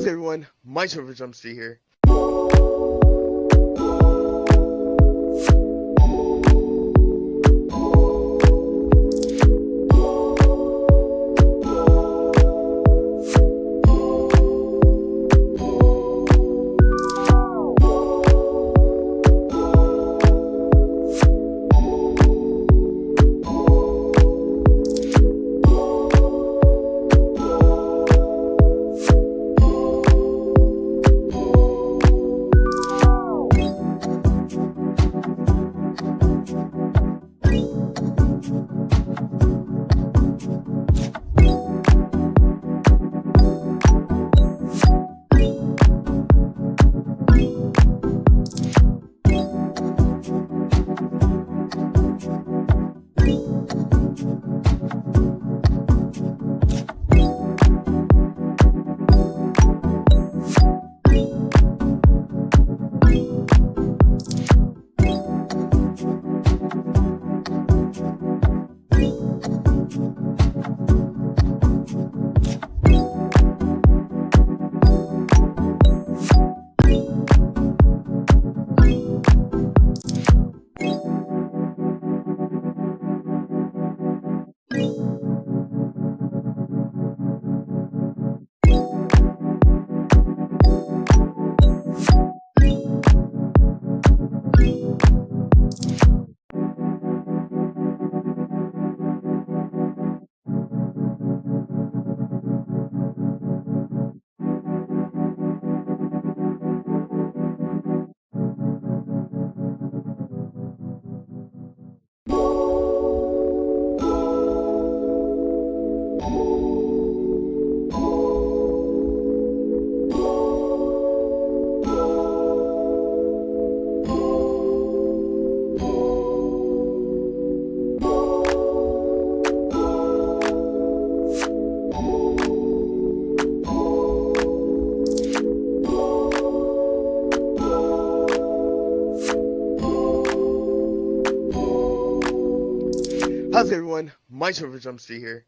How's everyone? My server Jumpsy here. How's everyone? My server Jumpsy here.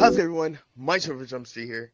How's everyone? My server Jumpsy here.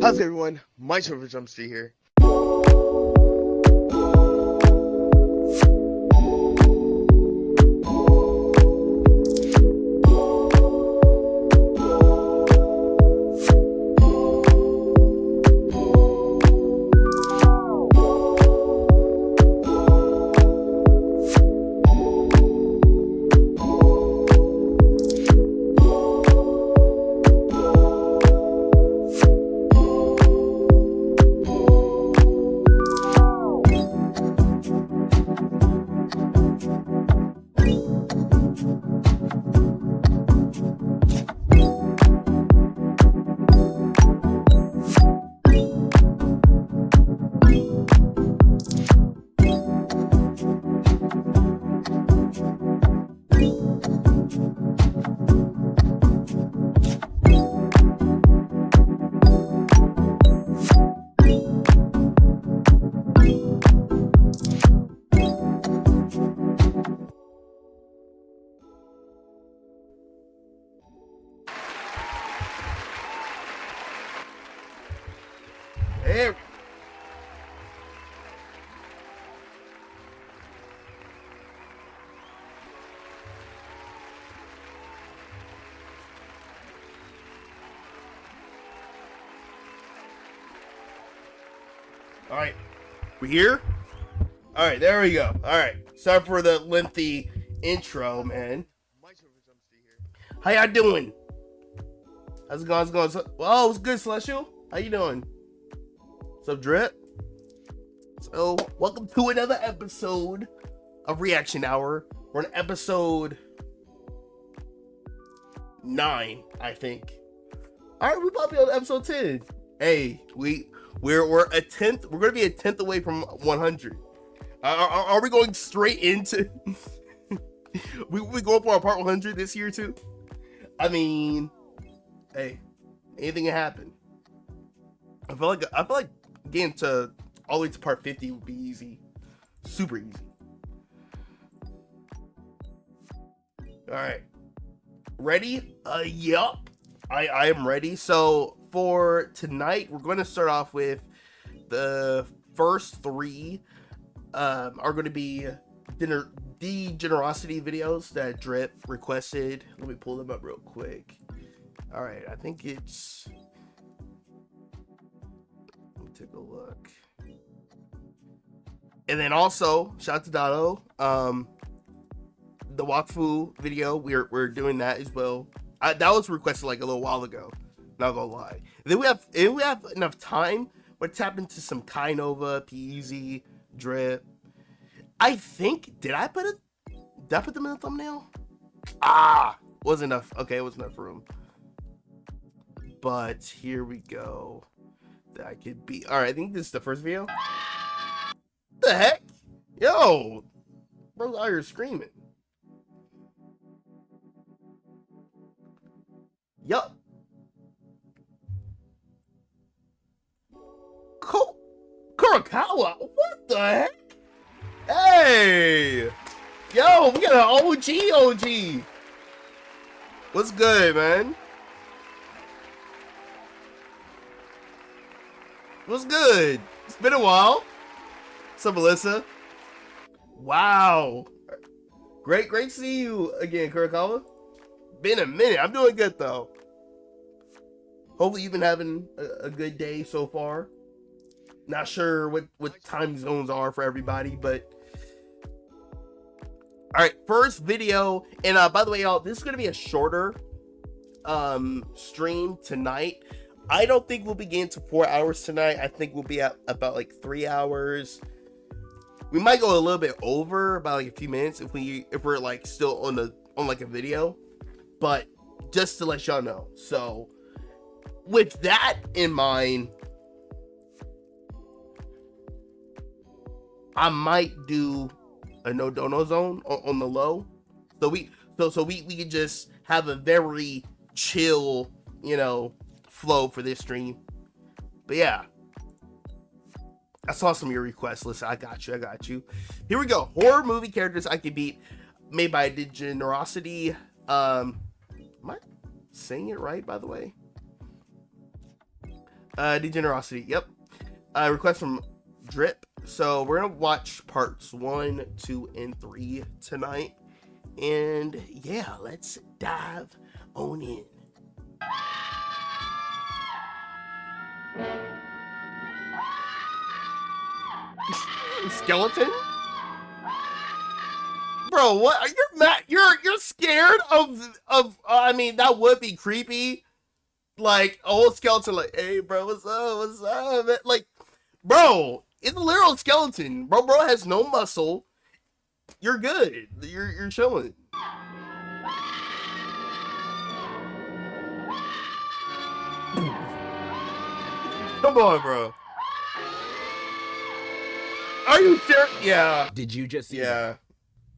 How's everyone? My server Jumpstreet here. Hey. All right, we here? All right, there we go. All right, sorry for the lengthy intro, man. How y'all doing? How's it going? Well, it's good, Celestial. How you doing? What's up, Drip? So, welcome to another episode of Reaction Hour. We're on episode 9, I think. All right, we probably on episode 10. Hey, we're a 10th. We're gonna be a 10th away from 100. Are we going straight into? we going for our part 100 this year too? I mean, hey, anything can happen. I feel like getting to all the way to part 50 would be easy, super easy. All right, ready? Yup, I am ready. So for tonight, we're going to start off with the first 3. Are going to be generosity videos that Drip requested. Let me pull them up real quick. All right, I think it's. Let me take a look. And then also, shout out to Dotto. The Wakfu video, we're doing that as well. That was requested like a little while ago. Not gonna lie. And then if we have enough time, we'll tap into some Kai Nova, Peasy, Drip. I think did I put them in the thumbnail? Wasn't enough. Okay, it wasn't enough room. But here we go. That could be. All right, I think this is the first video. The heck? Yo, bro's out here screaming. Yup. Kurokawa? What the heck? Hey! Yo, we got an OG. What's good, man? What's good? It's been a while. What's up, Melissa? Wow. Great to see you again, Kurokawa. Been a minute. I'm doing good, though. Hopefully you've been having a good day so far. Not sure what time zones are for everybody, but... Alright, first video. And by the way, y'all, this is going to be a shorter stream tonight. I don't think we'll be getting to 4 hours tonight. I think we'll be at about like 3 hours. We might go a little bit over, about like a few minutes if we're like still on like a video. But just to let y'all know. So with that in mind, I might do a no-dono zone on the low. So we can just have a very chill, flow for this stream. But yeah, I saw some of your requests. Listen, I got you. Here we go. Horror movie characters I can beat, made by Generosity. Am I saying it right, by the way? Degenerosity. Yep. Request from Drip. So we're gonna watch parts 1, 2, and 3 tonight. And yeah, let's dive on in. Skeleton? Bro, what? You're mad? You're scared of? I mean, that would be creepy. Like old skeleton, like, hey, bro, what's up? What's up? Man? Like, bro, it's a literal skeleton. Bro has no muscle. You're good. You're chilling. Come on, bro. Are you sure? Yeah. Did you just see Yeah. that?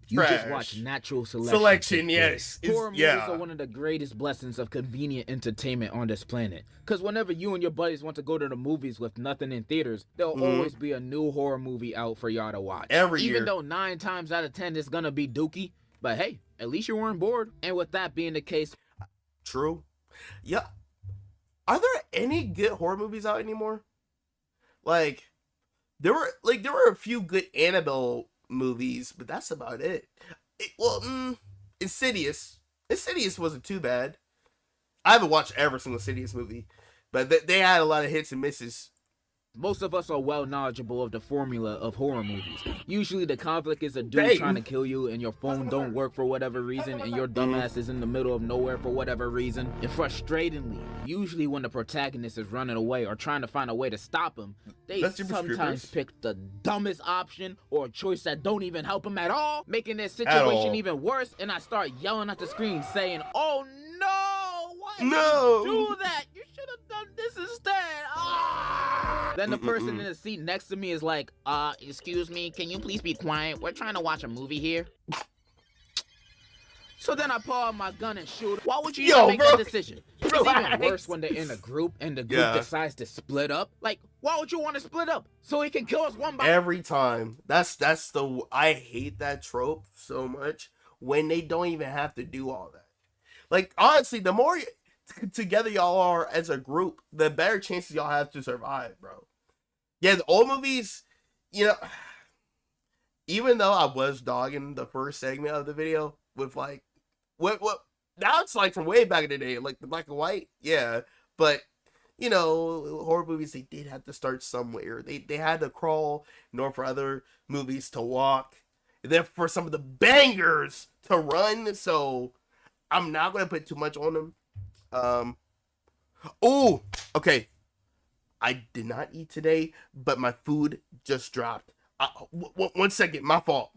You Trash. just watched natural selection. Selection, yes. Horror movies Yeah. are one of the greatest blessings of convenient entertainment on this planet. Because whenever you and your buddies want to go to the movies with nothing in theaters, there'll always be a new horror movie out for y'all to watch. Every year. Even though 9 times out of 10 it's gonna be dookie. But hey, at least you weren't bored. And with that being the case... True. Yeah. Are there any good horror movies out anymore? Like, there were a few good Annabelle movies, but that's about it. Insidious wasn't too bad. I haven't watched every single Insidious movie, but they had a lot of hits and misses. Most of us are well knowledgeable of the formula of horror movies. Usually the conflict is a dude trying to kill you and your phone don't work for whatever reason and your dumbass is in the middle of nowhere for whatever reason. And frustratingly, usually when the protagonist is running away or trying to find a way to stop him, they sometimes pick the dumbest option or a choice that don't even help him at all, making their situation even worse, and I start yelling at the screen saying, oh no, why did you do that? You should have done this instead. Then the person in the seat next to me is like, excuse me, can you please be quiet? We're trying to watch a movie here. So then I pull out my gun and shoot. Why would you even make that decision? It's even worse when they're in a group and the group decides to split up. Like, why would you want to split up? So he can kill us one by every time. I hate that trope so much when they don't even have to do all that. Like, honestly, the more together y'all are as a group, the better chances y'all have to survive, bro. Yeah, the old movies, you know, even though I was dogging the first segment of the video with like what now it's like from way back in the day, like the black and white, yeah. But you know, horror movies, they did have to start somewhere. They had to crawl in order for other movies to walk, and then for some of the bangers to run. So I'm not gonna put too much on them. Oh, okay. I did not eat today, but my food just dropped. 1 second, my fault.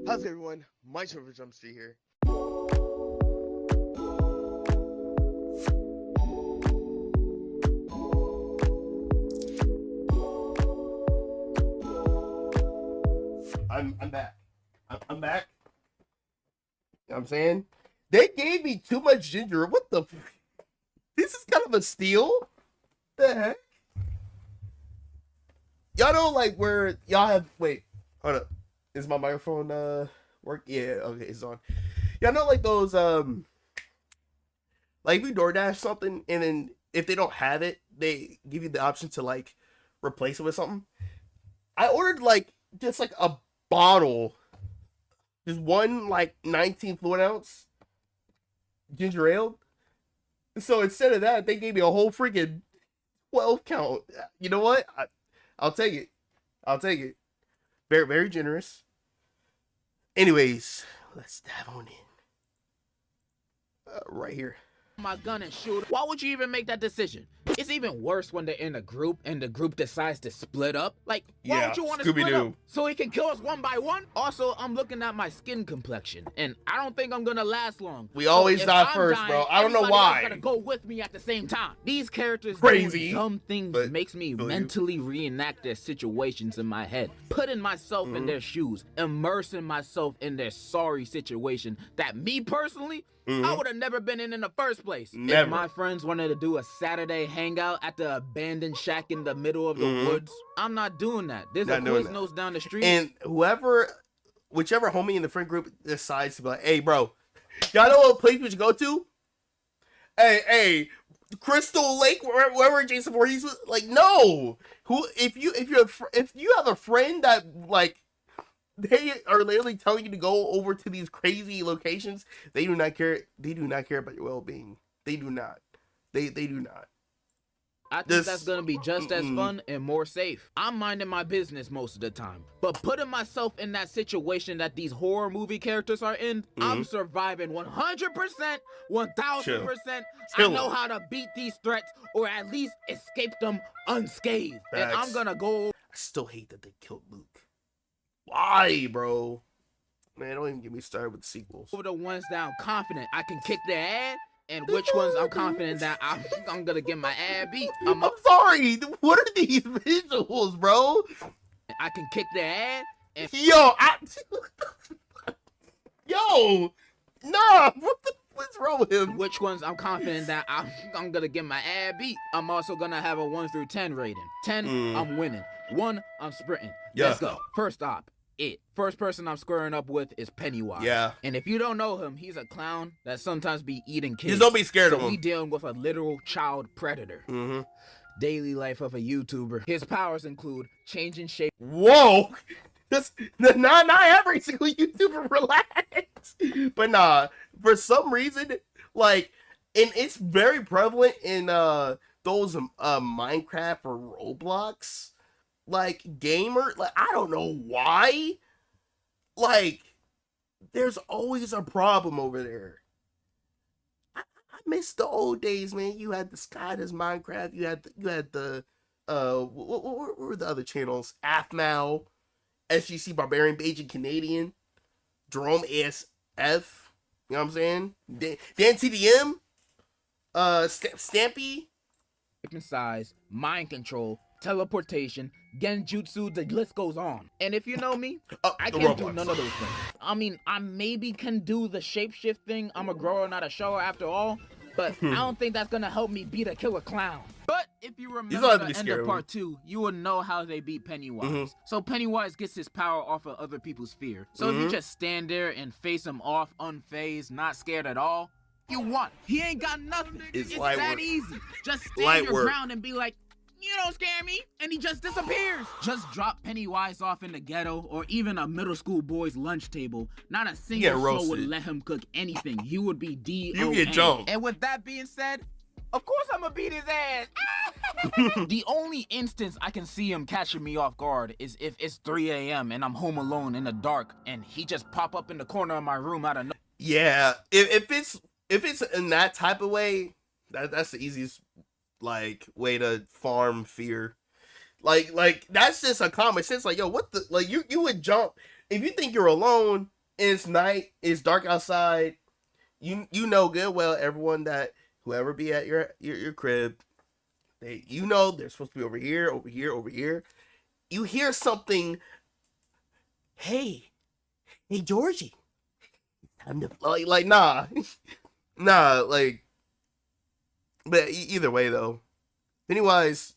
How's everyone? My server Jumpstreet here. I'm back. I'm back. You know what I'm saying? They gave me too much ginger. What the? This is kind of a steal. The heck? Y'all know like where y'all have. Wait, hold up. Is my microphone work? Yeah, okay, it's on. Y'all know like those like if you DoorDash something and then if they don't have it, they give you the option to like replace it with something. I ordered like just like a bottle, just one like 19 fluid ounce ginger ale. So instead of that, they gave me a whole freaking 12 count. You know what? I'll take it. I'll take it. Very, very generous. Anyways, let's dive on in. Right here. my gun and shoot. Why would you even make that decision? It's even worse when they're in a group and the group decides to split up. Like, why would you want to split up? So he can kill us one by one? Also, I'm looking at my skin complexion, and I don't think I'm gonna last long. We always die first, bro. I don't know why. Gonna go with me at the same time. These characters crazy doing dumb things makes me mentally reenact their situations in my head, putting myself in their shoes, immersing myself in their sorry situation that me personally, I would have never been in the first place. Never. If my friends wanted to do a Saturday hangout at the abandoned shack in the middle of the woods, I'm not doing that. There's a Quiznos down the street. And whichever homie in the friend group decides to be like, hey, bro, y'all know what place we should go to? Hey, Crystal Lake, wherever Jason Voorhees was. Like, no. If you have a friend that, like, they are literally telling you to go over to these crazy locations, they do not care. They do not care about your well-being. They do not. They do not. I think that's gonna be just as fun and more safe. I'm minding my business most of the time, but putting myself in that situation that these horror movie characters are in, I'm surviving 100%, 1000%. I know how to beat these threats or at least escape them unscathed. And I'm gonna go. I still hate that they killed Luke. Why, bro? Man, don't even get me started with the sequels. Over the ones that I'm confident I can kick their ass, and which ones I'm confident that I'm gonna get my ass beat. I'm sorry. What are these visuals, bro? I can kick their ass. And yo, nah. What's wrong with him? Which ones I'm confident that I'm gonna get my ass beat. I'm also gonna have a 1 through 10 rating. 10, I'm winning. 1, I'm sprinting. Let's go. First stop. First person I'm squaring up with is Pennywise. Yeah. And if you don't know him, he's a clown that sometimes be eating kids. Just don't be scared of him. We dealing with a literal child predator. Daily life of a YouTuber. His powers include changing shape. Whoa. Not every single YouTuber, relax. But nah, for some reason, like, and it's very prevalent in those Minecraft or Roblox like gamer, like, I don't know why, like, there's always a problem over there. I miss the old days, man. You had the Skydas Minecraft, you had the what were the other channels? Athmal, SGC Barbarian, Beijing Canadian, Jerome ASF, you know what I'm saying? Dan TDM, Stampy, size, mind control, teleportation, genjutsu, the list goes on. And if you know me, I can't do none of those things. I mean, I maybe can do the shapeshift thing. I'm a grower, not a shower after all. But I don't think that's gonna help me beat a killer clown. But if you remember the end of part 2, you will know how they beat Pennywise. So Pennywise gets his power off of other people's fear. So if you just stand there and face him off unfazed, not scared at all, you won. He ain't got nothing. It's that easy. Just stand your ground and be like, you don't scare me, and he just disappears. Just drop Pennywise off in the ghetto or even a middle school boy's lunch table. Not a single soul would let him cook anything. He would be D.O.A. You get jumped. And with that being said, of course I'm gonna beat his ass. The only instance I can see him catching me off guard is if it's 3 a.m. and I'm home alone in the dark and he just pop up in the corner of my room out of nowhere. Yeah, if it's in that type of way, that's the easiest like way to farm fear. Like that's just a common sense. Like, yo, what the, like, you would jump if you think you're alone and it's night, it's dark outside. You know good well everyone that whoever be at your crib, they're supposed to be over here, over here, over here. You hear something. Hey Georgie, time to like nah. Like, but either way though, Pennywise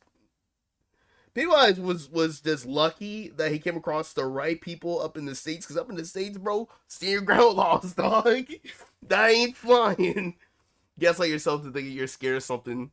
was just lucky that he came across the right people up in the States, because up in the States, bro, stand your ground laws, dog. That ain't flying. Gaslight yourself to think you're scared of something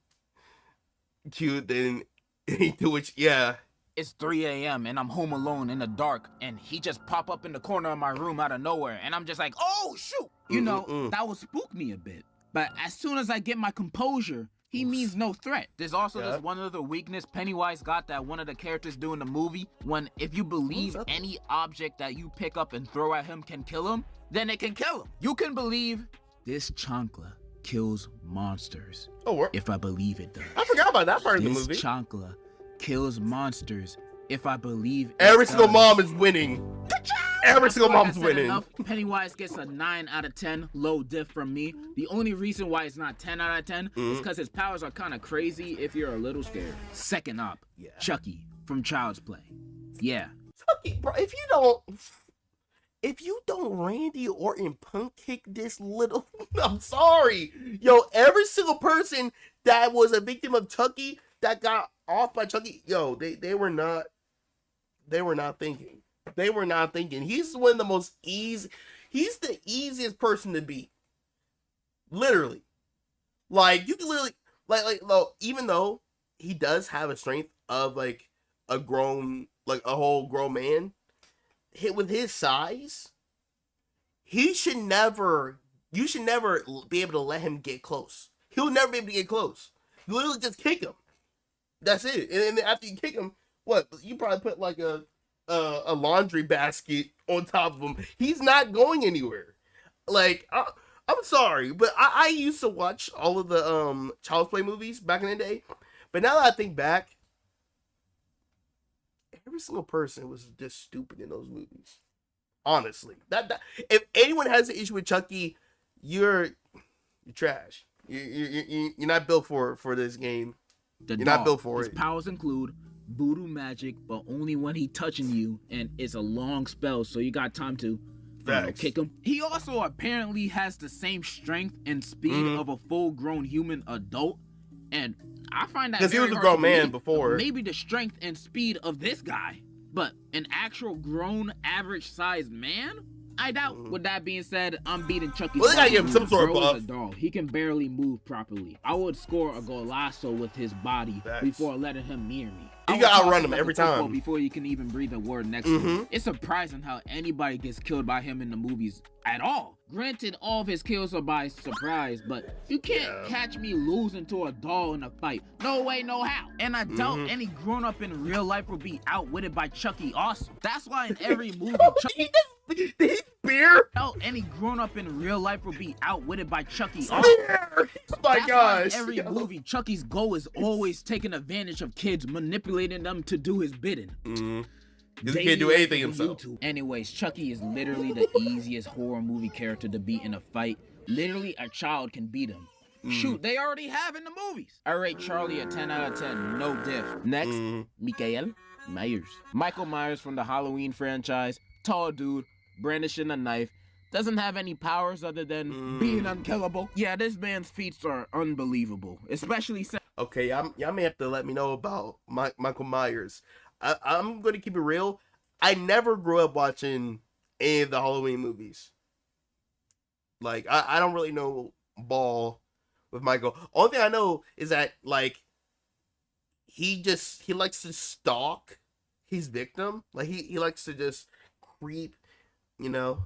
cute, then you do it. Yeah. It's 3 a.m. and I'm home alone in the dark, and he just pop up in the corner of my room out of nowhere, and I'm just like, oh shoot! You know, that would spook me a bit. But as soon as I get my composure, he means no threat. There's also this one other weakness Pennywise got that one of the characters do in the movie, when if you believe any object that you pick up and throw at him can kill him, then it can kill him. You can believe this chancla kills monsters. Oh, if I believe it does. I forgot about that part of the This movie. chancla kills monsters if I believe it Every single does. mom is winning. Every single Like I mom's said winning. enough. Pennywise gets a 9 out of 10, low diff from me. The only reason why it's not 10 out of 10 is because his powers are kind of crazy if you're a little scared. Second up, Chucky from Child's Play. Yeah. Chucky, bro, if you don't Randy Orton punk kick this little, I'm sorry. Yo, every single person that was a victim of Chucky that got off by Chucky, yo, they were not thinking. They were not thinking. He's one of the most he's the easiest person to beat. Literally. Like, you can literally, like, even though he does have a strength of, like, a whole grown man, with his size, you should never be able to let him get close. He'll never be able to get close. You literally just kick him. That's it. And then after you kick him, what? You probably put, like, a laundry basket on top of him. He's not going anywhere. Like, I'm sorry, but I used to watch all of the Child's Play movies back in the day. But now that I think back, every single person was just stupid in those movies. Honestly, that if anyone has an issue with Chucky, you're trash. You're not built for this game. You're not built for it. His powers include voodoo magic, but only when he touching you, and it's a long spell, so you got time to kick him. He also apparently has the same strength and speed of a full-grown human adult, and I find that because he was a grown man before. Maybe the strength and speed of this guy, but an actual grown, average-sized man? I doubt. With that being said, I'm beating Chucky. Well, they gotta give him some sort of buff. A doll. He can barely move properly. I would score a golazo with his body before letting him near me. You gotta outrun him every time before you can even breathe a word next to him. It's surprising how anybody gets killed by him in the movies at all. Granted, all of his kills are by surprise, but you can't catch me losing to a doll in a fight. No way, no how. And I doubt any grown-up in real life will be outwitted by Chucky also. That's why in every movie, beer. Any grown-up in real life will be outwitted by Chucky. Oh my gosh! In every movie, Chucky's goal is always taking advantage of kids, manipulating them to do his bidding. He can't do anything himself. Anyways, Chucky is literally the easiest horror movie character to beat in a fight. Literally, a child can beat him. Shoot, they already have in the movies. I rate Charlie a 10 out of 10, no diff. Next, Michael Myers. Michael Myers from the Halloween franchise. Tall dude, brandishing a knife. Doesn't have any powers other than being unkillable. Yeah, this man's feats are unbelievable. Especially... Okay, y'all may have to let me know about Michael Myers. I'm going to keep it real. I never grew up watching any of the Halloween movies. Like, I don't really know ball with Michael. Only thing I know is that, like, he likes to stalk his victim. Like, he likes to just creep, you know.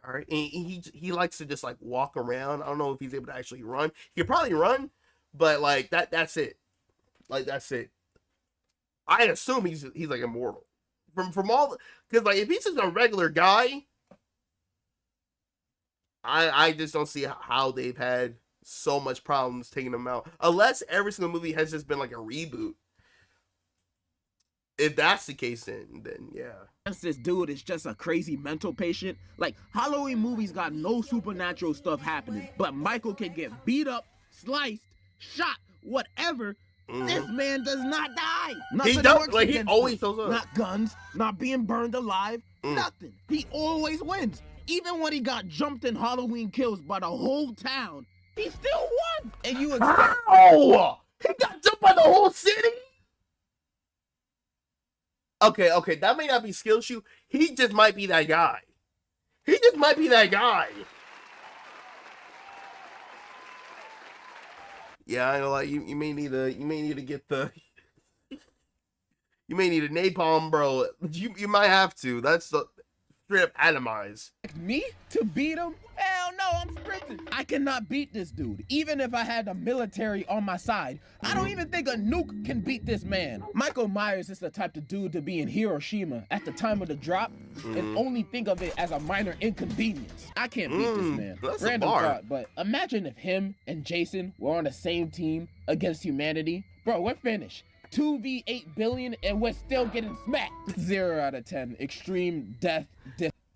All right. And he likes to just, like, walk around. I don't know if he's able to actually run. He could probably run, but, like, that's it. Like, that's it. I assume he's like immortal from all, because like if he's just a regular guy, I just don't see how they've had so much problems taking him out, unless every single movie has just been like a reboot. If that's the case, then yeah. This dude is just a crazy mental patient. Like, Halloween movies got no supernatural stuff happening, but Michael can get beat up, sliced, shot, whatever. This man does not die. He don't, like, he always shows up. Not guns, not being burned alive, nothing. He always wins. Even when he got jumped in Halloween Kills by the whole town, he still won. And you expect... Oh! He got jumped by the whole city? Okay, that may not be skill shoot. He just might be that guy. Yeah, I know. Like you may need to get the. You may need a napalm, bro. You might have to. That's the straight up atomize. Me to beat him? Hell Hell no, I'm sprinting. I cannot beat this dude. Even if I had the military on my side, I don't even think a nuke can beat this man. Michael Myers is the type of dude to be in Hiroshima at the time of the drop and only think of it as a minor inconvenience. I can't beat this man. That's Random a bar. thought, but imagine if him and Jason were on the same team against humanity. Bro, we're finished. 2v8 billion and we're still getting smacked. 0 out of 10. Extreme death.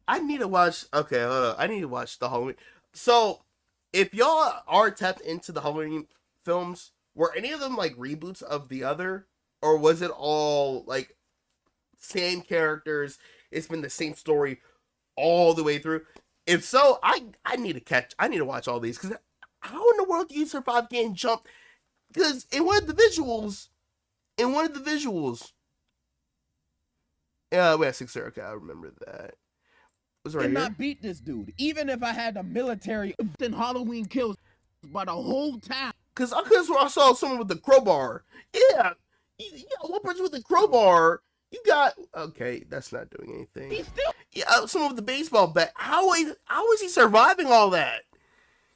I need to watch. Okay, hold on. I need to watch the Halloween. So, if y'all are tapped into the Halloween films, were any of them like reboots of the other, or was it all like same characters? It's been the same story all the way through. If so, I need to watch all these, because how in the world do you survive getting jumped? Because in one of the visuals, yeah, we had 6 okay, I remember that. Was right cannot here? beat this dude. Even if I had the military, then Halloween kills by the whole town. Because I saw someone with the crowbar. Yeah, you got one person with the crowbar. You got, okay, that's not doing anything. He's still Someone with the baseball bat. How is he surviving all that?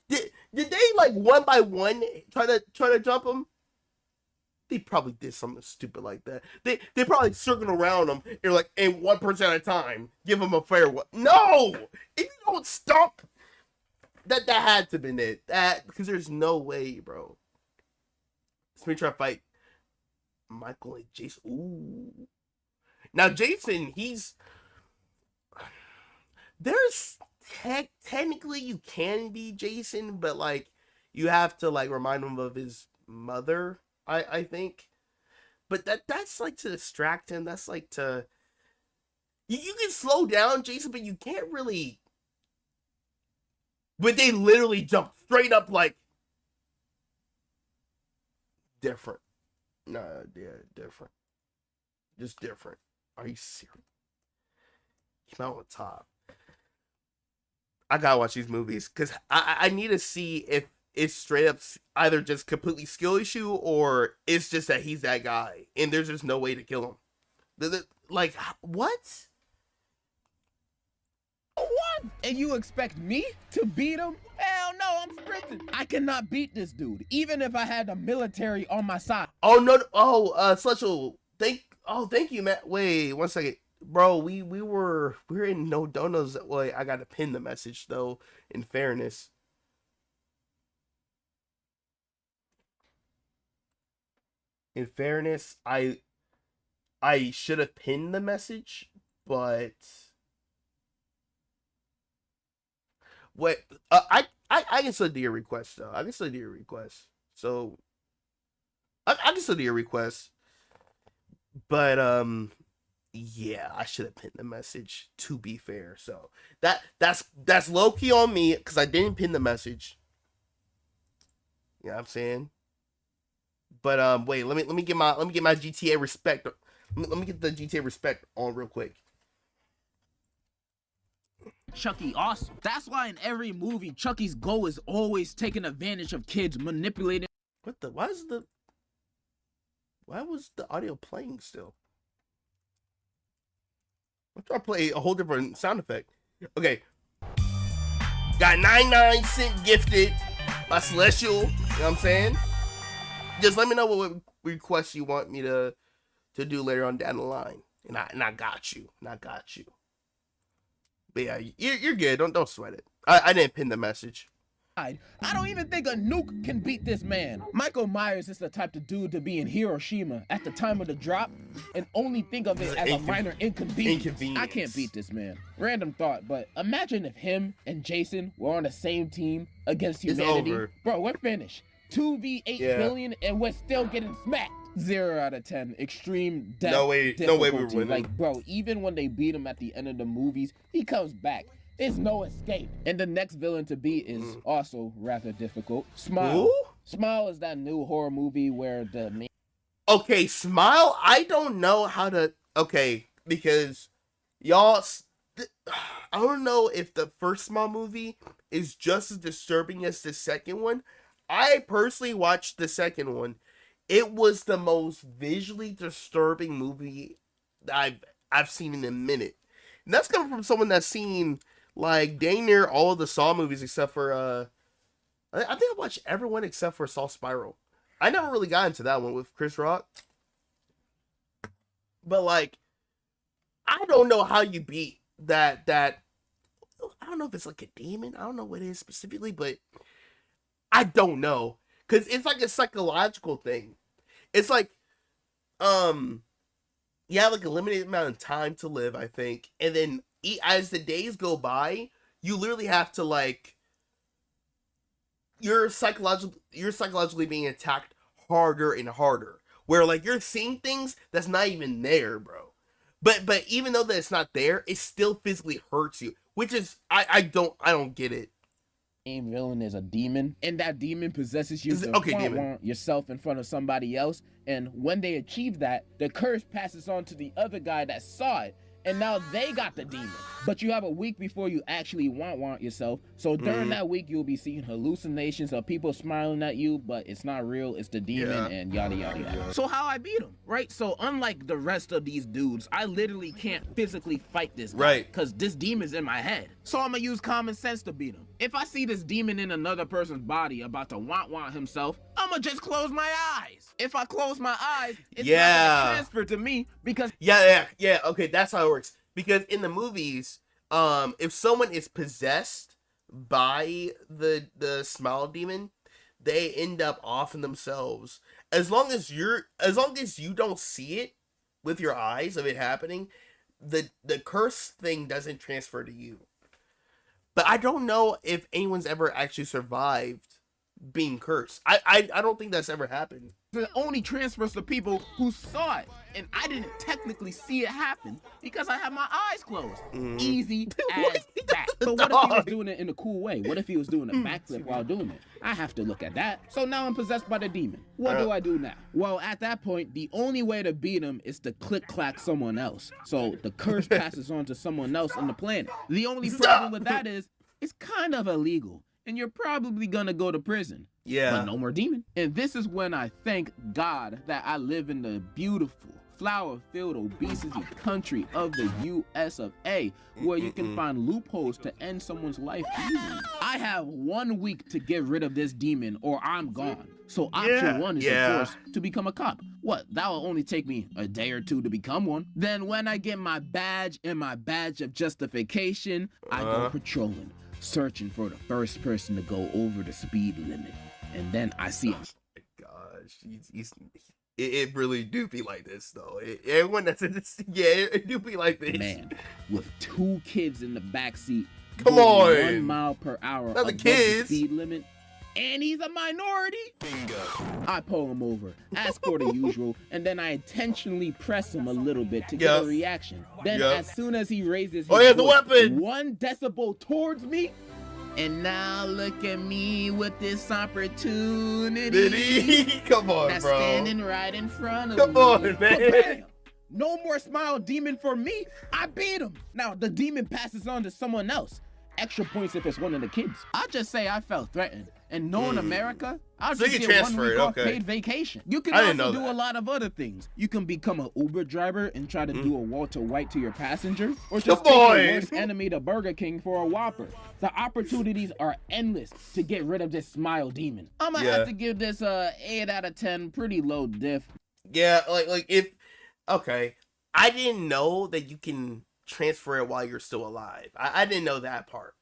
Did they like one by one try to jump him? They probably did something stupid like that. They probably circled around him and like, and 1% at a time, give him a fair one. No, if you don't stop, that had to have been it. That, because there's no way, bro. Let me try to fight Michael and Jason. Ooh, now Jason, there's technically you can be Jason, but like you have to like remind him of his mother. I think, but that's like to distract him. That's like to you can slow down Jason, but you can't really. But they literally jump straight up like different. No, yeah, different. Just different. Are you serious? Came out on top. I gotta watch these movies because I need to see if it's straight up either just completely skill issue or it's just that he's that guy and there's just no way to kill him. Like, what? What? And you expect me to beat him? Hell no, I'm sprinting. I cannot beat this dude, even if I had the military on my side. Oh no! Oh, Slutchel, thank you, Matt. Wait, 1 second, bro. We're in no donos. Wait, I gotta pin the message though. In fairness. I should have pinned the message, but wait, I can still do your request though. I can still do your request. So I can still do your request, but yeah, I should have pinned the message. To be fair, so that's low key on me because I didn't pin the message. You know what I'm saying? But wait, let me get my GTA respect. Let me get the GTA respect on real quick. Chucky awesome. That's why in every movie, Chucky's goal is always taking advantage of kids, manipulating. What the? Why was the audio playing still? I'm trying to play a whole different sound effect. Okay. Got 99 cent gifted by Celestial. You know what I'm saying? Just let me know what requests you want me to do later on down the line, and I got you, But yeah, you're good. Don't sweat it. I didn't pin the message. I don't even think a nuke can beat this man. Michael Myers is the type of dude to be in Hiroshima at the time of the drop and only think of it as a minor inconvenience. I can't beat this man. Random thought, but imagine if him and Jason were on the same team against humanity. Bro, we're finished. 2v8 billion and we're still getting smacked. 0 out of 10. Extreme death. No way we were winning. Like, bro, even when they beat him at the end of the movies, he comes back. There's no escape. And the next villain to beat is also rather difficult. Smile. Ooh? Smile is that new horror movie where the main... Okay, Smile, I don't know how to... Okay, because y'all... I don't know if the first Smile movie is just as disturbing as the second one. I personally watched the second one. It was the most visually disturbing movie that I've seen in a minute. And that's coming from someone that's seen like dang near all of the Saw movies except for I think I watched everyone except for Saw Spiral. I never really got into that one with Chris Rock. But like I don't know how you beat that I don't know if it's like a demon. I don't know what it is specifically, but I don't know. Cause it's like a psychological thing. It's like you have like a limited amount of time to live, I think. And then as the days go by, you literally have to like you're psychologically being attacked harder and harder. Where like you're seeing things that's not even there, bro. But even though that it's not there, it still physically hurts you. Which is I don't get it. Main villain is a demon, and that demon possesses you to demon. yourself in front of somebody else. And when they achieve that, the curse passes on to the other guy that saw it, and now they got the demon. But you have a week before you actually want yourself. So during that week, you'll be seeing hallucinations of people smiling at you, but it's not real. It's the demon and yada, yada, yada. So how I beat him, right? So unlike the rest of these dudes, I literally can't physically fight this guy. Right. Because this demon's in my head. So I'm going to use common sense to beat him. If I see this demon in another person's body about to want himself, I'm going to just close my eyes. If I close my eyes, it's not going to transfer to me because... Yeah. Okay, that's how it works. Because in the movies, if someone is possessed by the smile demon, they end up offing themselves. As long as you don't see it with your eyes of it happening, the curse thing doesn't transfer to you. But I don't know if anyone's ever actually survived being cursed. I don't think that's ever happened. It only transfers to people who saw it, and I didn't technically see it happen because I had my eyes closed. Easy as that. But what if he was doing it in a cool way? What if he was doing a backflip while doing it? I have to look at that. So now I'm possessed by the demon. What do I do now? Well, at that point, the only way to beat him is to click-clack someone else. So the curse passes on to someone else on the planet. The only problem with that is it's kind of illegal, and you're probably gonna go to prison. Yeah. But no more demon. And this is when I thank God that I live in the beautiful, flower-filled obesity country of the US of A, where you can find loopholes to end someone's life easily. I have 1 week to get rid of this demon or I'm gone. So option one is, of course, to become a cop. What? That will only take me a day or two to become one. Then when I get my badge and my badge of justification, I go patrolling, searching for the first person to go over the speed limit. And then I see him. Oh my gosh, it really do be like this though. Everyone that's in this, it do be like this. Man, with 2 kids in the backseat. Come on. 1 mile per hour Not the above kids. the speed limit. And he's a minority. Bingo. I pull him over, as for the usual, and then I intentionally press him a little bit to get a reaction. Then as soon as he raises his the voice weapon 1 decibel towards me, and now look at me with this opportunity. Come on, that's bro. standing right in front of Come me. on, man. Bam! No more smile demon for me. I beat him. Now the demon passes on to someone else. Extra points if it's one of the kids. I'll just say I felt threatened. And knowing America, I'll So just you get can 1 week transfer it, off okay. paid vacation. You can I didn't also know do that. a lot of other things. You can become an Uber driver and try to do a Walter White to your passenger, or just take your worst enemy to Burger King for a Whopper. The opportunities are endless to get rid of this smile demon. I'm gonna have to give this 8 out of 10, pretty low diff. Yeah, like if okay, I didn't know that you can transfer it while you're still alive. I didn't know that part.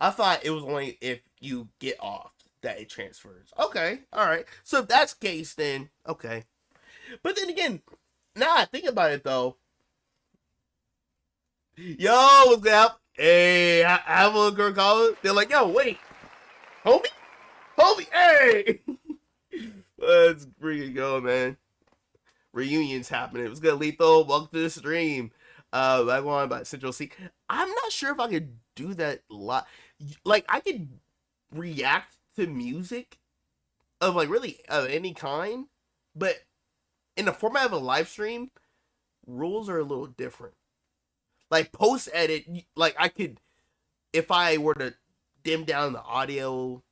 I thought it was only if you get off that it transfers. Okay, all right. So if that's the case, then okay. But then again, now I think about it though. Yo, what's up? Hey, I have a girl call. They're like, yo, wait, homie, hey. Let's bring it go, man. Reunions happening. It was good, Lethal. Welcome to the stream. Back on about Central C. I'm not sure if I could do that a lot. Like, I could react to music of like really of any kind, but in the format of a live stream, rules are a little different. Like post edit, like I could, if I were to dim down the audio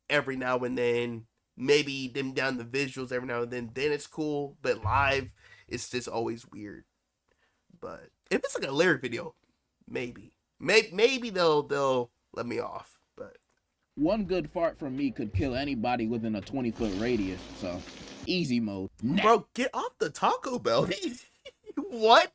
every now and then, maybe dim down the visuals every now and then it's cool. But live, it's just always weird. But if it's like a lyric video, Maybe they'll let me off, but One good fart from me could kill anybody within a 20-foot radius, so easy mode. bro, get off the Taco Bell. What?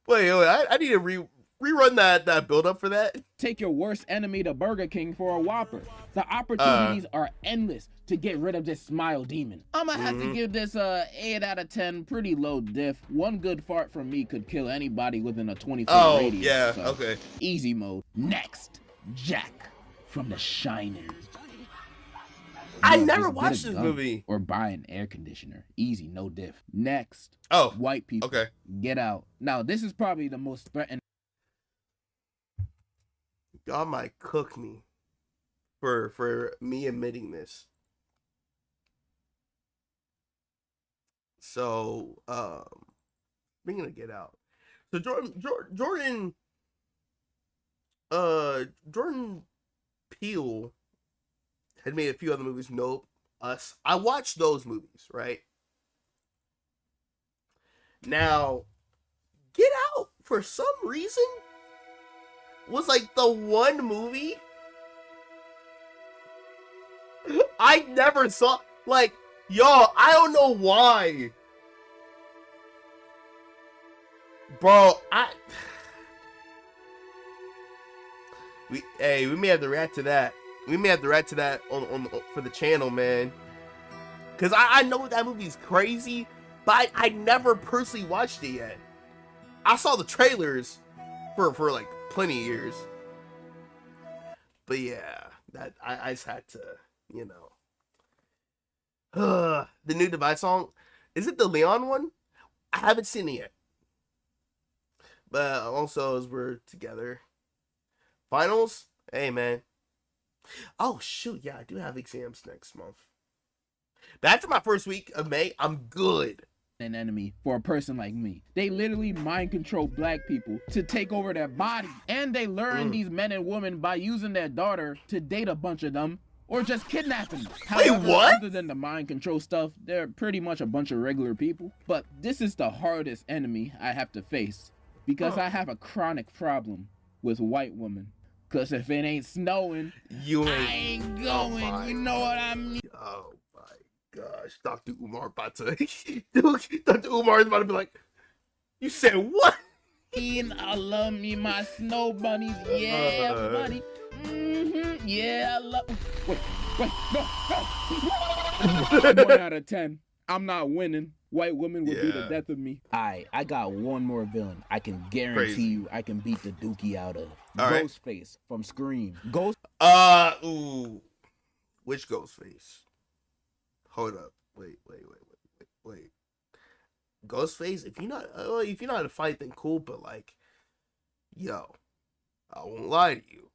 Wait, I need to rerun that build up for that. Take your worst enemy to Burger King for a Whopper. The opportunities are endless to get rid of this smile demon. I'ma have to give this 8 out of 10, pretty low diff. One good fart from me could kill anybody within a 20-foot radius. Yeah, so okay. Easy mode. Next, Jack from The Shining. I Yo, never just get watched a this gun movie. Or buy an air conditioner. Easy, no diff. Next, White People. Okay. Get Out. Now, this is probably the most threatening. God might cook me for me admitting this. So, speaking of Get Out, so Jordan Peele had made a few other movies. Nope, Us. I watched those movies, right? Now, Get Out, for some reason, was like the one movie I never saw. Like, y'all, I don't know why. Bro, we may have to react to that. We may have to react to that on for the channel, man. Cause I know that movie's crazy, but I never personally watched it yet. I saw the trailers for like plenty of years. But yeah, that I just had to, you know. The new Divide song, is it the Leon one? I haven't seen it yet. But also, as we're together, finals, hey man. Oh shoot, yeah, I do have exams next month. But after my first week of May, I'm good. An enemy for a person like me. They literally mind control black people to take over their body, and they learn these men and women by using their daughter to date a bunch of them or just kidnapping them. However, what? Other than the mind control stuff, they're pretty much a bunch of regular people. But this is the hardest enemy I have to face because I have a chronic problem with white women. Cause if it ain't snowing, I ain't going. Oh, you know what I mean? Oh my gosh, Dr. Umar about to Dr. Umar is about to be like, you said what? I love me my snow bunnies, yeah, buddy. Yeah, I love. Wait, no. 1 out of 10. I'm not winning. White women will be the death of me. I got one more villain. I can guarantee you I can beat the dookie out of. Ghostface from Scream. Ooh. Which Ghostface? Hold up. Wait. Ghostface, if you're not to fight, then cool, but like, yo, I won't lie to you.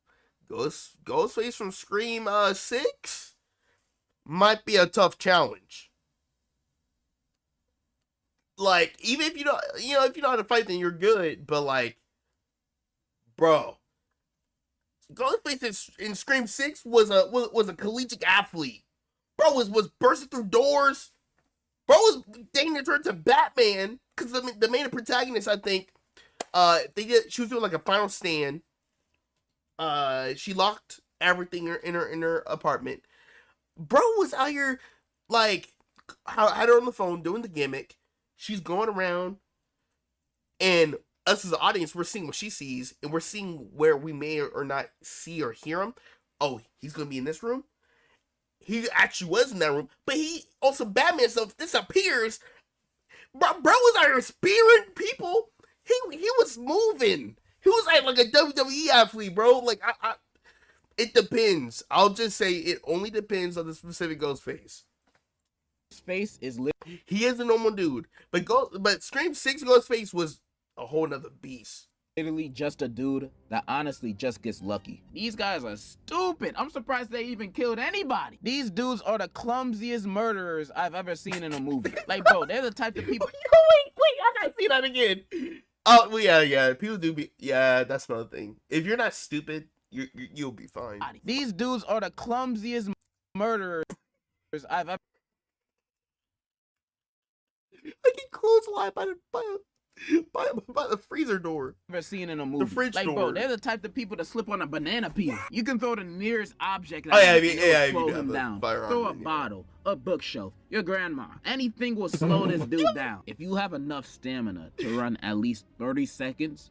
Ghostface from Scream 6 might be a tough challenge. Like, even if you don't, if you know how to fight, then you're good. But like, bro, Ghostface in Scream 6 was a collegiate athlete. Bro was bursting through doors. Bro was dating to turn to Batman because the main protagonist, I think, she was doing like a final stand. She locked everything in her apartment. Bro was out here like had her on the phone doing the gimmick. She's going around, and us as an audience, we're seeing what she sees, and we're seeing where we may or not see or hear him. Oh, he's gonna be in this room. He actually was in that room, but he also Batman stuff disappears. Bro was out here spearing people. He was moving. He was like a WWE athlete, bro. Like it depends. I'll just say it only depends on the specific Ghostface. Face is he is a normal dude, but Scream 6 Ghostface was a whole nother beast. Literally just a dude that honestly just gets lucky. These guys are stupid. I'm surprised they even killed anybody. These dudes are the clumsiest murderers I've ever seen in a movie. Like, bro, they're the type of people. Yo, wait, I gotta see that again. Oh, well, yeah, people do be. Yeah, that's another thing. If you're not stupid, you'll be fine. These dudes are the clumsiest murderers I've ever. I get close a lot by by the freezer door. Ever seen in a movie. The fridge like, door. bro, they're the type of people to slip on a banana peel. You can throw the nearest object Oh, yeah, at him and it'll slow you him down. firearm Throw a then, yeah. bottle, a bookshelf, your grandma. Anything will slow this dude down. If you have enough stamina to run at least 30 seconds,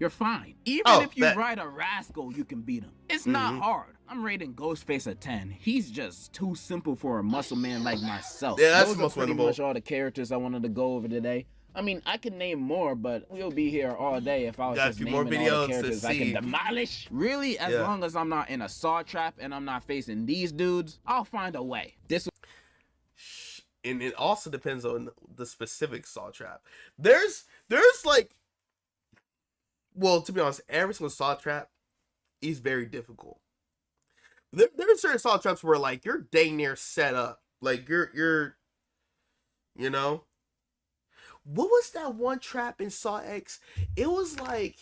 you're fine. Even if you ride a rascal, you can beat him. It's not hard. I'm rating Ghostface a 10. He's just too simple for a muscle man like myself. Yeah, that's Those most are pretty winnable. much all the characters I wanted to go over today. I mean, I could name more, but we'll be here all day if I was just naming all the characters I can demolish. Really, as long as I'm not in a saw trap and I'm not facing these dudes, I'll find a way. And it also depends on the specific saw trap. There's like, well, to be honest, every single saw trap is very difficult. There are certain saw traps where like you're dang near set up, like you're, you know. What was that one trap in Saw X? It was like,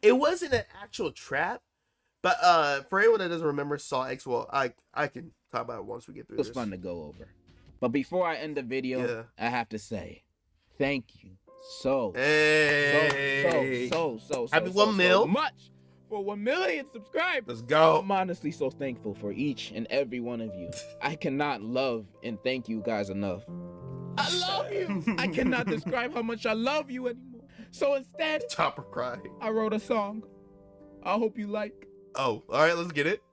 it wasn't an actual trap, but for anyone that doesn't remember Saw X, well, I can talk about it once we get through this. It was fun to go over. But before I end the video, I have to say, thank you so happy 1 mil much for 1 million subscribers. Let's go. I'm honestly so thankful for each and every one of you. I cannot love and thank you guys enough. I love you. I cannot describe how much I love you anymore. So instead, Chopper cry. I wrote a song. I hope you like. Oh, all right, let's get it.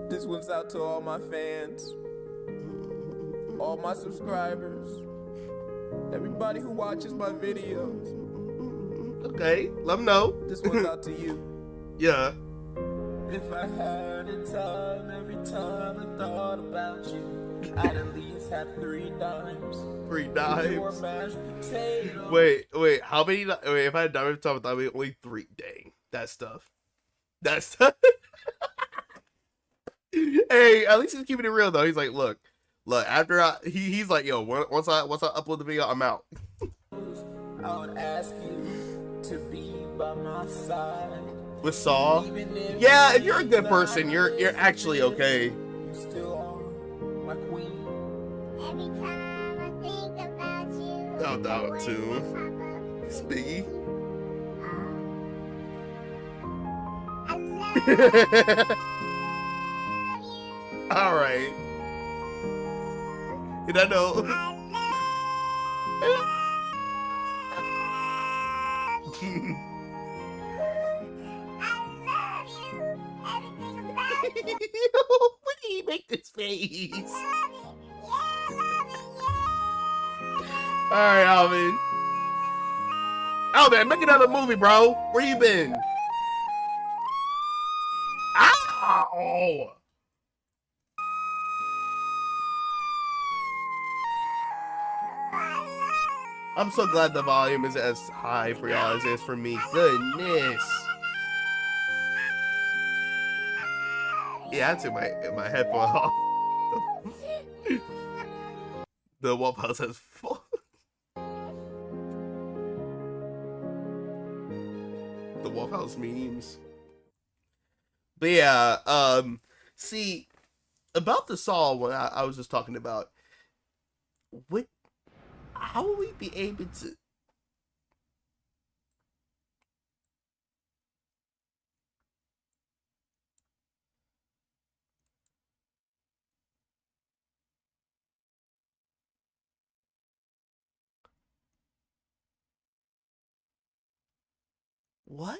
This one's out to all my fans, all my subscribers, everybody who watches my videos. Okay, let them know. This one's out to you. Yeah. If I had a time, every time I thought about you, I'd at least have 3 dimes. 3 dimes. Mashed potatoes. Wait, how many? Wait, if I had a dime every time, I thought only 3. Dang, that stuff. Hey, at least he's keeping it real though. He's like, look. After he's like, yo, once I upload the video, I'm out. I would ask you to be by my side. With Saw, yeah, if you're a good person, you're actually okay. You still are my queen. Every time I think about you, Oh, that too. Spiggy. I love you. All right. Did I know? When did he make this face? Alright, Alvin. Alvin, make another movie, bro. Where you been? Ow! I'm so glad the volume is as high for y'all as it is for me. Goodness. Yeah, I took my headphone off. The Waffle House has full. The Waffle House memes. But yeah, see, about the Saw one I was just talking about, how will we be able to? What?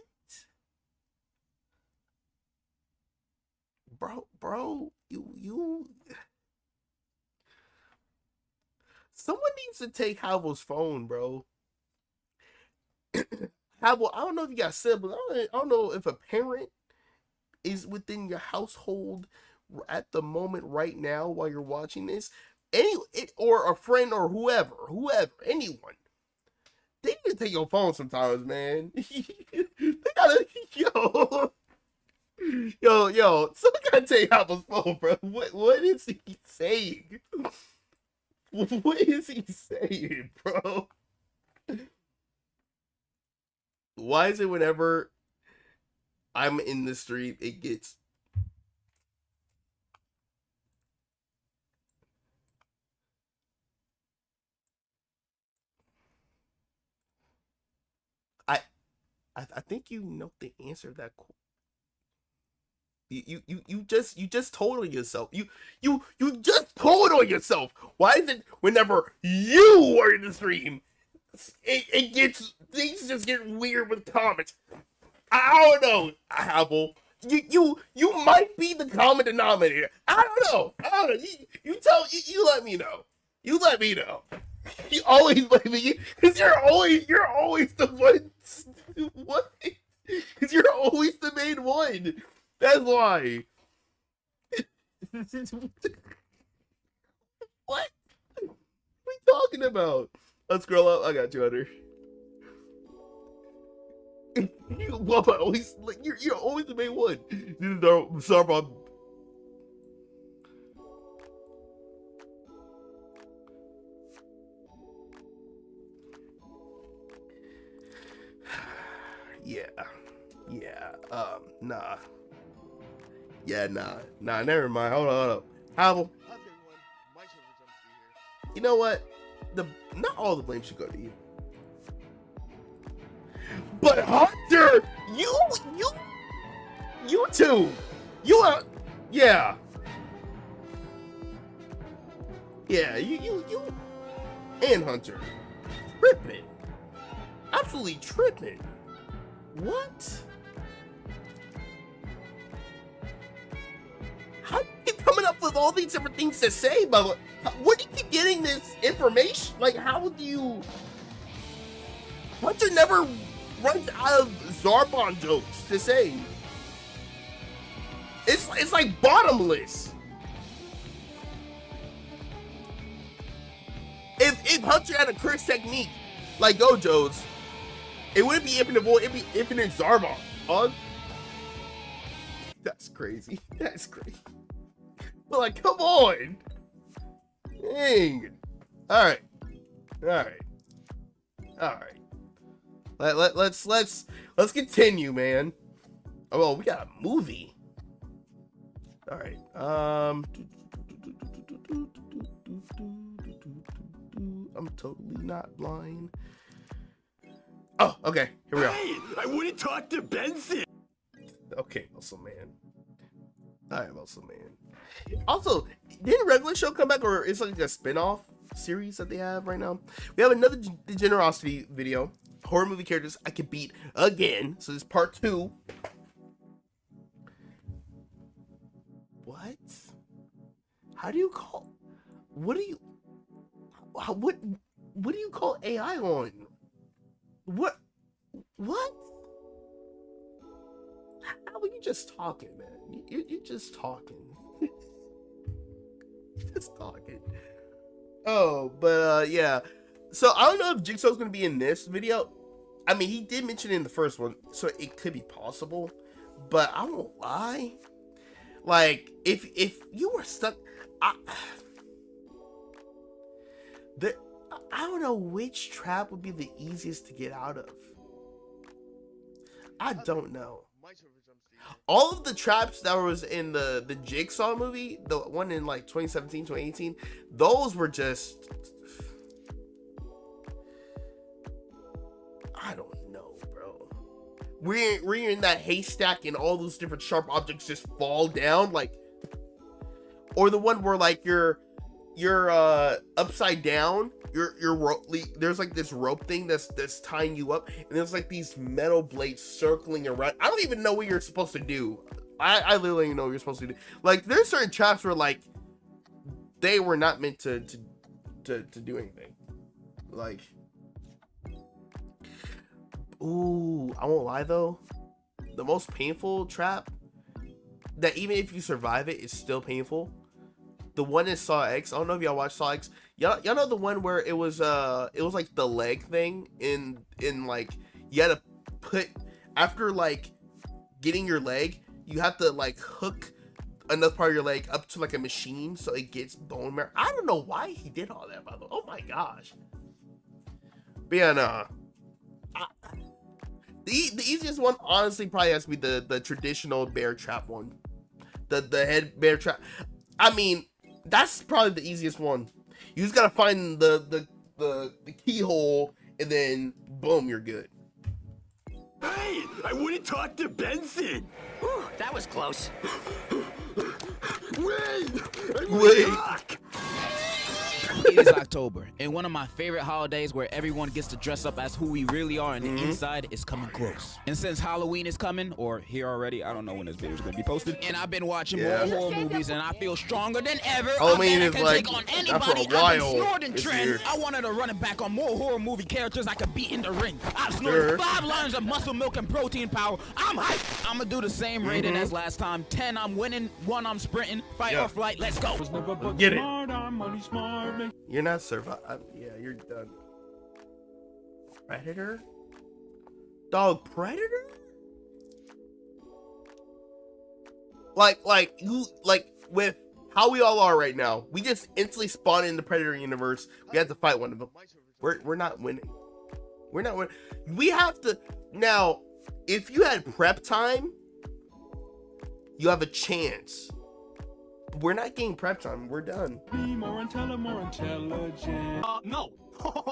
Bro, you. Someone needs to take Havel's phone, bro. Havel, I don't know if you got siblings. I don't know if a parent is within your household at the moment right now while you're watching this. Or a friend or whoever, anyone. They need to take your phone sometimes, man. They gotta, yo, someone gotta take Havel's phone, bro. What is he saying? What is he saying, bro? Why is it whenever I'm in the street, it gets... I think you know the answer to that. You just told on yourself. You just told on yourself. Why is it whenever you are in the stream, it gets things just get weird with comments? I don't know, Apple. You might be the common denominator. I don't know. You let me know. You let me know. You always let me, because you're always the one. What? Because you're always the main one. That's why. What? What are we talking about? Let's scroll up. I got 200. You're always the main one. This is our Starbucks. Nah. Yeah, nah, never mind. Hold on. Havel. You know what? Not all the blame should go to you. But Hunter, you too. Yeah, you and Hunter. Tripping. Absolutely tripping. What? How are you coming up with all these different things to say, but where do you keep getting this information? Like, how do you... Hunter never runs out of Zarbon jokes to say. It's like bottomless. If Hunter had a curse technique like Gojo's, it wouldn't be infinite void, it'd be infinite Zarbon. That's crazy. That's crazy. But like, come on. Dang. Alright. Let's continue, man. Oh, well, we got a movie. Alright. I'm totally not blind. Oh, okay. Here we go. Hey, I wouldn't talk to Benson. Okay, Muscle Man. Alright, Muscle Man. Also, didn't regular show come back, or it's like a spin-off series that they have right now? We have another Generosity video. Horror movie characters I could beat again. So this is part 2. What? How do you call... What do you call AI on? What? How are you just talking, man? You're just talking. Just talking. Oh, but yeah. So I don't know if Jigsaw's gonna be in this video. I mean, he did mention it in the first one, so it could be possible. But I won't lie. Like, if you were stuck, I don't know which trap would be the easiest to get out of. I don't know. All of the traps that was in the Jigsaw movie, the one in like 2017, 2018, those were just... I don't know, bro. We're in that haystack and all those different sharp objects just fall down, like... Or the one where like you're upside down, there's like this rope thing that's tying you up, and there's like these metal blades circling around. I don't even know what you're supposed to do. I literally don't know what you're supposed to do. Like, there's certain traps where like they were not meant to do anything. Like, ooh, I won't lie though, the most painful trap that even if you survive it, it's still painful. The one in Saw X. I don't know if y'all watched Saw X. Y'all know the one where it was like the leg thing in like, you had to put, after like getting your leg, you have to like hook another part of your leg up to like a machine so it gets bone marrow. I don't know why he did all that, by the way. Oh my gosh. But yeah, nah. The easiest one honestly probably has to be the traditional bear trap one. The head bear trap. I mean, that's probably the easiest one. You just gotta find the keyhole, and then boom, you're good. Hey, I wouldn't talk to Benson. Whew, that was close. Wait, I Wait. wouldn't talk. It is October, and one of my favorite holidays where everyone gets to dress up as who we really are on the inside is coming close. And since Halloween is coming, or here already, I don't know when this video is going to be posted, and I've been watching more horror movies, and I feel stronger than ever. Halloween is can like, take on not for anybody. a while I've been snorting this trend. year. I wanted to run it back on more horror movie characters I could beat in the ring. I've snorted 5 lines of muscle milk and protein power. I'm hyped. I'm going to do the same rating as last time. 10, I'm winning. 1, I'm sprinting. Fight or flight. Let's go. Get it. You're not surviving. Yeah, you're done. Predator? Dog, Predator? Like with how we all are right now, we just instantly spawn in the Predator universe. We have to fight one of them. We're not winning. We're not winning. We have to now. If you had prep time, you have a chance. We're not getting prep time. We're done. Be more intelligent. No.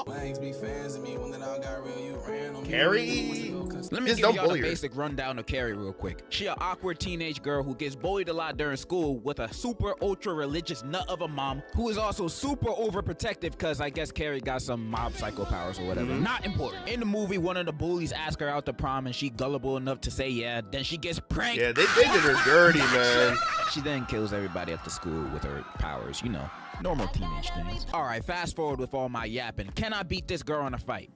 Lags be fans of me when that all got real. You ran on me. Carrie? Let me Just give don't y'all the bully her. basic rundown of Carrie real quick. She an awkward teenage girl who gets bullied a lot during school with a super ultra religious nut of a mom who is also super overprotective because I guess Carrie got some mob psycho powers or whatever. Not important. In the movie, one of the bullies ask her out to prom and she gullible enough to say yeah, then she gets pranked. Yeah, they did her dirty, man. She then kills everybody at the school with her powers, you know, normal teenage things. All right, fast forward with all my yapping. Can I beat this girl in a fight?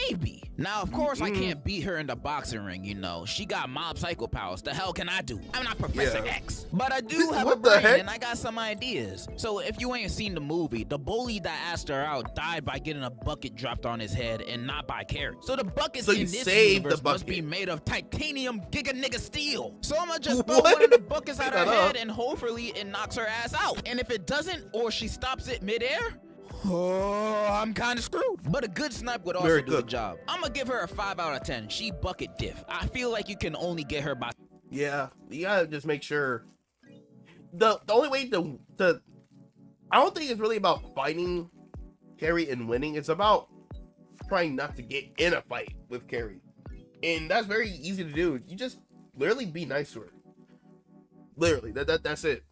Maybe. Now, of course, I can't beat her in the boxing ring, you know. She got mob psycho powers. The hell can I do? I'm not Professor X. But I do have a What the brain, heck? and I got some ideas. So if you ain't seen the movie, the bully that asked her out died by getting a bucket dropped on his head and not by Carrie. So the buckets So in you this saved the universe must be bucket. made of titanium giga nigga steel. So I'ma just throw What? one of the buckets at her Shut up. head and hopefully it knocks her ass out. And if it doesn't, or she stops it midair, oh, I'm kind of screwed. But a good snipe would also Very do the good. job. I'm gonna give her a 5 out of 10. She bucket diff. I feel like you can only get her by. Yeah, you gotta just make sure. The only way to I don't think it's really about fighting Carrie and winning. It's about trying not to get in a fight with Carrie, and that's very easy to do. You just literally be nice to her. Literally, that's it.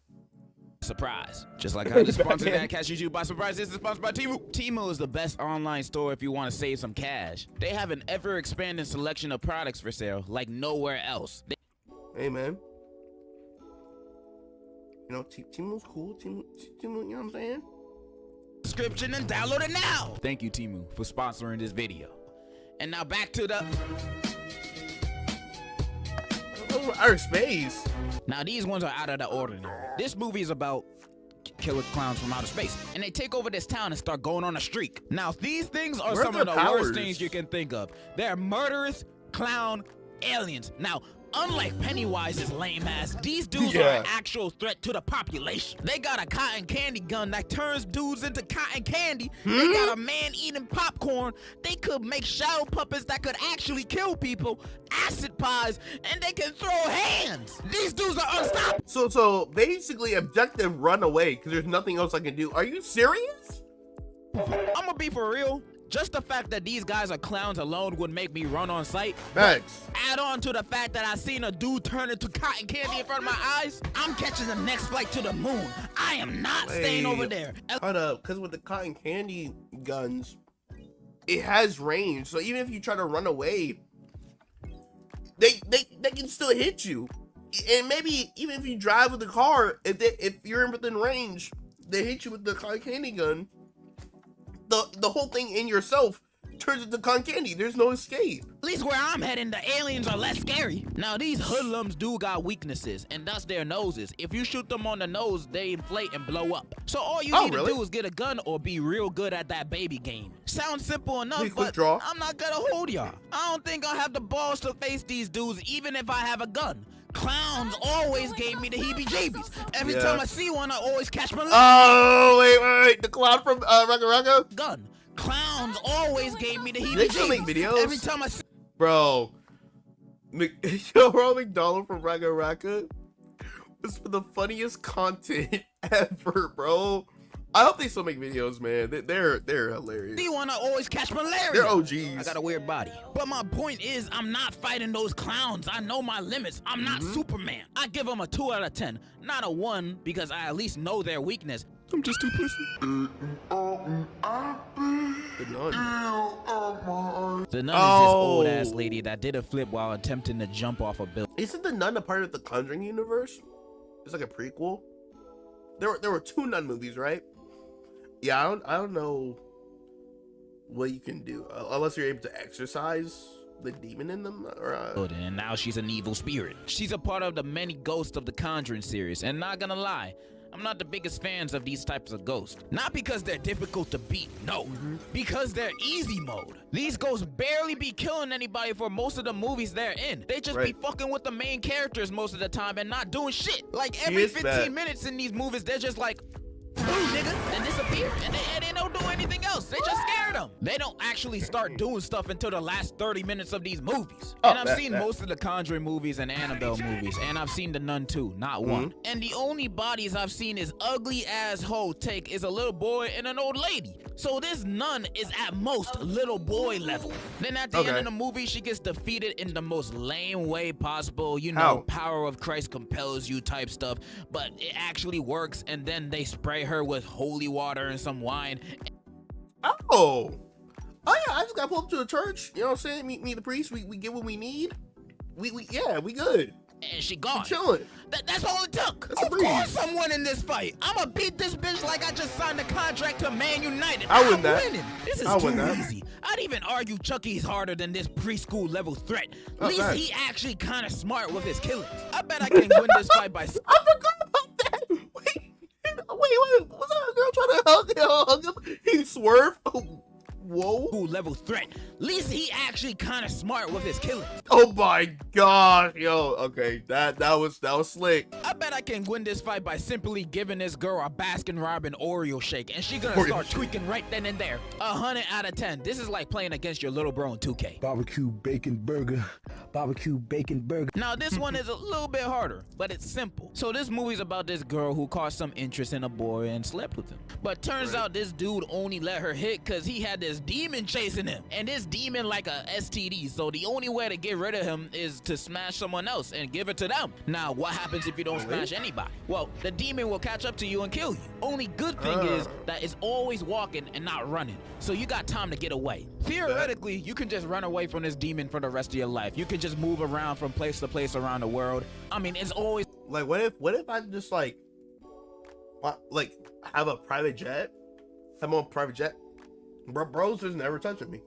Surprise. Just like I just sponsored that catches you by surprise. This is sponsored by Temu. Temu is the best online store if you want to save some cash. They have an ever expanding selection of products for sale like nowhere else. Hey man, you know Timu's cool. Timu, you know what I'm saying? Description and download it now. Thank you, Temu, for sponsoring this video. And now back to the. Oh, outer space. Now these ones are out of the ordinary. This movie is about killer clowns from outer space, and they take over this town and start going on a streak. Now these things are Where are some of their the powers? worst things you can think of. They're murderous clown aliens. Now, unlike Pennywise's lame ass, these dudes are an actual threat to the population. They got a cotton candy gun that turns dudes into cotton candy. They got a man eating popcorn. They could make shadow puppets that could actually kill people, acid pies, and they can throw hands. These dudes are unstoppable. So basically, objective run away because there's nothing else I can do. Are you serious? I'm gonna be for real. Just the fact that these guys are clowns alone would make me run on sight. Max. Add on to the fact that I seen a dude turn into cotton candy in front of my eyes. I'm catching the next flight to the moon. I am not staying over there. Hold up, because with the cotton candy guns, it has range. So even if you try to run away, they can still hit you. And maybe even if you drive with the car, if you're within range, they hit you with the cotton candy gun. The whole thing in yourself turns into cotton candy. There's no escape. At least where I'm heading, the aliens are less scary. Now, these hoodlums do got weaknesses, and that's their noses. If you shoot them on the nose, they inflate and blow up. So all you need to do is get a gun or be real good at that baby game. Sounds simple enough, but I'm not gonna hold y'all. I don't think I'll have the balls to face these dudes even if I have a gun. Clowns always gave me the heebie-jeebies. Every time I see one, I always catch my Oh, wait. The clown from Raka gun. Clowns always gave me the heebie-jeebies. They still make videos? Every time I see... Bro. Ronald McDonald from Raka was for the funniest content ever, bro. I hope they still make videos, man. They're hilarious. Do you wanna always catch malaria? They're OGs. I got a weird body. But my point is, I'm not fighting those clowns. I know my limits. I'm not Superman. I give them a 2 out of 10, not a 1, because I at least know their weakness. I'm just too pussy. The Nun. The Nun is this old ass lady that did a flip while attempting to jump off a building. Isn't the Nun a part of the Conjuring universe? It's like a prequel. There were 2 Nun movies, right? Yeah, I don't know what you can do unless you're able to exorcise the demon in them. Or, And now she's an evil spirit. She's a part of the many ghosts of the Conjuring series, and not gonna lie, I'm not the biggest fans of these types of ghosts. Not because they're difficult to beat, no. Because they're easy mode. These ghosts barely be killing anybody for most of the movies they're in. They just be fucking with the main characters most of the time and not doing shit. Like every 15 minutes in these movies, they're just like, ooh, nigga, and disappear. And they don't do anything else. They just scared them. They don't actually start doing stuff until the last 30 minutes of these movies. And I've seen most of the Conjuring movies and Annabelle movies, and I've seen the Nun too, not one. And the only bodies I've seen is ugly asshole take is a little boy and an old lady. So this Nun is at most little boy level. Then at the end of the movie, she gets defeated in the most lame way possible. You know, power of Christ compels you type stuff, but it actually works, and then they spray her with holy water and some wine. Oh yeah, I just got pulled up to the church. You know what I'm saying? Meet the priest. We get what we need. We good. And she gone. We chilling. That's all it took. That's of course I'm winning this fight. I'ma beat this bitch like I just signed a contract to Man United. I win that. Winning. This is too easy. I'd even argue Chucky's harder than this preschool level threat. At least he actually kind of smart with his killings. I bet I can win this fight by... I forgot about that. Wait. Was that a girl trying to hug him? He swerved. Oh, whoa. Level threat. At least he actually kind of smart with his killings. Oh my gosh, yo. Okay, that was slick. I bet I can win this fight by simply giving this girl a Baskin-Robbins Oreo shake, and she gonna start tweaking right then and there. 100 out of 10. This is like playing against your little bro in 2K. Barbecue bacon burger. Now this one is a little bit harder, but it's simple. So this movie's about this girl who caught some interest in a boy and slept with him. But turns out this dude only let her hit because he had this demon chasing him. And this demon like a STD, so the only way to get rid of him is to smash someone else and give it to them. Now what happens if you don't smash anybody? Well, the demon will catch up to you and kill you. Only good thing is that it's always walking and not running, so you got time to get away. Theoretically, you can just run away from this demon for the rest of your life. You can just move around from place to place around the world. I mean, it's always like, what if I just like have a private jet? Have my own private jet? Bro's just never touching me.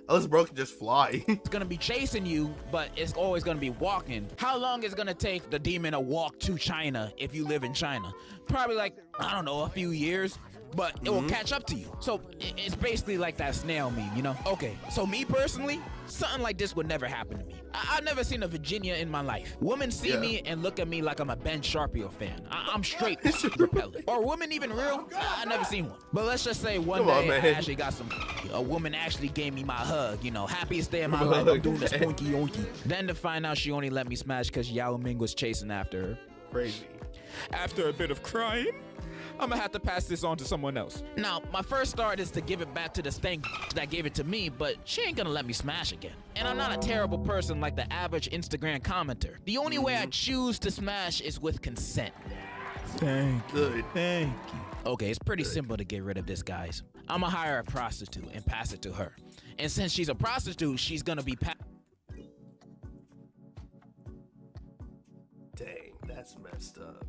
Unless bro can just fly. It's gonna be chasing you, but it's always gonna be walking. How long is it gonna take the demon to walk to China if you live in China? Probably like, I don't know, a few years, but it will catch up to you. So it's basically like that snail meme, you know? Okay, so me personally, something like this would never happen to me. I've never seen a Virginia in my life. Women see me and look at me like I'm a Ben Sharpio fan. I'm straight repellent. Or women even real? I never seen one. But let's just say one day I actually got some. A woman actually gave me my hug. You know, happiest day of my life. I'm doing this poinky yonky. Then to find out she only let me smash because Yao Ming was chasing after her. Crazy. After a bit of crying, I'm gonna have to pass this on to someone else. Now, my first thought is to give it back to the stank that gave it to me, but she ain't gonna let me smash again. And I'm not a terrible person like the average Instagram commenter. The only way I choose to smash is with consent. Thank you. Okay, it's pretty simple to get rid of this, guys. I'm gonna hire a prostitute and pass it to her. And since she's a prostitute, she's gonna be Dang, that's messed up.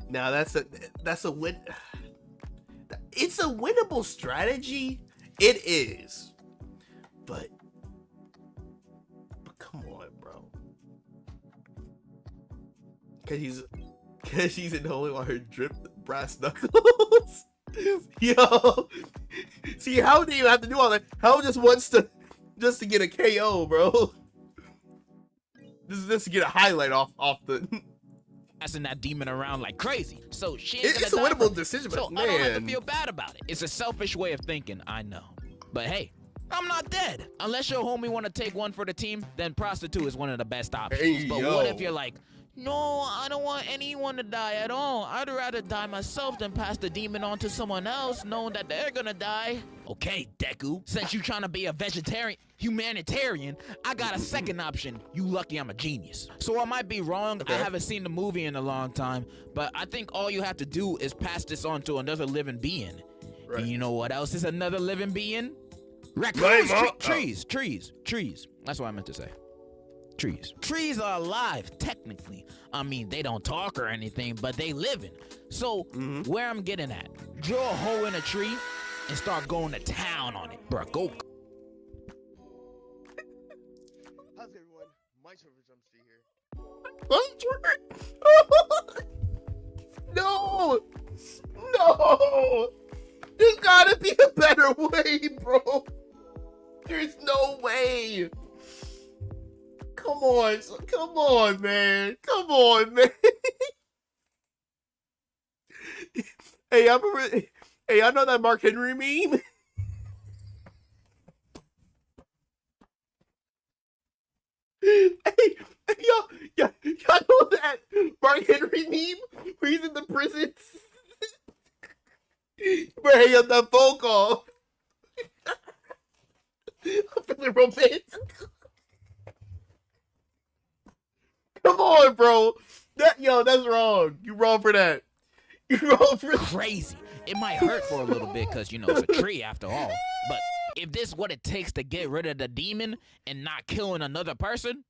Now that's a win. It's a winnable strategy. It is, but come on, bro. Cause she's in the holy water drip brass knuckles. Yo, see how do you have to do all that? How just wants to get a KO, bro. This is just to get a highlight off the. Passing that demon around like crazy. So she it's a winnable decision, so man. I don't have to feel bad about it. It's a selfish way of thinking, I know. But hey, I'm not dead. Unless your homie want to take one for the team, then prostitute is one of the best options. Hey, but yo. what if you're like, No, I don't want anyone to die at all. I'd rather die myself than pass the demon on to someone else, knowing that they're gonna die. Okay, Deku, since you trying to be a humanitarian, I got a second option. You lucky I'm a genius. So I might be wrong. Okay. I haven't seen the movie in a long time, but I think all you have to do is pass this on to another living being. Right. And you know what else is another living being? Raccoons, Right, Mom. trees. That's what I meant to say. Trees. Trees are alive, technically. I mean, they don't talk or anything, but they living. So, where I'm getting at, drill a hole in a tree and start going to town on it. Bruh, go. How's everyone? My server jumps here. No! No! There's gotta be a better way, bro. There's no way. Come on, man. Come on, man. Hey, I know that Mark Henry meme. Hey, y'all know that Mark Henry meme where he's in the prison? Bro, hang up that phone call. I'm feeling romantic. Come on, bro. That's wrong. You wrong for that. You wrong for that. Crazy. It might hurt for a little bit because, you know, it's a tree after all. But if this is what it takes to get rid of the demon and not killing another person,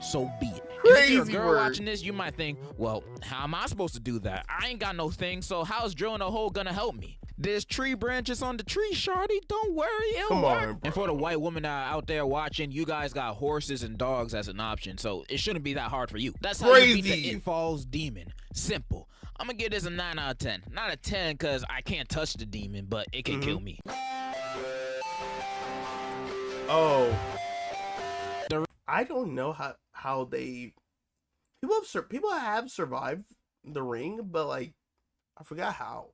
so be it. If you're a Crazy girl word. watching this, you might think, well, how am I supposed to do that? I ain't got no thing, so how's drilling a hole gonna help me? There's tree branches on the tree, shawty. Don't worry, it'll Come work. on, bro. And for the white women that are out there watching, you guys got horses and dogs as an option, so it shouldn't be that hard for you. That's how you beat Crazy. the It Falls demon. Simple. I'm gonna give this a 9 out of 10. Not a 10 because I can't touch the demon, but it can kill me. Oh, I don't know how they people have survived the ring, but like I forgot how.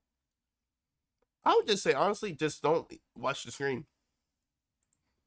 I would just say honestly, just don't watch the screen.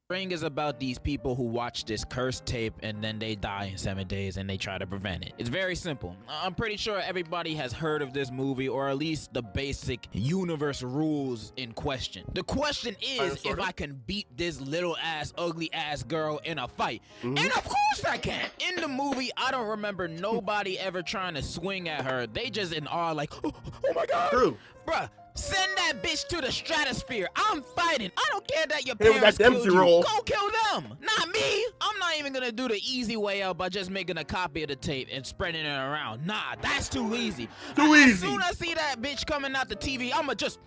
Ring is about these people who watch this cursed tape and then they die in 7 days and they try to prevent it. It's very simple. I'm pretty sure everybody has heard of this movie or at least the basic universe rules in question. The question is if I can beat this little ass, ugly ass girl in a fight. And of course I can. In the movie, I don't remember nobody ever trying to swing at her. They just in awe like, oh my God. True. Bruh. Send that bitch to the stratosphere. I'm fighting. I don't care that your Hey, with parents that killed Dempsey you. roll. Go kill them, not me. I'm not even gonna do the easy way out by just making a copy of the tape and spreading it around. Nah, that's too easy. Too As easy. soon as I see that bitch coming out the TV, I'ma just,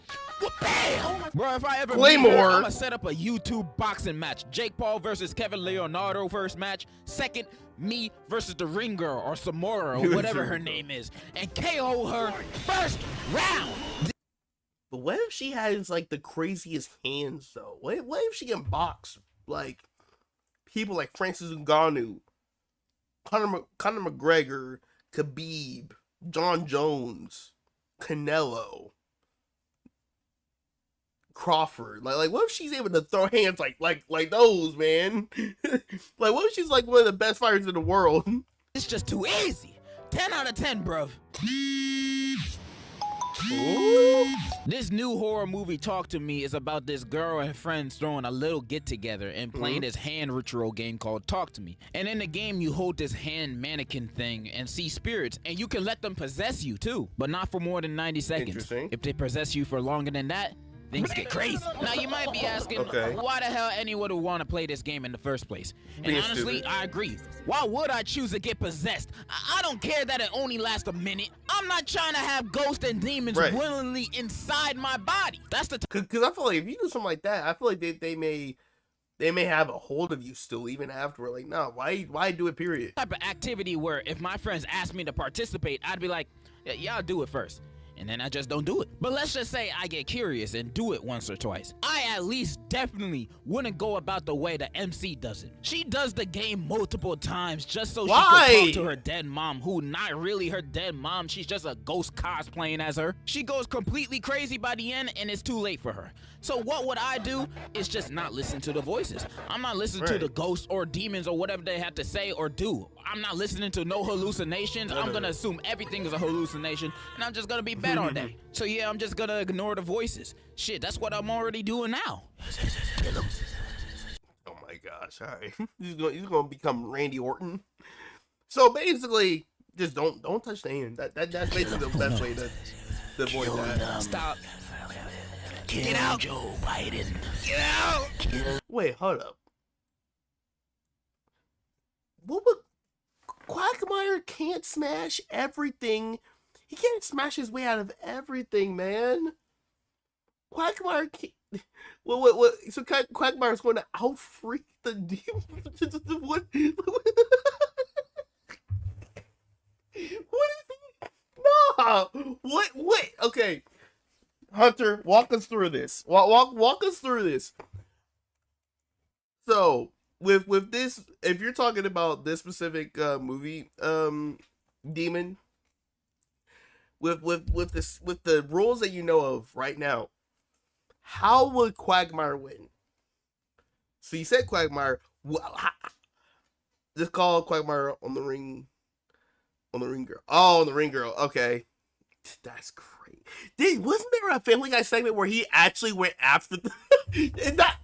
bam. Bro, if I ever Claymore. meet her, I'ma set up a YouTube boxing match. Jake Paul versus Kevin Leonardo first match. Second, me versus the ring girl or Samora or whatever her name is, and KO her first round. But what if she has like the craziest hands though? What if she can box like people like Francis Ngannou, Conor McGregor, Khabib, John Jones, Canelo, Crawford? Like what if she's able to throw hands like those, man? Like what if she's like one of the best fighters in the world? It's just too easy. 10 out of 10, bruv. Ooh. This new horror movie, Talk to Me, is about this girl and friends throwing a little get-together and playing this hand ritual game called Talk to Me. And in the game, you hold this hand mannequin thing and see spirits, and you can let them possess you too, but not for more than 90 seconds. Interesting. If they possess you for longer than that, things get crazy. Now, you might be asking, Okay. why the hell anyone would want to play this game in the first place? And Being honestly, stupid. I agree. Why would I choose to get possessed? I don't care that it only lasts a minute. I'm not trying to have ghosts and demons Right. willingly inside my body. That's the Cause I feel like if you do something like that, I feel like they may have a hold of you still even after. Like, no, why do it? Period. type of activity where if my friends asked me to participate, I'd be like, yeah, I'll do it first. and then I just don't do it. But let's just say I get curious and do it once or twice. I at least definitely wouldn't go about the way the MC does it. She does the game multiple times just so she can talk to her dead mom, who not really her dead mom, she's just a ghost cosplaying as her. She goes completely crazy by the end and it's too late for her. So what would I do is just not listen to the voices. I'm not listening to the ghosts or demons or whatever they have to say or do. I'm not listening to no hallucinations. I'm gonna assume everything is a hallucination and I'm just gonna be bad all day. So yeah, I'm just gonna ignore the voices. Shit, that's what I'm already doing now. Oh my gosh, all right. He's gonna become Randy Orton. So basically, just don't touch the hand. That's basically the best way to avoid that. Stop. Get out, Joe Biden. Get out. Wait, hold up. What would Quagmire can't smash everything? He can't smash his way out of everything, man. Quagmire can't. What? So Quagmire's going to out-freak the demon. What? What is he? No. What? Okay. Hunter, walk us through this. Walk us through this. So, with this, if you're talking about this specific movie, demon, with the rules that you know of right now, how would Quagmire win? So you said Quagmire. Just call Quagmire on the ring girl. Oh, on the ring girl. Okay, that's great. Wasn't there a Family Guy segment where he actually went after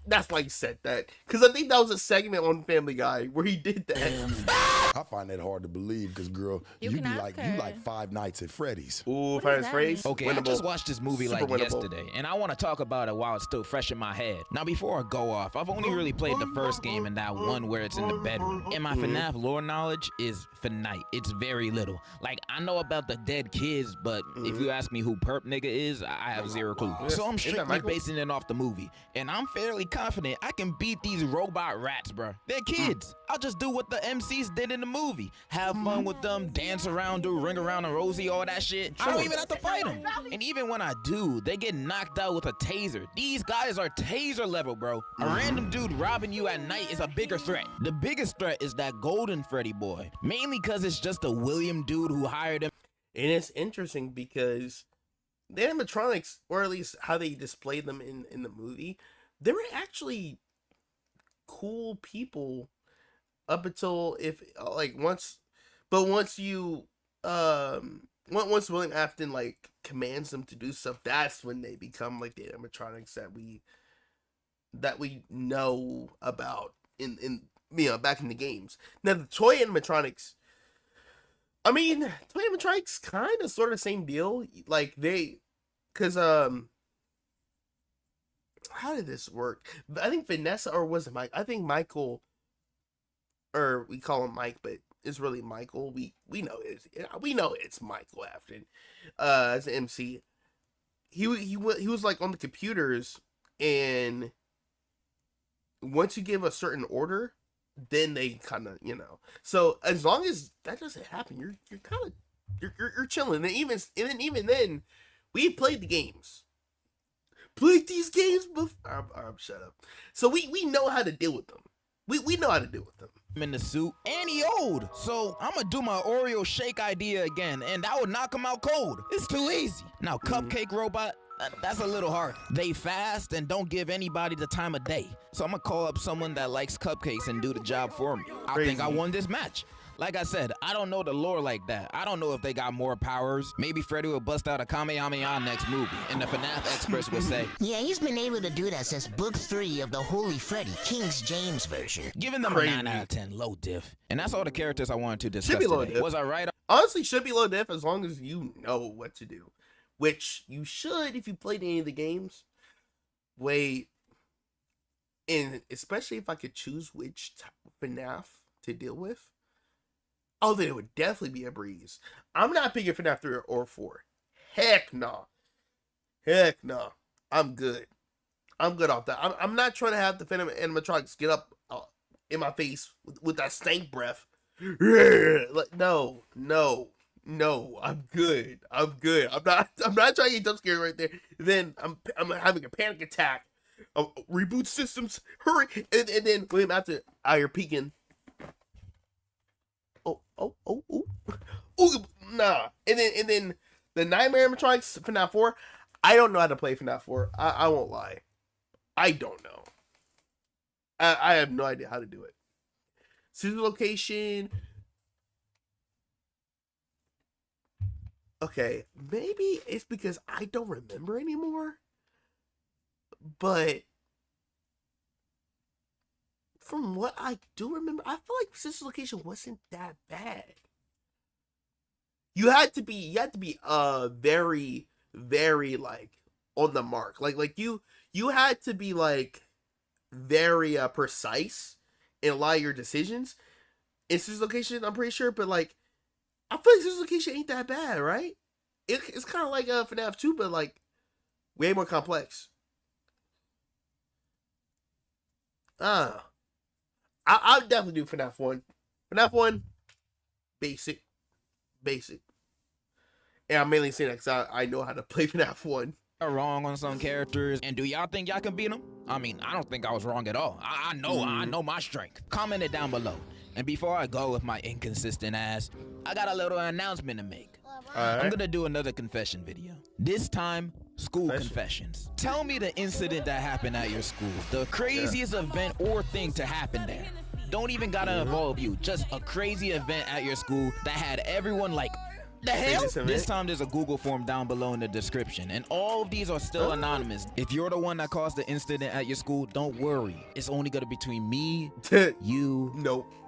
that's why he said that, because I think that was a segment on Family Guy where he did that. I find that hard to believe because, girl, you be like, you like Five Nights at Freddy's. Ooh, Five Nights at Freddy's. Okay, I just watched this movie like yesterday, and I want to talk about it while it's still fresh in my head. Now, before I go off, I've only really played the first game and that one where it's in the bedroom. And my FNAF lore knowledge is finite. It's very little. Like, I know about the dead kids, but if you ask me who Perp nigga is, I have zero clue. So I'm strictly basing it off the movie, and I'm fairly confident I can beat these robot rats, bro. They're kids. I'll just do what the MCs did in the movie. Have fun with them, dance around, do ring around and Rosie, all that shit. I don't even have to fight them. And even when I do, they get knocked out with a taser. These guys are taser level, bro. A random dude robbing you at night is a bigger threat. The biggest threat is that golden Freddy boy. Mainly because it's just a William dude who hired him. And it's interesting because the animatronics, or at least how they displayed them in the movie, they were actually cool people up until once William Afton like commands them to do stuff, that's when they become like the animatronics that we know about in back in the games. Now the toy animatronics, I mean, toy animatronics kind of sort of same deal. Like because how did this work? I think Vanessa, or was it Mike? I think Michael, or we call him Mike, but it's really Michael. We know it's Michael Afton as an MC. He was like on the computers, and once you give a certain order, then they kind of, So as long as that doesn't happen, you're kind of you're chilling. And even then, we played the games. Played these games before. Shut up. So we know how to deal with them. We know how to deal with them. In the suit, and he old, so I'm gonna do my Oreo shake idea again, and that would knock him out cold. It's too easy. Now, Cupcake Robot, that's a little hard. They fast and don't give anybody the time of day, so I'm gonna call up someone that likes cupcakes and do the job for me. I think I won this match. Like I said, I don't know the lore like that. I don't know if they got more powers. Maybe Freddy will bust out a Kamehameha next movie, and the FNAF experts will say, yeah, he's been able to do that since book 3 of the Holy Freddy, King James version. Giving them a 9 out of 10, low diff. And that's all the characters I wanted to discuss today. Was I right? Honestly, should be low diff as long as you know what to do. Which you should if you played any of the games. Wait. And especially if I could choose which FNAF to deal with. Oh, then it would definitely be a breeze. I'm not picking FNAF 3 or 4. Heck no. Heck no. I'm good. I'm good off that. I'm not trying to have the animatronics get up in my face with that stank breath. Like, no. No, I'm good. I'm good. I'm not trying to get jump scared right there. Then I'm having a panic attack. Reboot systems, hurry! And then wait, after you're peeking. Oh, nah. And then the Nightmare animatronics FNAF 4. I don't know how to play FNAF 4. I won't lie. I don't know. I have no idea how to do it. City location. Okay, maybe it's because I don't remember anymore. But from what I do remember, I feel like City location wasn't that bad. You had to be very, very like on the mark. Like you had to be like very precise in a lot of your decisions. In City location, I'm pretty sure, but like I feel like City location ain't that bad, right? It's kind of like FNAF 2, but like way more complex. I'll definitely do FNAF 1. FNAF 1, basic. And I'm mainly saying that because I know how to play FNAF 1. Wrong on some characters, and do y'all think y'all can beat them? I mean, I don't think I was wrong at all. I know my strength. Comment it down below. And before I go with my inconsistent ass, I got a little announcement to make. Right. I'm gonna do another confession video. This time, school confessions. Tell me the incident that happened at your school. The craziest event or thing to happen there. Don't even gotta involve you. Just a crazy event at your school that had everyone like, the hell? This time there's a Google form down below in the description, and all of these are still anonymous. If you're the one that caused the incident at your school, don't worry. It's only gonna be between me, you,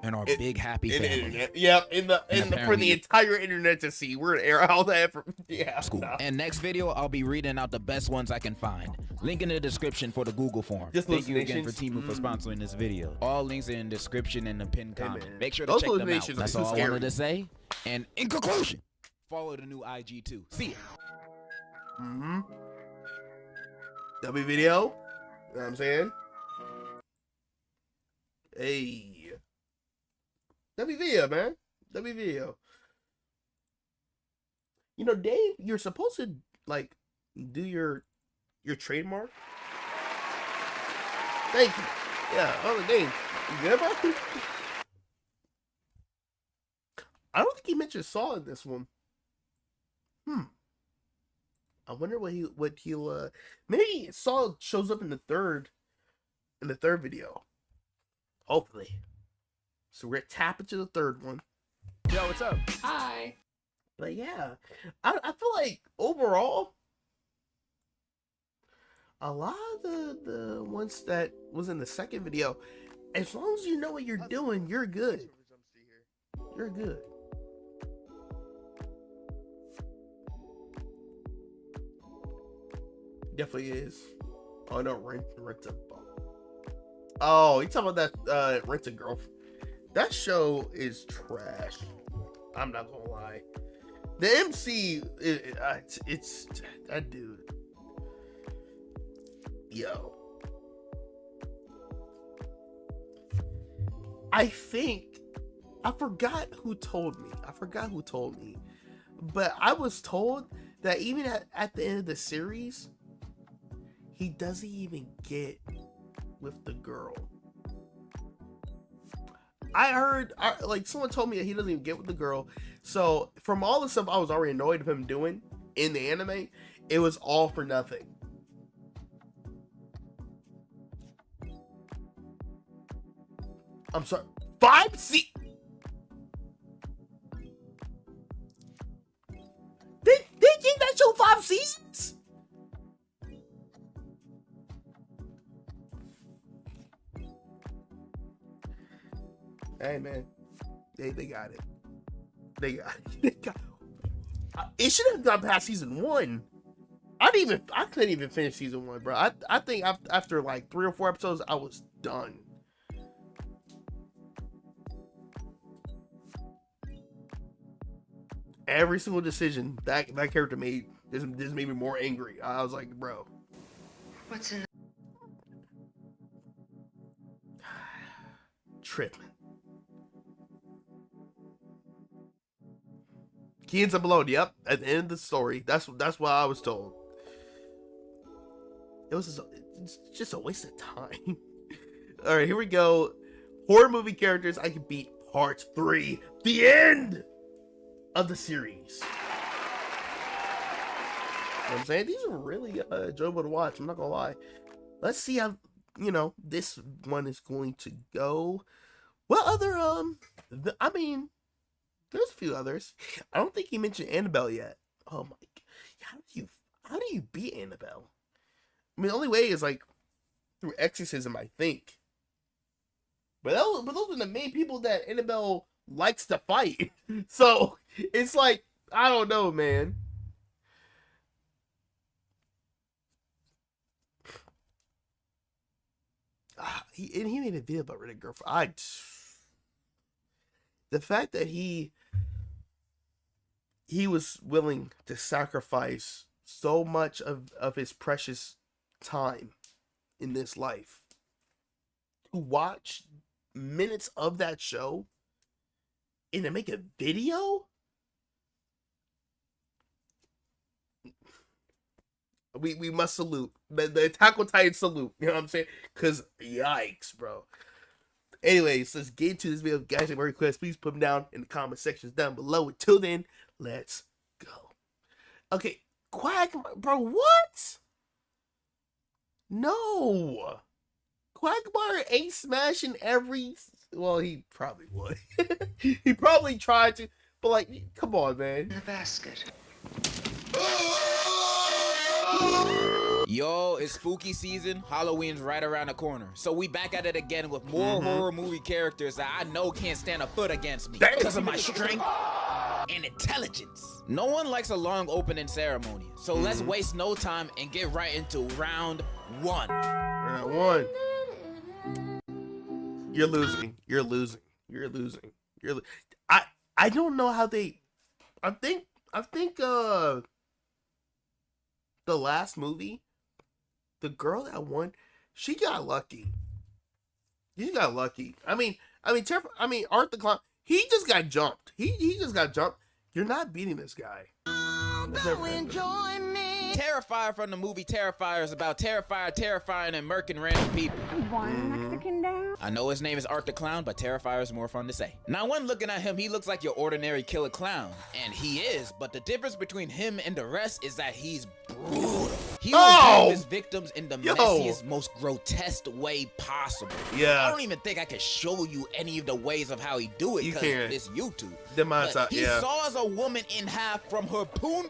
and our big happy family. Yep, for the entire internet to see. We're gonna air all that from school. And next video, I'll be reading out the best ones I can find. Link in the description for the Google form. Thank you again for Temu for sponsoring this video. All links are in the description and the pinned comment. Make sure to check them out. That's all I wanted to say. And in conclusion, follow the new IG too. See ya. W video. You know what I'm saying? Hey. W video, man. W video. You know, Dave, you're supposed to like do your trademark. Thank you. Yeah. Oh, Dave. You good, bro? I don't think he mentioned Saw in this one. I wonder what he'll maybe Saul shows up in the third video. Hopefully. So we're gonna tap into the third one. Yo, what's up? Hi. But yeah, I feel like overall a lot of the ones that was in the second video, as long as you know what you're doing, you're good. You're good. Definitely is. Oh no, rent a bum. Oh, you talking about that Rent a Girlfriend? That show is trash. I'm not gonna lie. The MC, it's that dude. Yo, I think I forgot who told me. But I was told that even at the end of the series, he doesn't even get with the girl. I heard, like, someone told me that he doesn't even get with the girl. So, from all the stuff I was already annoyed of him doing in the anime, it was all for nothing. I'm sorry. 5 seasons? They gave that show 5 seasons? Hey man, they got it. They got it. It should have gone past season 1. I couldn't even finish season 1, bro. I think after like 3 or 4 episodes, I was done. Every single decision that character made this made me more angry. I was like, bro. What's in tripping. He ends up alone. Yep. At the end of the story, that's what I was told. It's just a waste of time. All right, here we go. Horror movie characters I can beat, part 3. The end of the series. You know what I'm saying? These are really enjoyable to watch. I'm not gonna lie. Let's see how, you know, this one is going to go. What other I mean, there's a few others. I don't think he mentioned Annabelle yet. Oh my god. How do you beat Annabelle? I mean, the only way is like through exorcism, I think. But those are the main people that Annabelle likes to fight. So it's like, I don't know, man. He made a video about Riddick Girlfriend. The fact that he was willing to sacrifice so much of his precious time in this life to watch minutes of that show and to make a video. We must salute the Attack on Titan salute. You know what I'm saying? Because yikes, bro. Anyways, let's get into this video. Guys, have requests, please put them down in the comment sections down below. Until then, let's go. Okay, Quack, bro, what? No. Quagmire ain't smashing every... Well, he probably would. He probably tried to, but like, come on, man. In the basket. Yo, it's spooky season. Halloween's right around the corner. So we back at it again with more horror movie characters that I know can't stand a foot against me because of my strength and intelligence. No one likes a long opening ceremony. So let's waste no time and get right into round 1. Round 1. You're losing. You're losing. You're losing. I don't know how they... I think the last movie, the girl that won, she got lucky. She got lucky. I mean, Art the Clown, he just got jumped. He just got jumped. You're not beating this guy. Enjoy me. Terrifier from the movie Terrifier is about Terrifier terrifying and murking random people. One Mexican down. I know his name is Art the Clown, but Terrifier is more fun to say. Now, when looking at him, he looks like your ordinary killer clown. And he is, but the difference between him and the rest is that he's brutal. He will kill his victims in the messiest, most grotesque way possible. Yeah. I don't even think I can show you any of the ways of how he do it because it's YouTube. He saws a woman in half from her poon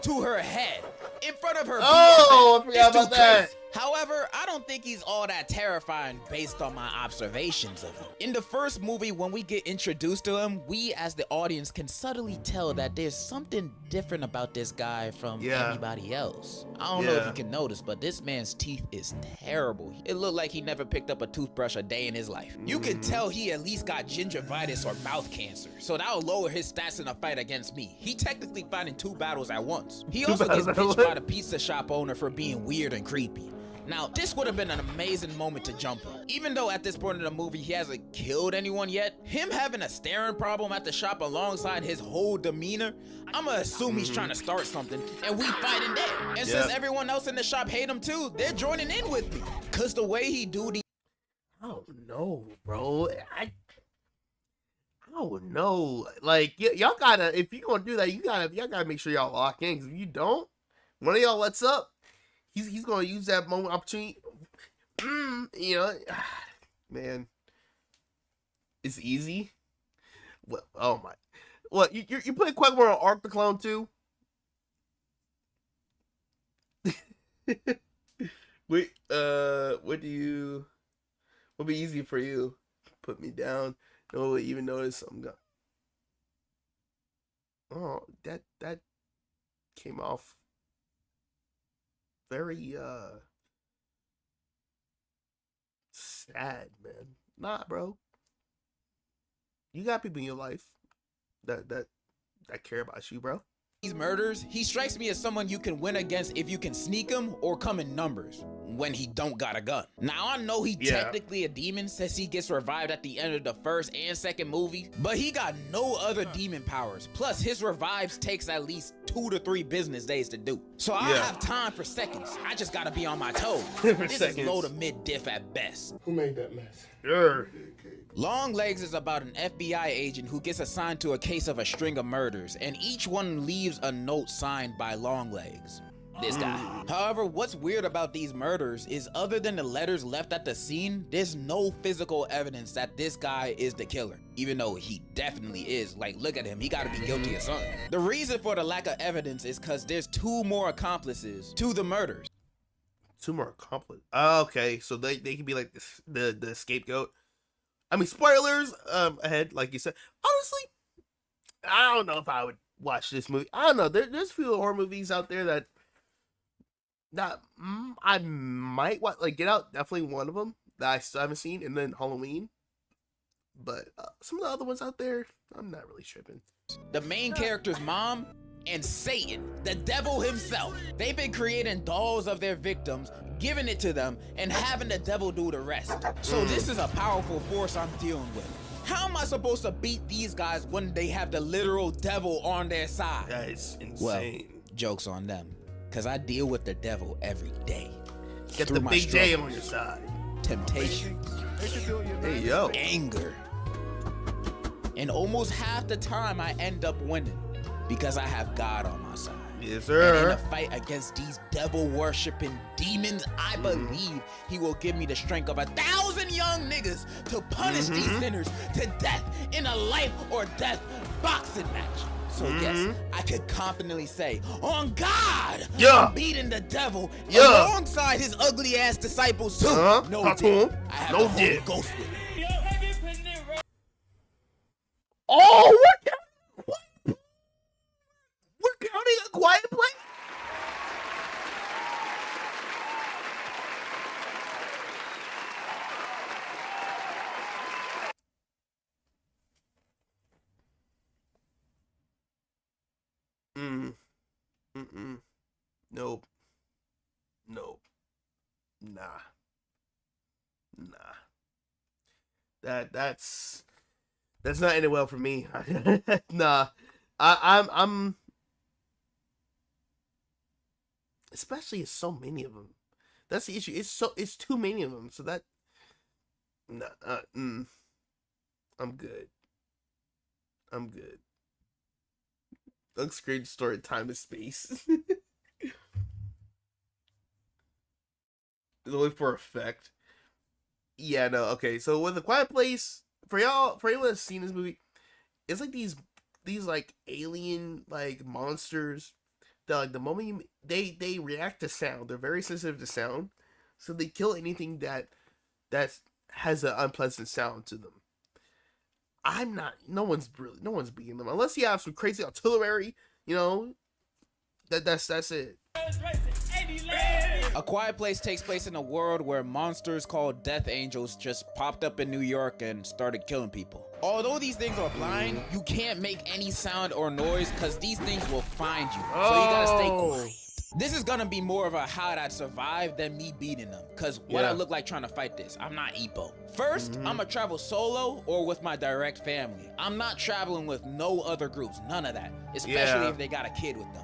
to her head in front of her. I forgot about that. However, I don't think he's all that terrifying based on my observations of him. In the first movie, when we get introduced to him, we as the audience can subtly tell that there's something different about this guy from everybody else. I don't know if you can notice, but this man's teeth is terrible. It looked like he never picked up a toothbrush a day in his life. You can tell he at least got gingivitis or mouth cancer, so that'll lower his stats in a fight against me. He technically fighting 2 battles at once. He also gets pinched by the pizza shop owner for being weird and creepy. Now, this would have been an amazing moment to jump on. Even though at this point in the movie he hasn't killed anyone yet, him having a staring problem at the shop alongside his whole demeanor, I'ma assume he's trying to start something, and we fighting there. And since everyone else in the shop hate him too, they're joining in with me. Cause the way he do the... I don't know, bro. I don't know. Like, y'all gotta, if you gonna do that, y'all gotta make sure y'all lock in. Cause if you don't, one of y'all lets up, he's gonna use that moment opportunity. You know, man, it's easy. Well, oh my, what you playing Quagmire on Art the Clown too? Wait, what would be easy for you? Put me down. No one even notice I'm gone. Oh, that came off very sad, man. Nah, bro. You got people in your life that care about you, bro. These murders, he strikes me as someone you can win against if you can sneak him or come in numbers. when he don't got a gun. Now I know he technically a demon since he gets revived at the end of the first and second movie, but he got no other demon powers. Plus his revives takes at least 2 to 3 business days to do. So I have time for seconds. I just gotta be on my toes. This is low to mid diff at best. Who made that mess? Sure. Long Legs is about an FBI agent who gets assigned to a case of a string of murders, and each one leaves a note signed by Long Legs. This guy. However, what's weird about these murders is other than the letters left at the scene, there's no physical evidence that this guy is the killer, even though he definitely is. Like, look at him, he gotta be guilty of something. The reason for the lack of evidence is because there's 2 more accomplices to the murders. 2 more accomplices. Okay, so they can be like the scapegoat. I mean, spoilers ahead, like you said. Honestly, I don't know if I would watch this movie. I don't know. There's a few horror movies out there that I might watch. Like Get Out, definitely one of them that I still haven't seen, and then Halloween. But some of the other ones out there, I'm not really tripping. The main character's mom and Satan, the devil himself. They've been creating dolls of their victims, giving it to them, and having the devil do the rest. So this is a powerful force I'm dealing with. How am I supposed to beat these guys when they have the literal devil on their side? That is insane. Well, joke's on them, because I deal with the devil every day. Get the big J on your side. Temptations. Hey, yo. Anger. And almost half the time I end up winning because I have God on my side. Yes, sir. And in a fight against these devil-worshipping demons, I believe he will give me the strength of 1,000 young niggas to punish these sinners to death in a life or death boxing match. So yes, I could confidently say, on God, I'm beating the devil alongside his ugly ass disciples too. No dip. I have the Holy Ghost with me. Oh, we're counting A Quiet Place? Nope. Nah. That's not ending well for me. Nah. I'm especially it's so many of them. That's the issue. It's too many of them. So that I'm good. Unscreened story, time and space. It's only for effect. Yeah, no, okay. So with The Quiet Place, for anyone that's seen this movie, it's like these like alien like monsters that like the moment they react to sound. They're very sensitive to sound, so they kill anything that has an unpleasant sound to them. No one's beating them unless you have some crazy artillery. You know, that's it. A Quiet Place takes place in a world where monsters called Death Angels just popped up in New York and started killing people. Although these things are blind, you can't make any sound or noise because these things will find you. So you gotta stay quiet. This is gonna be more of a how'd I survive than me beating them, because what I look like trying to fight this, I'm not Eppo. First, I'm gonna travel solo or with my direct family. I'm not traveling with no other groups, none of that, especially if they got a kid with them.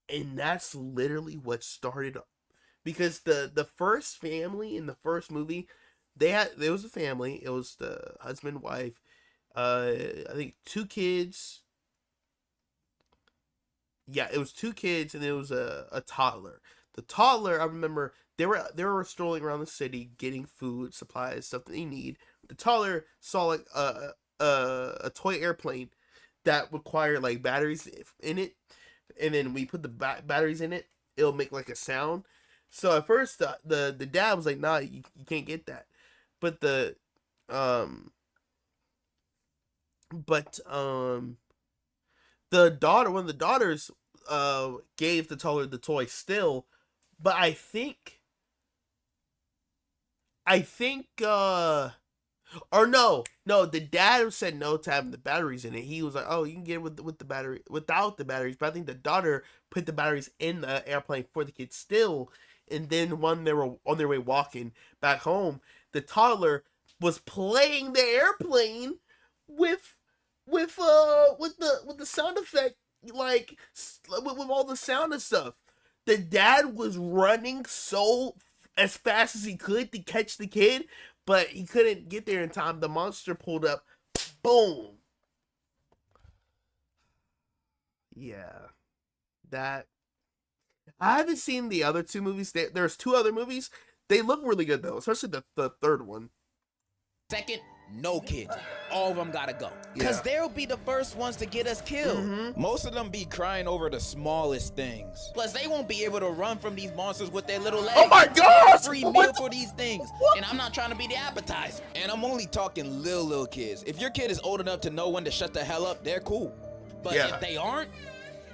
And that's literally what started, because the first family in the first movie, there was a family. It was the husband, wife, I think 2 kids. Yeah, it was 2 kids and it was a toddler. The toddler, I remember they were strolling around the city getting food, supplies, stuff that they need. The toddler saw like a toy airplane that required like batteries in it. And then we put the batteries in it, it'll make like a sound. So at first the dad was like, nah, you can't get that. But the daughter, one of the daughters gave the toddler the toy still. But I think or no, the dad said no to having the batteries in it. He was like, oh, you can get it with the battery, without the batteries. But I think the daughter put the batteries in the airplane for the kid still. and then when they were on their way walking back home, the toddler was playing the airplane with the sound effect, like with all the sound and stuff. The dad was running so as fast as he could to catch the kid, but he couldn't get there in time. The monster pulled up. Boom. Yeah. That. I haven't seen the other two movies. There's two other movies. They look really good, though, especially the third one. Second, no kids. All of them gotta go. Because they'll be the first ones to get us killed. Most of them be crying over the smallest things. Plus, they won't be able to run from these monsters with their little legs. Oh my gosh! Free meal for these things. What? And I'm not trying to be the appetizer. And I'm only talking little kids. If your kid is old enough to know when to shut the hell up, they're cool. But if they aren't,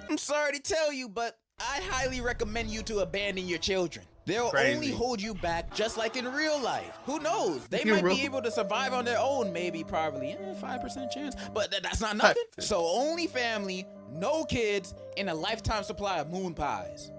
I'm sorry to tell you, but I highly recommend you to abandon your children. They'll only hold you back just like in real life. Who knows? They might be able to survive on their own, maybe, probably. 5% chance, but that's not nothing. So only family, no kids, and a lifetime supply of moon pies.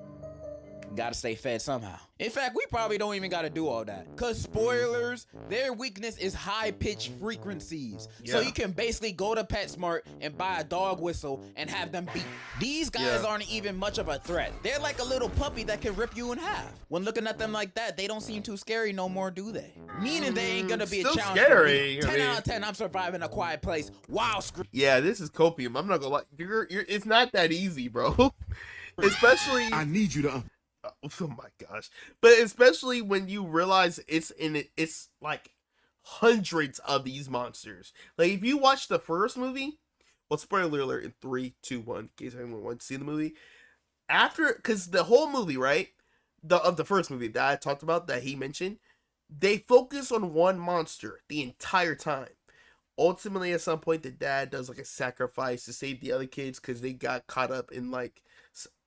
Gotta stay fed somehow. In fact, we probably don't even gotta do all that. Cause spoilers, their weakness is high-pitched frequencies. So you can basically go to PetSmart and buy a dog whistle and have them beat. These guys aren't even much of a threat. They're like a little puppy that can rip you in half. When looking at them like that, they don't seem too scary no more, do they? Meaning they ain't gonna be a challenge scary. for me. 10 out of 10, I'm surviving a quiet place. Wow, screw. Yeah, this is copium. I'm not gonna lie. It's not that easy, bro. Especially. I need you to. Oh my gosh. But especially when you realize it's like hundreds of these monsters. Like if you watch the first movie, well, spoiler alert in 3, 2, 1, in case anyone wants to see the movie. After, because the whole movie, right? Of the first movie that I talked about, that he mentioned, they focus on one monster the entire time. Ultimately, at some point, the dad does like a sacrifice to save the other kids because they got caught up in like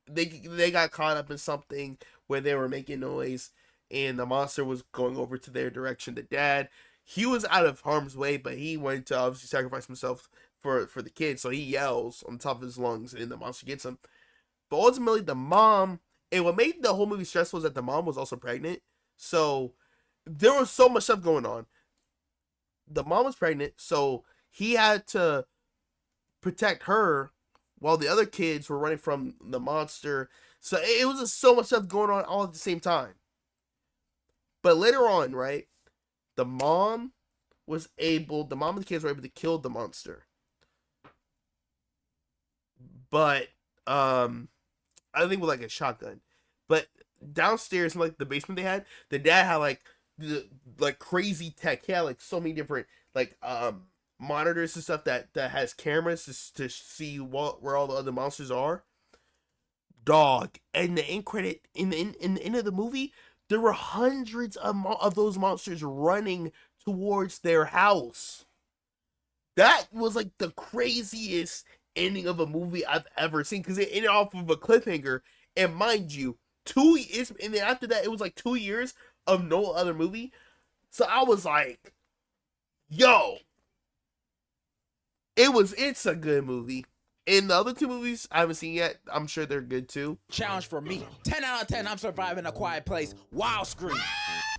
they got caught up in something where they were making noise and the monster was going over to their direction. The dad, he was out of harm's way, but he wanted to obviously sacrifice himself for the kids, so he yells on top of his lungs and the monster gets him. But ultimately the mom, and what made the whole movie stressful is that the mom was also pregnant, so there was so much stuff going on. The mom was pregnant, so he had to protect her while the other kids were running from the monster. So it was just so much stuff going on all at the same time. But later on, right, the mom and the kids were able to kill the monster. But I think with like a shotgun. But downstairs in like the basement they had, the dad had like crazy tech. He had like so many different like monitors and stuff that has cameras to see where all the other monsters are. Dog. And the end credit in the end of the movie, there were hundreds of those monsters running towards their house. That was like the craziest ending of a movie I've ever seen, because it ended off of a cliffhanger. And mind you, and then after that it was like 2 years of no other movie. So I was like, yo, it's a good movie. And the other two movies I haven't seen yet, I'm sure they're good too. Challenge for me. 10 out of 10, I'm surviving a quiet place. Wow, scream.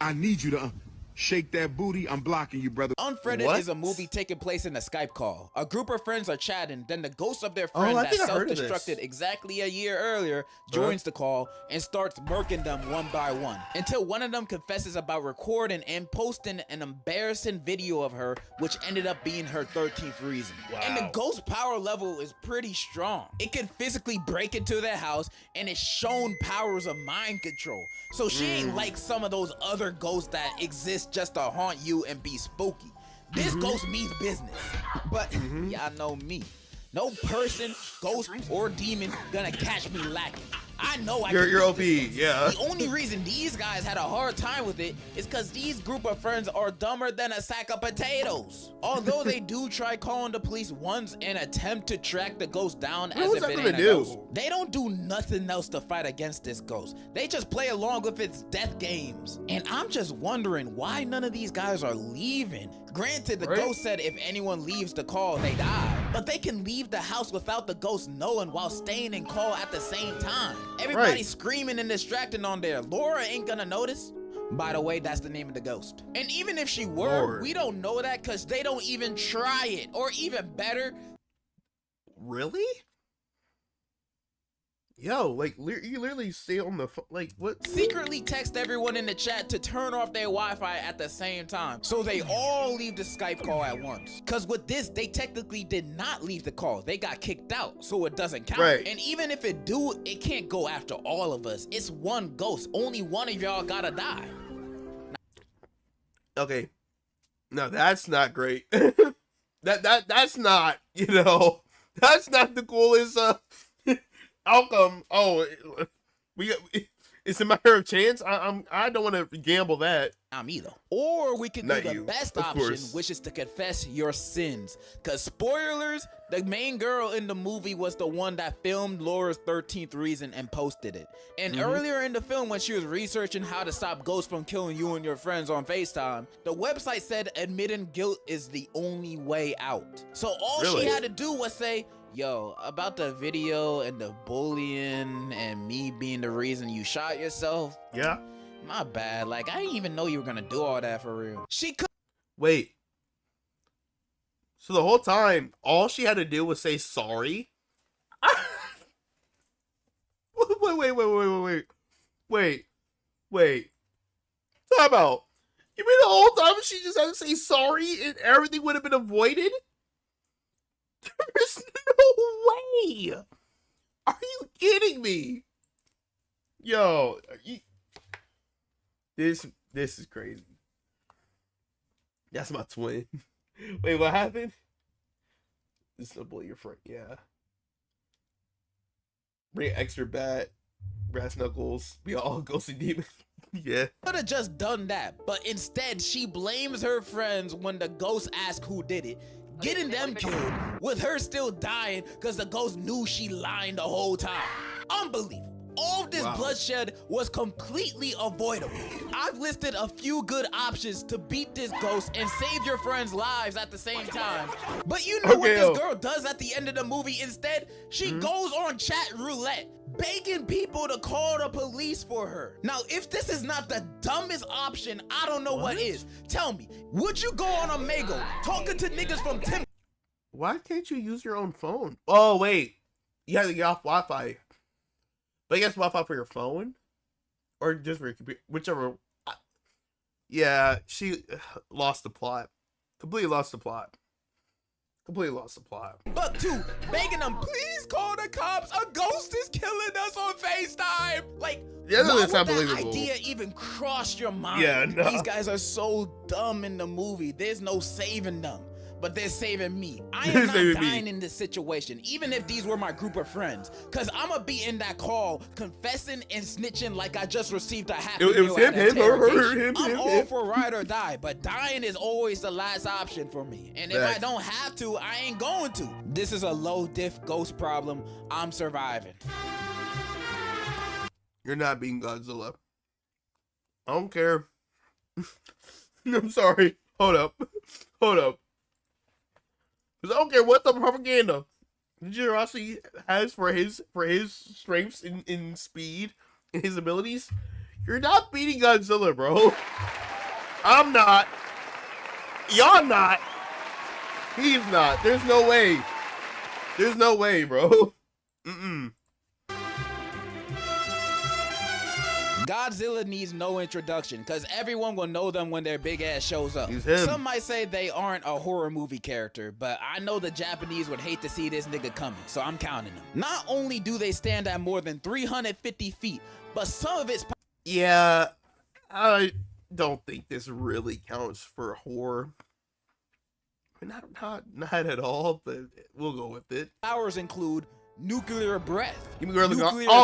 I need you to shake that booty. I'm blocking you, brother. Unfriended is a movie taking place in a Skype call. A group of friends are chatting, then the ghost of their friend that self-destructed exactly a year earlier joins the call and starts murking them one by one, until one of them confesses about recording and posting an embarrassing video of her, which ended up being her 13th reason. Wow. And the ghost power level is pretty strong. It can physically break into their house, and it's shown powers of mind control. So she ain't like some of those other ghosts that exist just to haunt you and be spooky. This ghost means business. But y'all know me. No person, ghost, or demon gonna catch me lacking. I know you're OP, yeah. The only reason these guys had a hard time with it is because these group of friends are dumber than a sack of potatoes. Although they do try calling the police once and attempt to track the ghost down as if it ain't a ghost. They don't do nothing else to fight against this ghost. They just play along with its death games. And I'm just wondering why none of these guys are leaving. Granted, the ghost said if anyone leaves the call, they die. but they can leave the house without the ghost knowing while staying in call at the same time. Everybody's screaming and distracting on there. Laura ain't gonna notice. By the way, that's the name of the ghost. And even if she were, we don't know that because they don't even try it. Or even better. Really? Yo, like, you literally stay on the phone, like, what? Secretly text everyone in the chat to turn off their Wi-Fi at the same time, so they all leave the Skype call at once. Cause with this, they technically did not leave the call. They got kicked out, so it doesn't count. Right. And even if it do, it can't go after all of us. It's one ghost. Only one of y'all gotta die. Okay. No, that's not great. That's not, you know, that's not the coolest, outcome. Oh, it's a matter of chance. I don't want to gamble that. I'm either. Or we can do the best option, course. which is to confess your sins. Cause spoilers, the main girl in the movie was the one that filmed Laura's 13th reason and posted it. And earlier in the film, when she was researching how to stop ghosts from killing you and your friends on FaceTime, the website said admitting guilt is the only way out. So all she had to do was say, yo, about the video and the bullying and me being the reason you shot yourself. Yeah. My bad. Like, I didn't even know you were gonna do all that for real. She could. Wait. So the whole time, all she had to do was say sorry? Wait. Time out. You mean the whole time she just had to say sorry and everything would have been avoided? There's no way. Are you kidding me? Yo, this is crazy. That's my twin. Wait, what happened? This is a bully your friend. Yeah. Bring extra bat, brass knuckles. We all ghosty demon. Yeah. Could have just done that, but instead she blames her friends when the ghost asks who did it, getting them killed, with her still dying because the ghost knew she lied the whole time. Unbelievable. All of this bloodshed was completely avoidable. I've listed a few good options to beat this ghost and save your friends' lives at the same time. But you know what this girl does at the end of the movie instead? She goes on chat roulette, begging people to call the police for her. Now, if this is not the dumbest option, I don't know what is. Tell me, would you go on Omegle talking to niggas from Tim? Why can't you use your own phone? Oh, wait. You have to get off Wi-Fi. But I guess Wi-Fi for your phone? Or just for your computer? Whichever. Yeah, she lost the plot. Completely lost the plot. But two, begging them, please call the cops. A ghost is killing us on FaceTime. Like, yeah, why would that unbelievable. idea even cross your mind? Yeah, no. These guys are so dumb in the movie. There's no saving them. But they're saving me. I am not dying in this situation, even if these were my group of friends. Cause I'ma be in that call, confessing and snitching like I just received a happy meal at an interrogation. I'm all for ride or die, but dying is always the last option for me. And if I don't have to, I ain't going to. This is a low diff ghost problem. I'm surviving. You're not being Godzilla. I don't care. I'm sorry. Hold up. Because I don't care what the propaganda generosity has for his strengths in speed and his abilities. You're not beating Godzilla, bro. I'm not. Y'all not. He's not. There's no way. Bro. Godzilla needs no introduction because everyone will know them when their big ass shows up. Some might say they aren't a horror movie character, but I know the Japanese would hate to see this nigga coming, so I'm counting them. Not only do they stand at more than 350 feet, but some of it's... Yeah, I don't think this really counts for horror. Not at all, but we'll go with it. Powers include nuclear breath, nuclear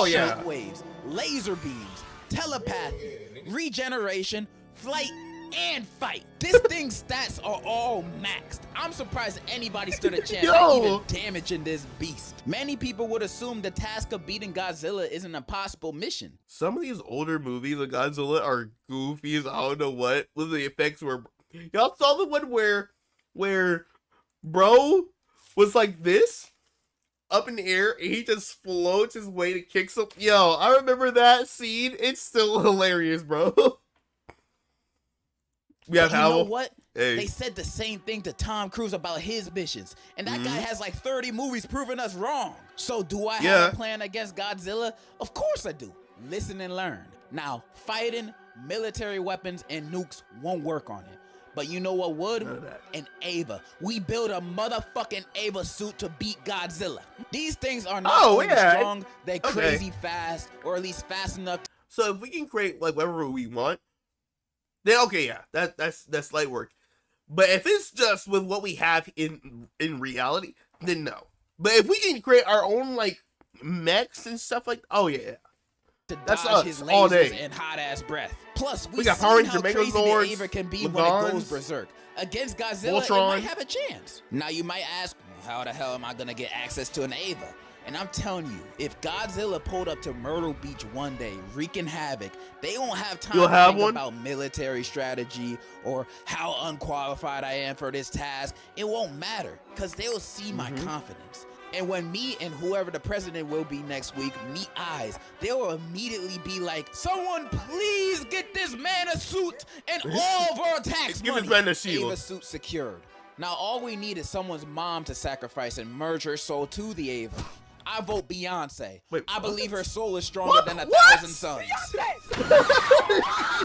shock waves, laser beams, telepathy, regeneration, flight, and fight. This thing's stats are all maxed. I'm surprised anybody stood a chance at even damaging this beast. Many people would assume the task of beating Godzilla is an impossible mission. Some of these older movies of Godzilla are goofy as I don't know what. The effects were... Y'all saw the one where bro was like this, up in the air, and he just floats his way to kick some. Yo, I remember that scene. It's still hilarious, bro. We have But you know Howell. what? Hey. They said the same thing to Tom Cruise about his missions, and that guy has like 30 movies proving us wrong. So do I have a plan against Godzilla? Of course I do. Listen and learn. Now, fighting, military weapons, and nukes won't work on it. But you know what would? An Ava. We build a motherfucking Ava suit to beat Godzilla. These things are not only strong, they're crazy fast, or at least fast enough. So if we can create like whatever we want, then okay, yeah, that's light work. But if it's just with what we have in reality, then no. But if we can create our own like mechs and stuff like, oh yeah, to that's dodge us his all lasers day. and hot ass breath. Plus, We got Power Ranger how crazy the Megazords, Ava can be when it Legons, goes berserk. Against Godzilla, it Voltron. might have a chance. Now you might ask, how the hell am I gonna get access to an Ava? And I'm telling you, if Godzilla pulled up to Myrtle Beach one day, wreaking havoc, they won't have time to think about military strategy or how unqualified I am for this task. It won't matter, because they'll see my confidence. And when me and whoever the president will be next week meet eyes, they'll immediately be like, someone please get this man a suit and all of our tax Give money. this man a shield. Ava suit secured. Now all we need is someone's mom to sacrifice and merge her soul to the Ava. I vote Beyonce. I believe her soul is stronger than 1,000 suns.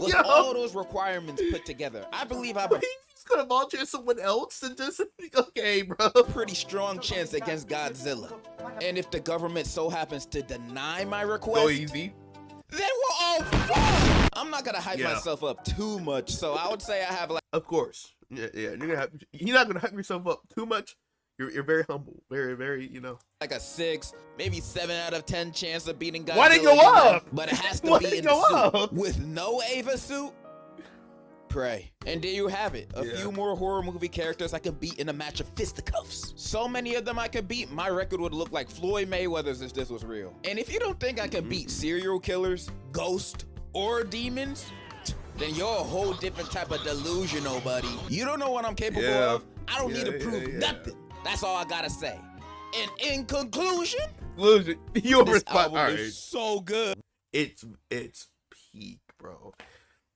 With all those requirements put together, I believe I have a He's gonna volunteer someone else and just okay, bro. pretty strong chance against Godzilla. And if the government so happens to deny my request, Go easy. then we're all fucked. I'm not gonna hype myself up too much, so I would say I have like. Of course, yeah. You're not gonna hype yourself up too much. You're very humble, very, you know. Like a 6, maybe 7 out of 10 chance of beating Godzilla. Why'd it go up? But it has to be in the suit. With no Ava suit, pray. And there you have it. A few more horror movie characters I could beat in a match of fisticuffs. So many of them I could beat, my record would look like Floyd Mayweather's if this was real. And if you don't think I can beat serial killers, ghosts, or demons, then you're a whole different type of delusional, buddy. You don't know what I'm capable of. I don't need to prove nothing. That's all I gotta say. And in conclusion, this album is so good. It's peak, bro.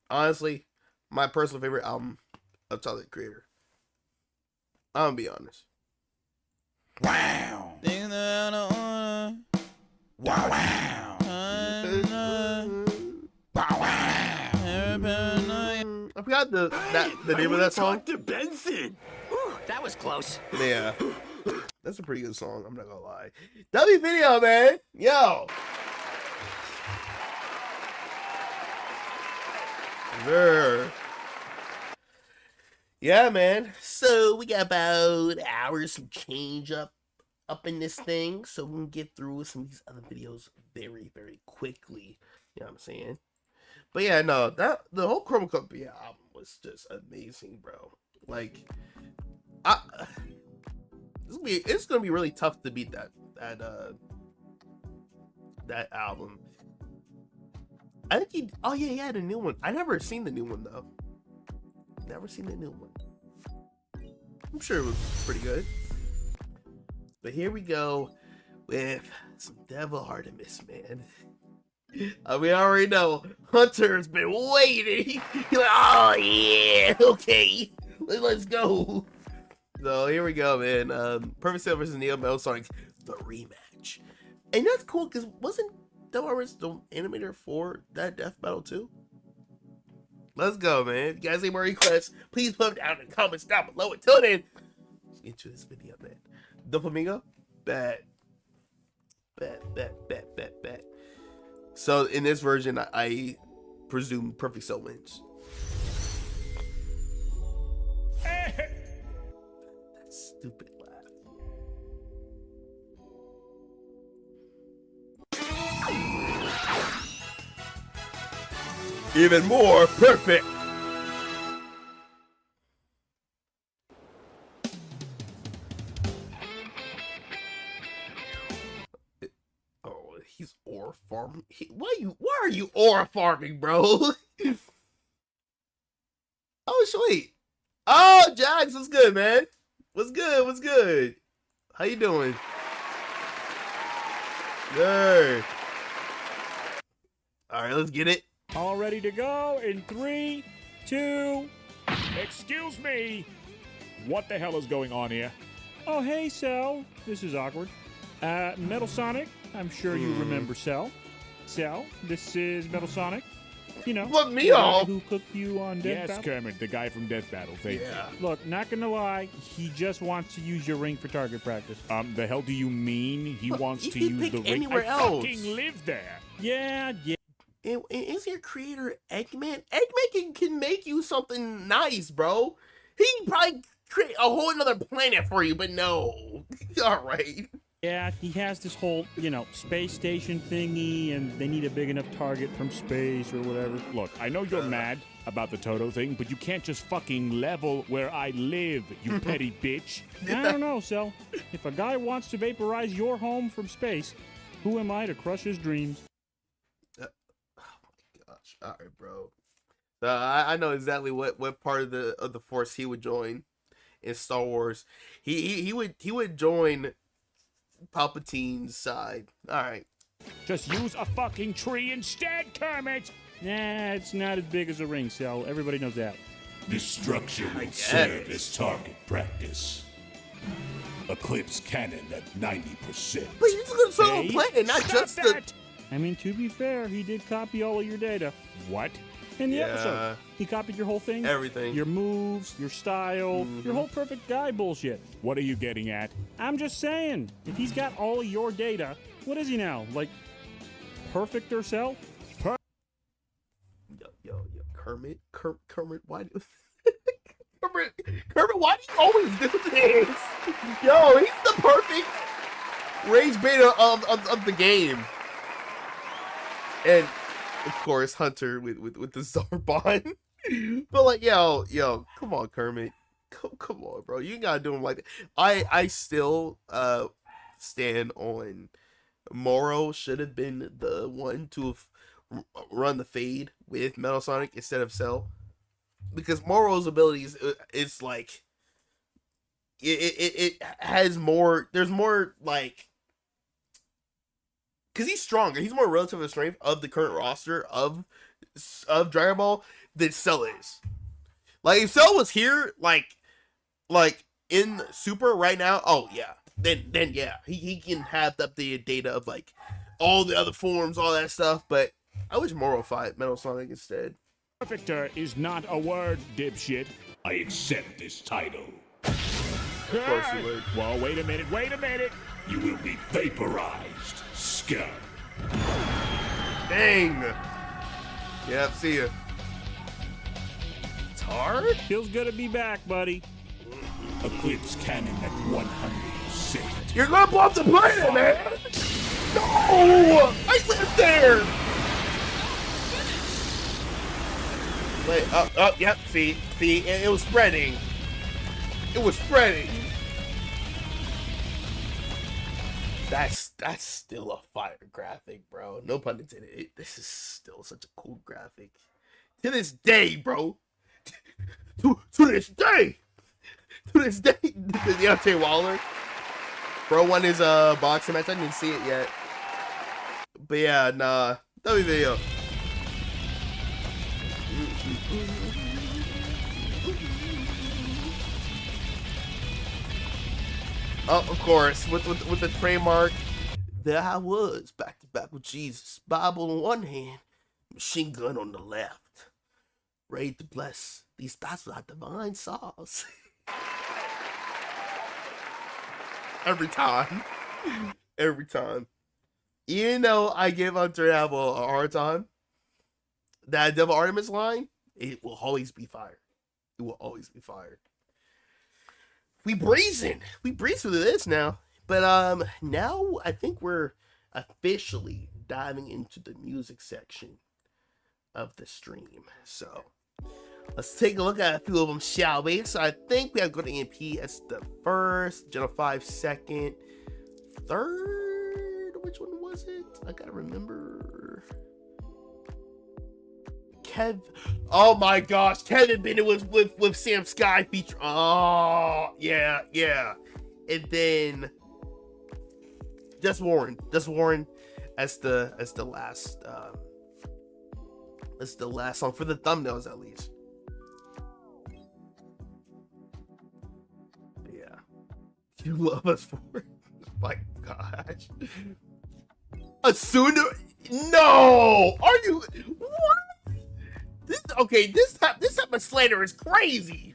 Honestly, my personal favorite album of Tyler the Creator. I'm gonna be honest. Wow. Wow. I forgot the name of that song. To Benson. That was close. Yeah. That's a pretty good song, I'm not gonna lie. W video, man. Yo. There. Yeah, man. So we got about hours some change up in this thing. So we can get through some of these other videos very, very quickly. You know what I'm saying? But yeah, no, the whole Chroma Company album was just amazing, bro. Like, it's gonna be really tough to beat that album. I think he had a new one. I never seen the new one though. Never seen the new one. I'm sure it was pretty good. But here we go with some Devil Artemis, man. We already know Hunter's been waiting. He's like, oh yeah, okay, let's go. So here we go, man. Perfect Cell versus Neo Metal Sonic, the rematch. And that's cool because wasn't Devil Artemis the animator for that death battle too? Let's go, man. If you guys have more requests, please put them down in the comments down below. Until then, let's get to this video, man. Doflamingo, bet. So in this version, I presume Perfect Cell wins. That stupid laugh. Even more perfect. He's ore farming. Why are you ore farming, bro? Oh, sweet. Oh, Jax, what's good, man? What's good? How you doing? Good. All right, let's get it. All ready to go in 3, 2. Excuse me. What the hell is going on here? Oh, hey, Cell. This is awkward. Metal Sonic. I'm sure you remember Cell. Cell, this is Metal Sonic. You know, Let me the guy off. who cooked you on Death Yes, Battle. Kermit, the guy from Death Battle. Thank you. Look, not gonna lie, he just wants to use your ring for target practice. The hell do you mean he wants you to can use pick the ring? anywhere I else. fucking live there. Yeah. Is your creator Eggman? Eggman can make you something nice, bro. He can probably create a whole another planet for you, but no. All right. Yeah, he has this whole, space station thingy, and they need a big enough target from space or whatever. Look, I know you're mad about the Toto thing, but you can't just fucking level where I live, you petty bitch. I don't know, Cell. If a guy wants to vaporize your home from space, who am I to crush his dreams? Oh my gosh. All right, bro. I know exactly what part of the Force he would join in Star Wars. He would join Palpatine's side. All right. Just use a fucking tree instead, Kermit. Nah, it's not as big as a ring, Cell. Everybody knows that. This structure will serve as target practice. Eclipse cannon at 90%. But you're just gonna sell a planet, not just the. I mean, to be fair, he did copy all of your data. What? In the episode, he copied your whole thing. Everything. Your moves, your style, your whole perfect guy bullshit. What are you getting at? I'm just saying, if he's got all of your data, what is he now? Like, perfect or Cell? Yo, Kermit, why do Kermit, why do you always do this? Yo, he's the perfect rage beta of the game. And of course, Hunter with the Zarbon. But like, yo, come on, Kermit. Come on, bro. You gotta do him like that. I still stand on Moro should have been the one to have run the fade with Metal Sonic instead of Cell. Because Moro's abilities is like it has more, there's more like, because he's stronger. He's more relative strength of the current roster of Dragon Ball than Cell is. Like, if Cell was here, like in Super right now, oh yeah, then yeah, he can have the updated data of like all the other forms, all that stuff. But I wish Moro fight Metal Sonic instead. Perfector is not a word, dipshit. I accept this title. Of course you would. Well, wait a minute. You will be vaporized, scum. Dang. Yep, see ya. It's hard? Feels good to be back, buddy. Eclipse cannon at 100%. You're gonna blow up the planet, man! No! I live there! Wait, yep, see, it was spreading. It was spreading. That's still a fire graphic, bro. No pun intended. This is still such a cool graphic. To this day, bro. to this day. To this day. Deontay Wilder. Bro won his boxing match. I didn't see it yet. But yeah, nah. That was video. Oh, of course, with the trademark. There I was, back to back with Jesus. Bible in one hand, machine gun on the left. Ready to bless these thoughts with our divine sauce. Every time. Every time. Even though I give Hunter a hard time, that Devil Artemis line, it will always be fire. It will always be fired. We breeze through this now. But now I think we're officially diving into the music section of the stream. So let's take a look at a few of them, shall we? So I think we have Good EMP as the first, General 5 second, third. Which one was it? I gotta remember. Oh my gosh, Kevin Bennett was with Sam Sky feature. Oh yeah. And then just Warren as the last song for the thumbnails at least. Yeah, you love us for it. My gosh, Asuna. No, are you? What? This type of slander is crazy.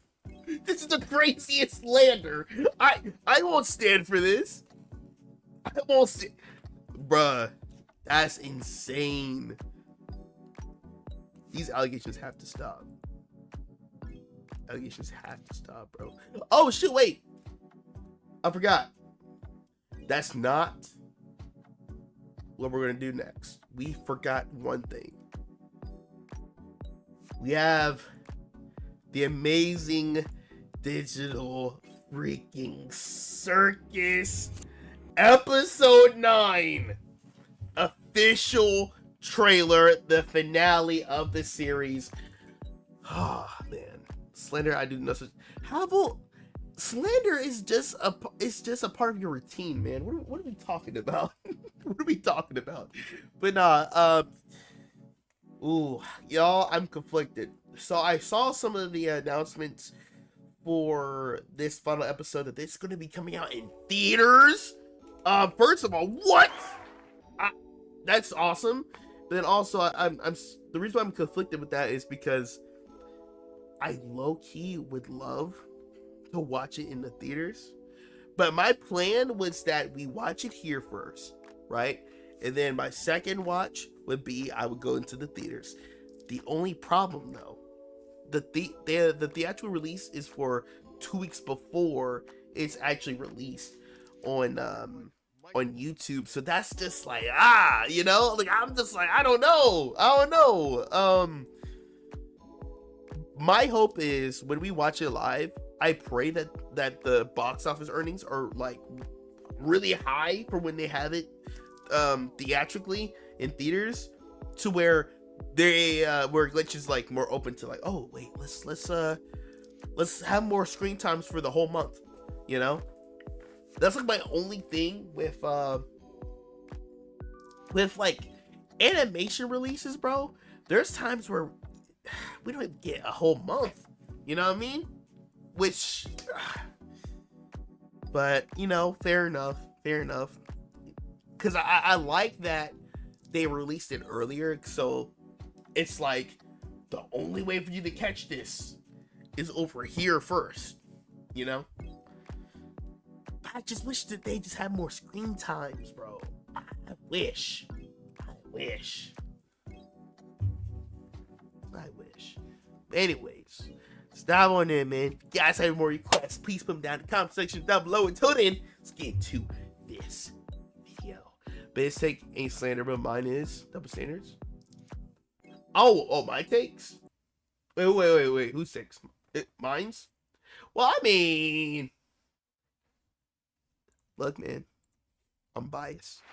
This is the craziest slander. I won't stand for this. I won't stand. Bruh, that's insane. These allegations have to stop. Allegations have to stop, bro. Oh shit, wait. I forgot. That's not what we're gonna do next. We forgot one thing. We have the amazing digital freaking circus episode 9 official trailer, the finale of the series. Oh man, slander. I do know such. How about slander is just a part of your routine, man. What are we talking about? What are we talking about? But nah, ooh, y'all, I'm conflicted. So I saw some of the announcements for this final episode that it's going to be coming out in theaters. First of all, what? That's awesome. But then also, I'm the reason why I'm conflicted with that is because I low key would love to watch it in the theaters, but my plan was that we watch it here first, right? And then my second watch would be I would go into the theaters. The only problem though, the theatrical release is for 2 weeks before it's actually released on YouTube. So that's just like, you know, like I'm just like, I don't know. My hope is when we watch it live, I pray that the box office earnings are like really high for when they have it theatrically in theaters, to where they where Glitch is like more open to like, oh wait, let's have more screen times for the whole month, you know. That's like my only thing with like animation releases, bro. There's times where we don't even get a whole month, you know what I mean? Which, but you know, fair enough. Because I like that they released it earlier, so it's like the only way for you to catch this is over here first, you know. I just wish that they just had more screen times, bro. I wish. Anyways, stop on there, man. If you guys have more requests, please put them down in the comment section down below. Until then, let's get into this video. But his take ain't slander, but mine is double standards. Oh, my takes? Wait. Whose takes? Mine's? Well, I mean, look, man, I'm biased.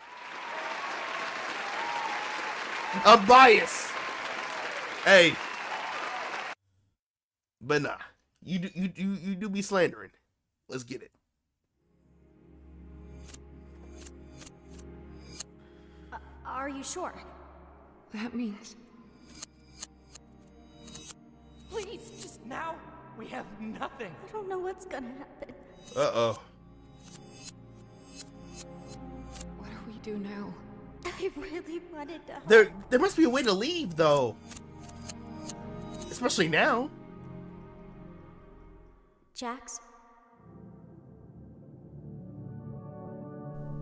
Hey. But nah, you do be slandering. Let's get it. Are you sure? That means... Please, just now. We have nothing. I don't know what's gonna happen. Uh-oh. What do we do now? I really wanted to... There must be a way to leave, though. Especially now. Jax?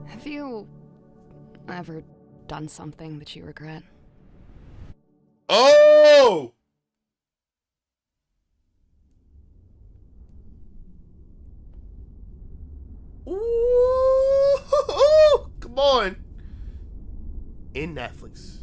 Have you ever done something that you regret? Oh! Ooh! Come on. In Netflix.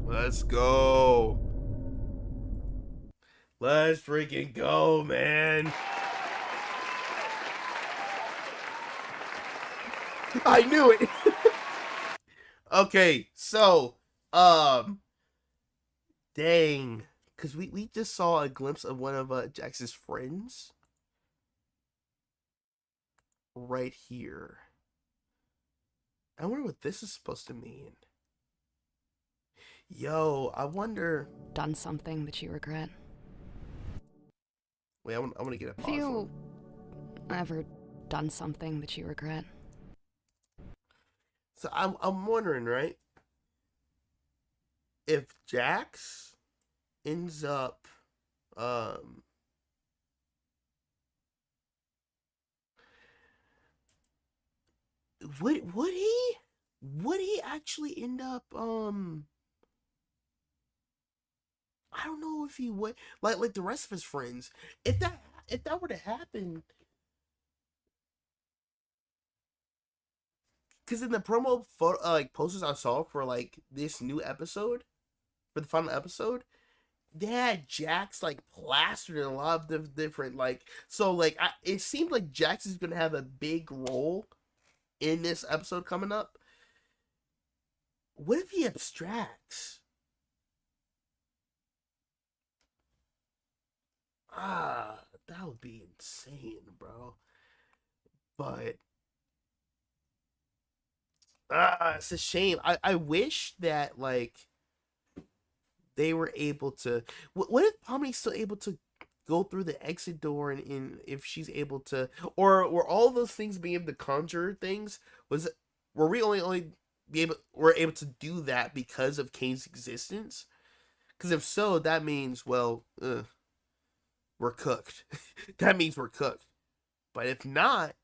Let's go. Let's freaking go, man. I knew it. Okay, so dang, because we just saw a glimpse of one of Jax's friends right here. I wonder what this is supposed to mean. Yo, I wonder. Done something that you regret? Wait, I want to get a pause. Have you ever done something that you regret? So I'm wondering, right? If Jax ends up would he actually end up I don't know if he would like the rest of his friends. If that were to happen, because in the promo photo, like posters I saw for like this new episode, for the final episode, they had Jax like plastered in a lot of different like. So like it seemed like Jax is gonna have a big role in this episode coming up. What if he abstracts? That would be insane, bro. But it's a shame. I wish that like they were able to. What if Pomni's still able to go through the exit door, and if she's able to, or were all those things being able to conjure things? Were we only were able to do that because of Kane's existence? Because if so, that means we're cooked. That means we're cooked. But if not,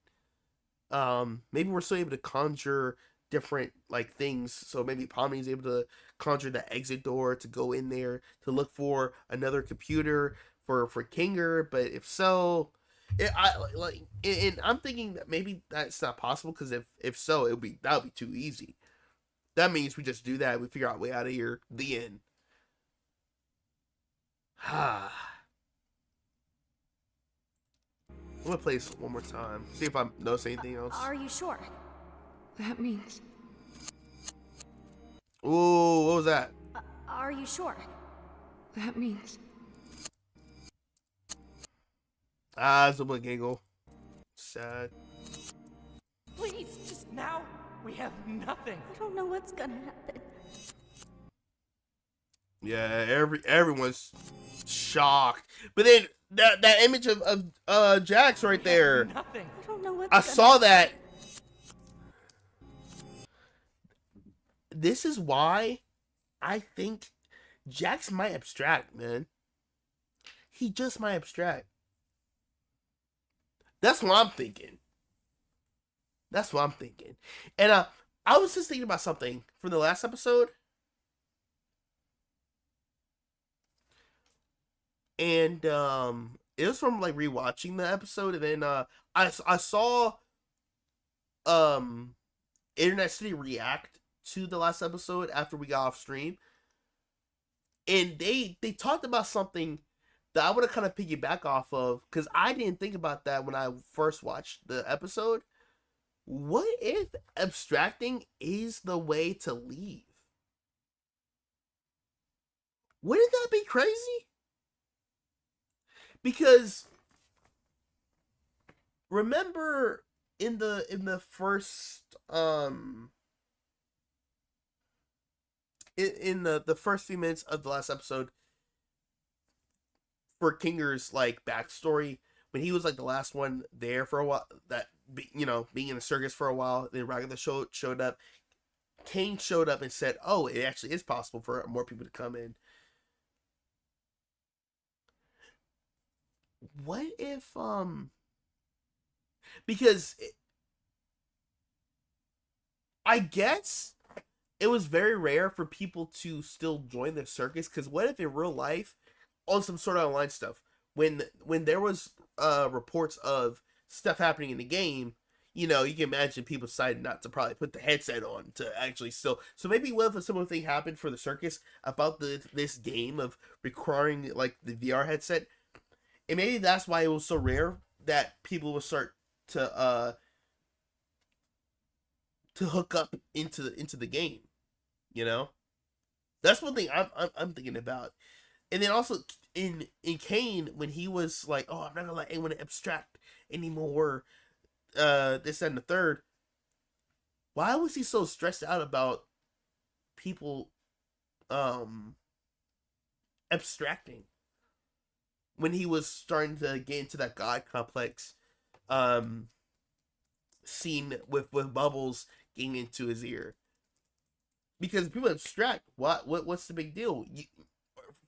maybe we're still able to conjure different like things. So maybe Pomni's able to conjure the exit door to go in there to look for another computer for Kinger. But if so, and I'm thinking that maybe that's not possible, because if so, that would be too easy. That means we just do that. We figure out a way out of here. The end. I'm gonna play this one more time. See if I notice anything else. Are you sure? That means. Ooh, what was that? Are you sure? That means. Someone giggle. Sad. Please, just now. We have nothing. I don't know what's gonna happen. Yeah, everyone's shocked. But then that image of Jax right there. Nothing. I don't know what's I saw that. This is why I think Jax might abstract, man. He just might abstract. That's what I'm thinking. And I was just thinking about something from the last episode. And it was from like rewatching the episode, and then I saw Internet City react to the last episode after we got off stream, and they talked about something that I want to kind of piggyback off of, because I didn't think about that when I first watched the episode. What if abstracting is the way to leave? Wouldn't that be crazy? Because remember in the first in the first few minutes of the last episode, for Kinger's like backstory, when he was like the last one there for a while, that being in the circus for a while, then Ragatha showed up. Kane showed up and said, "Oh, it actually is possible for more people to come in." What if because I guess it was very rare for people to still join the circus, because what if in real life, on some sort of online stuff, when there was reports of stuff happening in the game, you can imagine people decided not to probably put the headset on to actually still. So maybe what if a similar thing happened for the circus about this game of requiring like the VR headset, and maybe that's why it was so rare that people would start to hook up into the game. You know, that's one thing I'm thinking about. And then also in Kane, when he was like, "Oh, I'm not gonna let anyone abstract anymore," this and the third. Why was he so stressed out about people abstracting when he was starting to get into that god complex scene with Bubbles getting into his ear? Because people abstract, what's the big deal?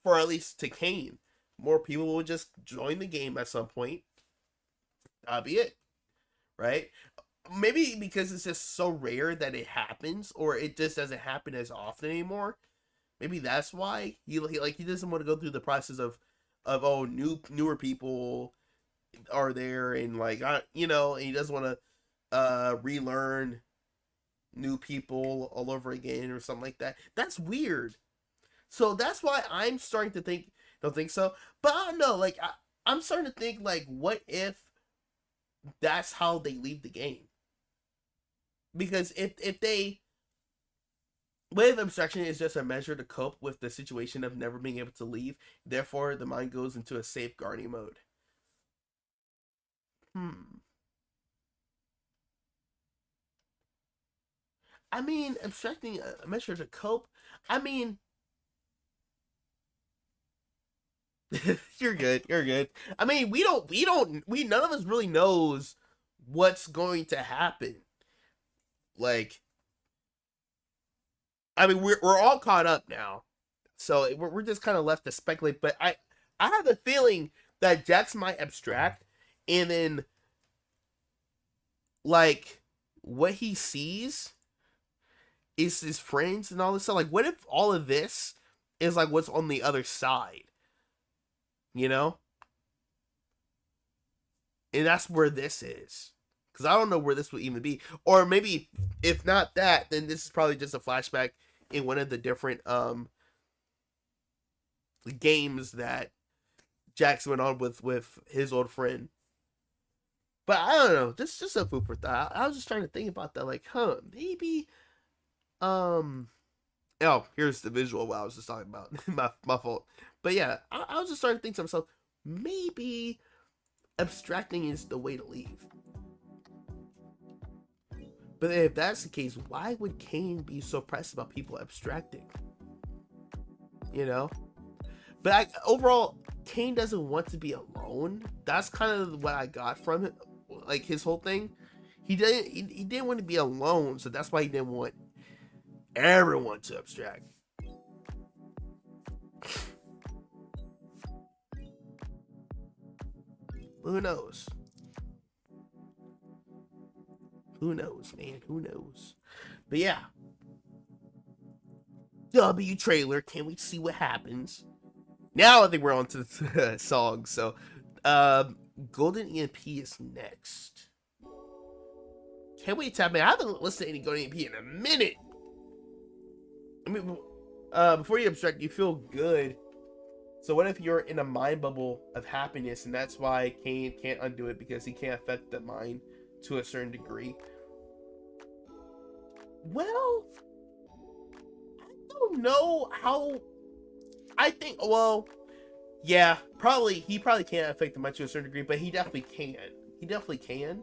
For at least to Kane, more people will just join the game at some point. That'll be it, right? Maybe because it's just so rare that it happens, or it just doesn't happen as often anymore. Maybe that's why he doesn't want to go through the process of newer people are there, and and he doesn't want to relearn new people all over again or something like that. That's weird. So that's why I'm starting to think. Don't think so, but I don't know. I'm starting to think, what if that's how they leave the game? Because if they, way of abstraction is just a measure to cope with the situation of never being able to leave, therefore the mind goes into a safeguarding mode. I mean, abstracting a measure to cope. I mean, you're good. You're good. I mean, none of us really knows what's going to happen. I mean, we're all caught up now, so we're just kind of left to speculate. But I have a feeling that Jax might abstract, and then what he sees is his friends and all this stuff. What if all of this is what's on the other side? You know? And that's where this is. Because I don't know where this would even be. Or maybe, if not that, then this is probably just a flashback in one of the different games that Jax went on with his old friend. But I don't know. Just a food for thought. I was just trying to think about that. Maybe... Oh, here's the visual what I was just talking about. my fault. But yeah, I was just starting to think to myself, maybe abstracting is the way to leave. But if that's the case, why would Kane be so pressed about people abstracting? You know? But overall, Kane doesn't want to be alone. That's kind of what I got from him. His whole thing. He didn't want to be alone, so that's why he didn't want everyone to abstract. Who knows? Who knows, man? Who knows? But yeah. W trailer. Can we see what happens? Now I think we're on to the song. So, Golden EMP is next. Can't wait to I haven't listened to any Golden EMP in a minute. I mean, before you abstract, you feel good. So what if you're in a mind bubble of happiness, and that's why Kane can't undo it, because he can't affect the mind to a certain degree? Well, I don't know how. I think, well, yeah, he probably can't affect the mind to a certain degree, but he definitely can. He definitely can.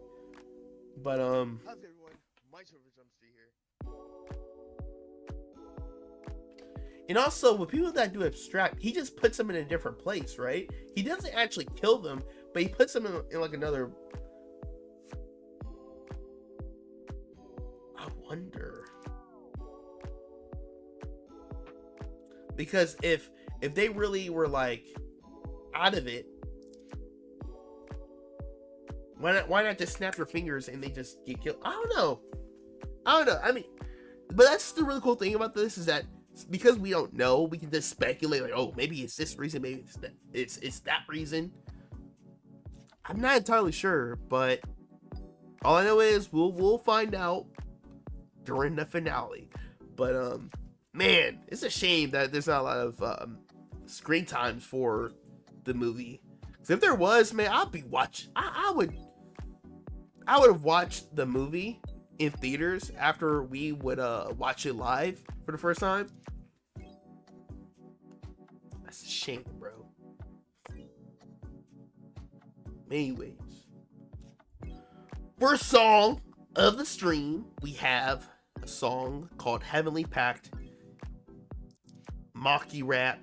But how's everyone? My server jumpstay here. And also, with people that do abstract, he just puts them in a different place, right? He doesn't actually kill them, but he puts them in another... I wonder. Because if they really were, out of it, why not just snap your fingers and they just get killed? I don't know. I mean, but that's the really cool thing about this, is that because we don't know, we can just speculate, oh, maybe it's this reason, maybe it's that reason. I'm not entirely sure, but all I know is we'll find out during the finale. But man, it's a shame that there's not a lot of screen times for the movie. Because if there was, man, I'd be watching. I would have watched the movie in theaters after we would watch it live for the first time. That's a shame, bro. Anyways, first song of the stream, we have a song called Heavenly Pact, Maki rap,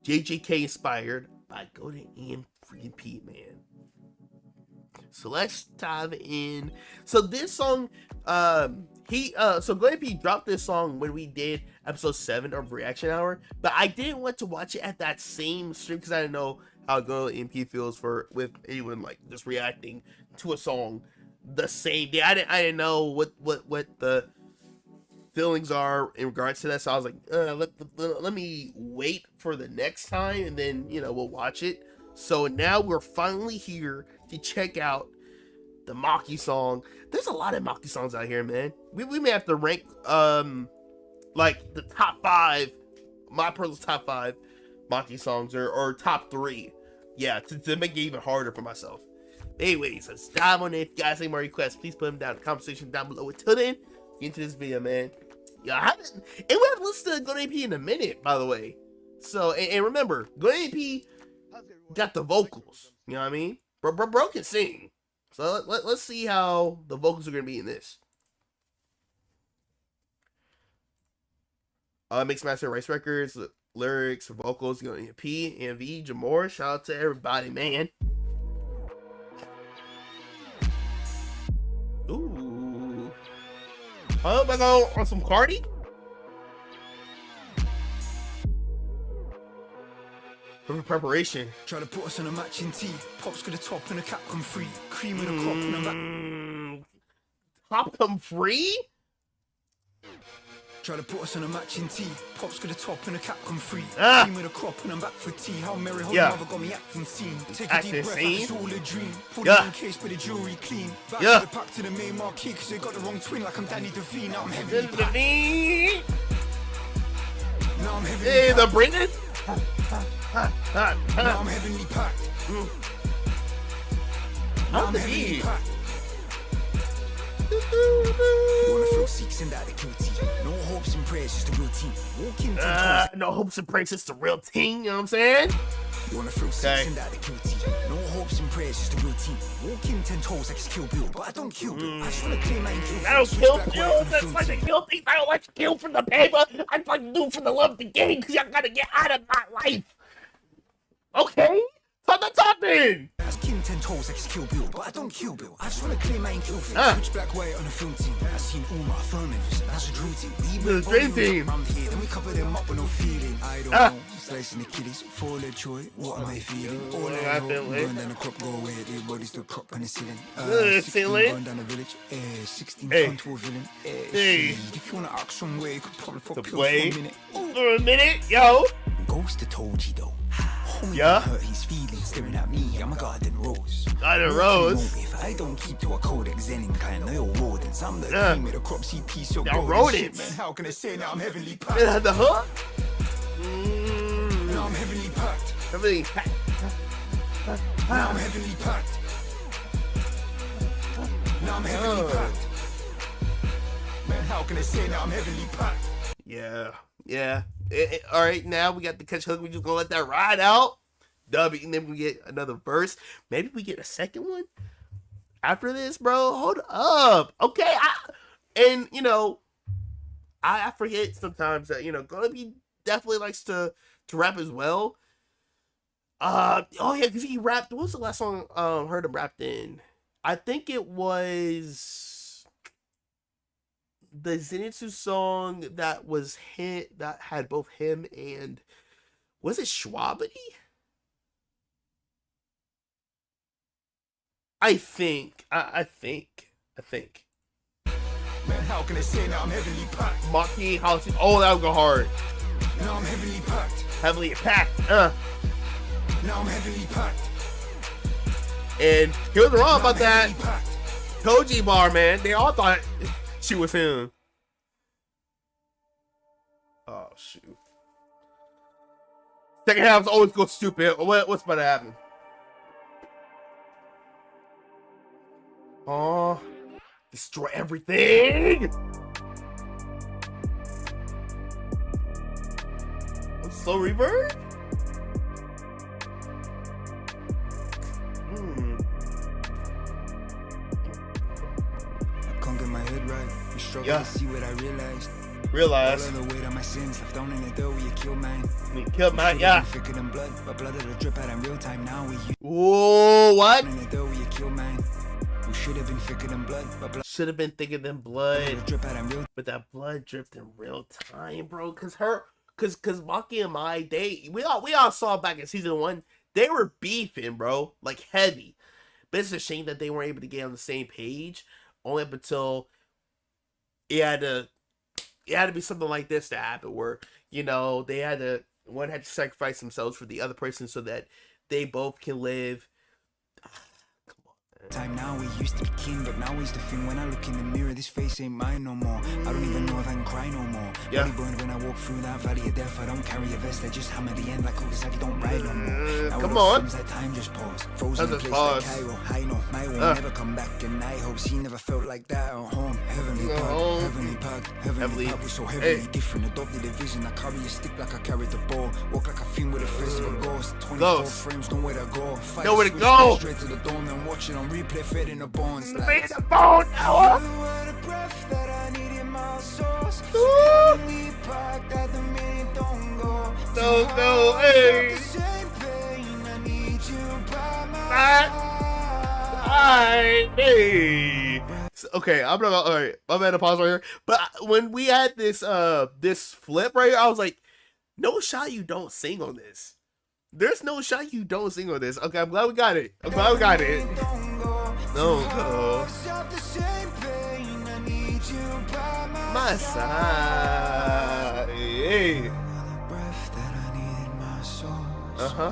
JJK inspired by Golden and freaking Pete, man. So let's dive in. So this song, so Golden Pete dropped this song when we did episode 7 of Reaction Hour, but I didn't want to watch it at that same stream because I didn't know how Golden MP feels with anyone like just reacting to a song the same day. I didn't know what the feelings are in regards to that, so I was like, let me wait for the next time and then we'll watch it. So now we're finally here to check out the Maki song. There's a lot of Maki songs out here, man. We may have to rank like the top 5, my personal top 5 Maki songs, or top 3, yeah, to make it even harder for myself. Anyways, let's dive on it. If you guys have any more requests, please put them down in the comment section down below. Until then, get into this video, man. Yeah, we haven't listened to Golden AP in a minute, by the way. So, and remember, Golden AP got the vocals. You know what I mean? Bro can sing. So let's see how the vocals are gonna be in this. Mixmaster Rice Records, lyrics, vocals, Golden AP, MV, Jamor. Shout out to everybody, man. Ooh. Oh, am I going on some Cardi? For preparation. Try to put us on a matching tee. Pops to the top and a cap come free. Cream of the crop and I'm back. Top come free? Try to put us on a matching tee. Pops to the top and a cap come free. Cream of the crop and I'm back for tea. How merry, how mother got me acting scene. Take a deep breath, it's all a dream. Pull it in case, but the jewelry clean. Back to the pack to the main marquee, cause they got the wrong twin like I'm Danny DeVine. Now I'm heavily packed. Now I'm heavily Hey, the Brendan? Now I'm heavenly packed. Now I'm heavenly packed. You wanna throw seeks in that guilty. No hopes and prayers, just a real team. Walk in no hopes and prayers, just a real team, you know what I'm saying? You wanna throw seeks in that guilty. No hopes and prayers, just a real team. Walk in 10 toes like it's Kill Bill, but I don't kill Bill. I just wanna claim I ain't kill. I don't kill Bill, that's like a kill thief. I don't like to kill for the paper. I fucking do for the love of the game, cause y'all gotta get out of my life. Okay, turn the top in. That's King 10 toes like it's Kill Bill, but I don't kill Bill. I just wanna claim I ain't kill Phil. Switch black white on the film team. I seen all my affirmatives, that's a dream team. The dream team. Around here, then we cover them up with no feeling. I don't know, slicing the kiddies, full of joy. What am I feeling? All I know, burn down the crop, go away. Their bodies still prop on the ceiling. 16 burn down the village. 16 turn to a villain. If you wanna act some way, you could probably pop pills for a minute. For a minute, yo. Ghost to Toji though. Yeah. Hurt his feelings staring at me. I'm a garden rose. Garden rose. If I don't keep to a codex Zenin kind, no rodents. I'm the cream with a crop CP so rodents. Man, how can I say now I'm heavenly packed? The hook? Now I'm heavenly packed. Heavenly packed. Now I'm heavenly packed. Now I'm heavenly packed. Man, how can I say now I'm heavenly packed? Yeah. All right, now we got the catch hook. We just gonna let that ride out. W, and then we get another verse. Maybe we get a second one after this, bro. Hold up. Okay, I forget sometimes that Gonna Be definitely likes to rap as well. Oh yeah, because he rapped. What was the last song heard him rapped in? I think it was the Zenitsu song that was hit that had both him and was it Schwabity? I think. Man, how can I say now I'm heavily packed? Maki, oh, that would go hard. Now I'm heavily packed. Heavily packed. Now I'm heavily packed. And he was wrong about that. Koji bar, man. They all thought she was him. Oh shoot. Second halves always go stupid. What's about to happen? Oh, Destroy everything. Slow reverb. I can't get my head right. I'm struggling to see what I realized. Realize. All of the weight of my sins left down in the dirt where you killed mine. You killed mine, yeah. Thicker than blood, but blood of the drip out in real time now. Whoa, what? In the dirt where you killed mine. We should have been thicker than blood, but blood should have been thicker than blood. But that blood dripped in real time, bro. Cause Maki and Mai, we all saw back in season 1, they were beefing, bro, like heavy. But it's a shame that they weren't able to get on the same page. Only up until it had to be something like this to happen, where one had to sacrifice themselves for the other person so that they both can live. Time now, we used to be king, but now he's the thing. When I look in the mirror, this face ain't mine no more. I don't even know if I can cry no more. Body burned when I walk through that valley of death. I don't carry a vest, I just hammer the end like Kokisaki don't ride no more. Now come on. That time just paused. Frozen in place like Cairo. I know my will never come back, and I hope she never felt like that at home. Heavenly packed, heavenly packed was so heavily different. Adopted a vision, I carry a stick like I carried the ball. Walk like a fiend with a face of a ghost. 24 frames, nowhere to go. Nowhere to go. Straight to the dome and watch it on replay, fed in the bones. Fed in the bone, Noah. You were the breath that I need in my soul. So heavenly packed that the minute don't go. Don't go, hey. I need you by my side. Hey. Okay, I'm not. All right, I'm gonna pause right here. But when we had this flip right here, I was like, no shot you don't sing on this. There's no shot you don't sing on this. Okay, I'm glad we got it. No go. My side. Hey. Uh-huh.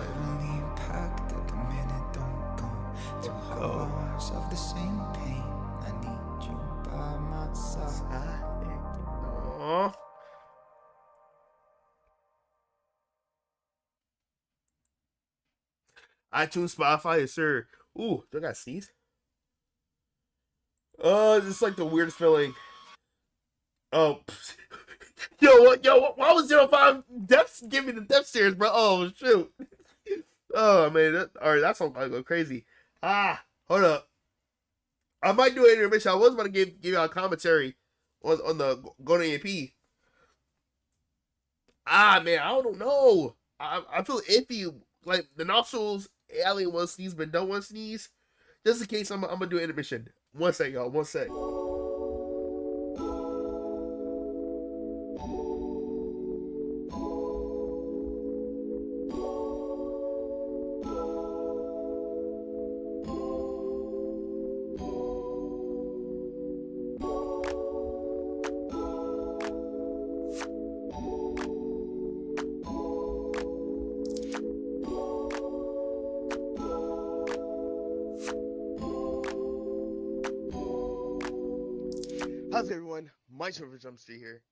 Of the same pain, I need you by my side. Aww. iTunes, Spotify, yes, sir. Ooh, do I got sneeze? It's like the weirdest feeling. Oh, why was 05 Depths give me the death stares, bro? Oh, shoot. Oh, man. Alright, that song might go crazy. Hold up. I might do an intermission. I was about to give you a commentary on the Golden AP. Man, I don't know. I feel iffy. Like, the nostrils, alien one sneeze, but no one sneeze. Just in case, I'm gonna do an intermission. One sec, y'all. One sec. How's everyone? My server Jumpstreet here.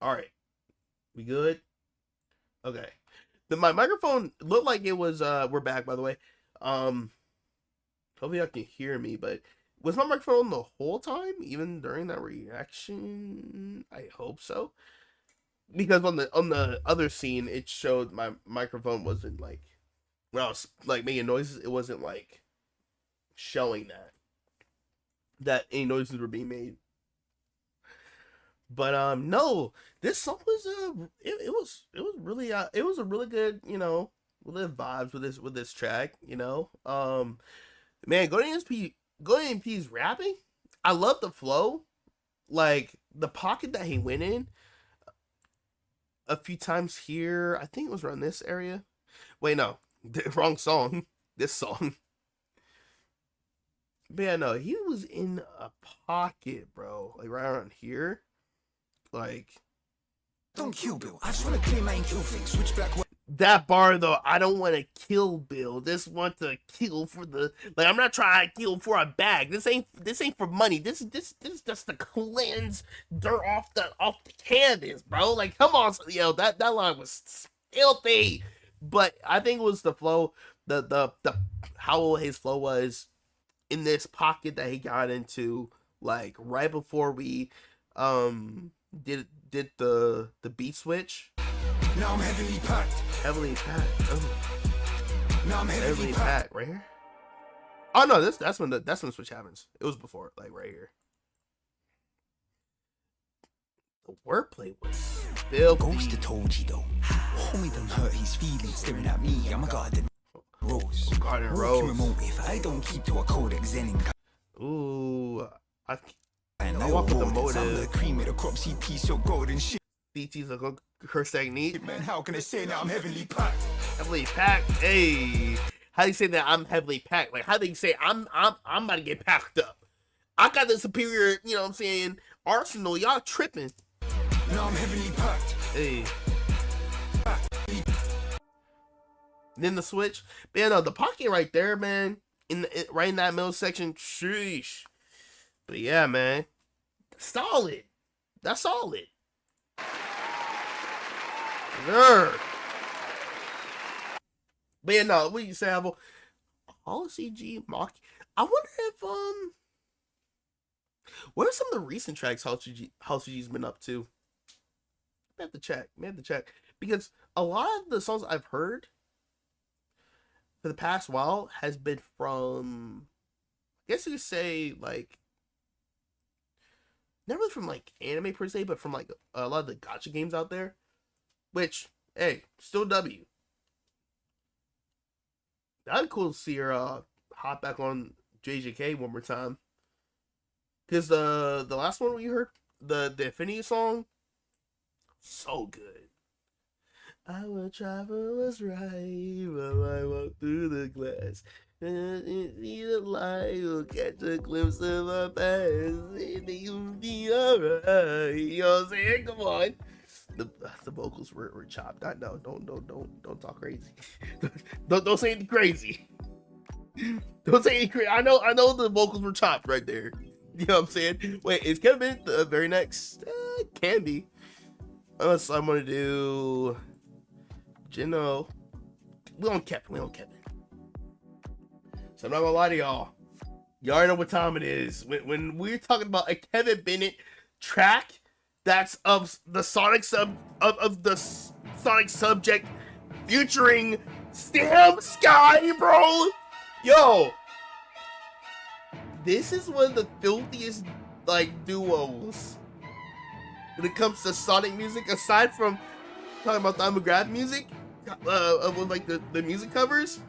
All right, we good? Okay. My microphone looked like it was. We're back, by the way. Hopefully y'all can hear me, but was my microphone the whole time, even during that reaction? I hope so, because on the other scene, it showed my microphone wasn't like when I was like making noises, it wasn't like showing that any noises were being made. But no, this song was it was really it was a really good, you know, really vibes with this track, you know. Man, Golden EMP's rapping, I love the flow, like the pocket that he went in a few times here. I think it was around this area. Wait, no, wrong song. This song. But yeah, no, he was in a pocket, bro, like right around here. Like, don't kill Bill. I just want to clear my kill thing. Switch black. That bar though, I don't want to kill Bill. This want to kill for the, like, I'm not trying to kill for a bag. This ain't for money. This is just to cleanse dirt off the canvas, bro. Like, come on, yo, that line was filthy. But I think it was the flow, the how his flow was in this pocket that he got into, like right before we did the beat switch. Now I'm heavily packed. Heavily packed. Oh. Now I'm heavily packed. Right here. Oh no, that's when the switch happens. It was before, like right here. The wordplay was filthy. Ghost have told you though. Homie done hurt his feelings staring at me. I'm a garden rose. Garden rose. I don't keep to a codex zen. Ooh, I walk with the motive. I'm the cream of the crop CT so golden shit. CT's a curse technique. Man, how can I say that I'm heavily packed? Heavily packed. Hey, how do you say that I'm heavily packed? Like, how do you say I'm about to get packed up? I got the superior, you know what I'm saying, arsenal. Y'all tripping. Now I'm heavily packed. Hey. Then the switch. Man, no, the pocket right there, man. Right in that middle section. Sheesh. But yeah, man. Solid. That's solid. Sure. But yeah, no, what do you say, Avo? All CG mock. I wonder if what are some of the recent tracks House CG's been up to? I have to check. Because a lot of the songs I've heard for the past while has been from, I guess you could say, like, not really from like anime per se, but from like a lot of the gacha games out there. Which, hey, still W. That'd be cool to see her hop back on JJK one more time. Because the last one we heard, the Infinity song, so good. I will travel was right while I walk through the glass. See the light, will catch a glimpse of my past. You'll be alright. You know what I'm saying? Come on. The vocals were chopped. I know. Don't talk crazy. don't say anything crazy. Don't say anything crazy. I know the vocals were chopped right there. You know what I'm saying? Wait, is Kevin Bennett the very next? Can be. Unless I'm gonna do Gino. We don't Kevin. So I'm not gonna lie to y'all. Y'all already know what time it is. When we're talking about a Kevin Bennett track that's of the Sonic Sonic subject featuring Sam Sky, bro. Yo. This is one of the filthiest like duos when it comes to Sonic music, aside from talking about the demographic music, with like the music covers.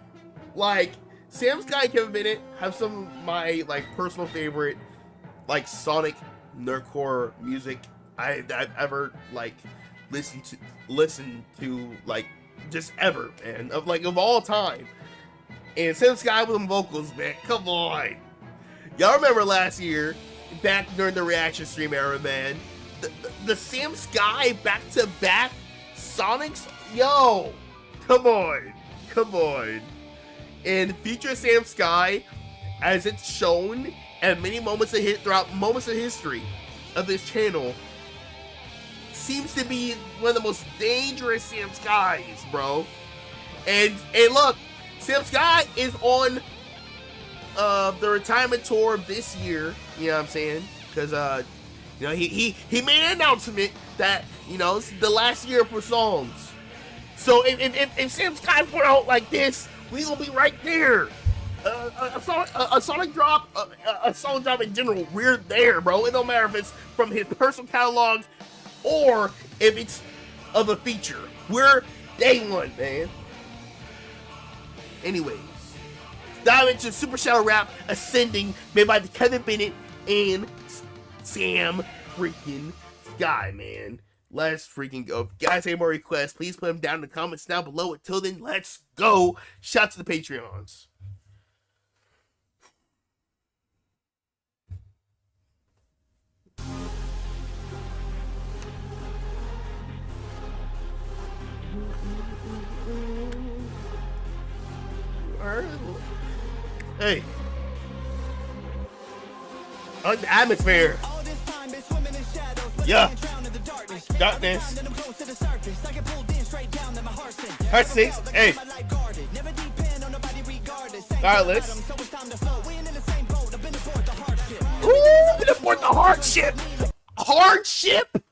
Like, Sam Sky and Kevin Bennett have some of my like personal favorite like Sonic nerdcore music I've ever like listened to like just ever, man, of all time. And Sam Sky with them vocals, man, come on. Y'all remember last year, back during the reaction stream era, man, the Sam Sky back-to-back Sonics, yo, come on. And feature Sam Sky, as it's shown at many moments throughout moments of history of this channel, seems to be one of the most dangerous Sam Skies, bro. And look, Sam Sky is on the retirement tour this year, you know what I'm saying? Because you know, he made an announcement that, you know, it's the last year for songs. So if Sam Sky put out like this We gonna be right there. A Sonic drop, a Sonic drop in general, we're there, bro. It don't matter if it's from his personal catalog or if it's of a feature. We're day one, man. Anyways, dive into Super Shadow Rap Ascending, made by Kevin Bennett and Sam freaking Sky, man. Let's freaking go. If you guys have more requests, please put them down in the comments down below. Until then, let's go. Shout out to the Patreons. Hey. I like the atmosphere. Yeah. Got this. Heart 6. Hey. Regardless. Ooh, been aboard the hardship. Hardship?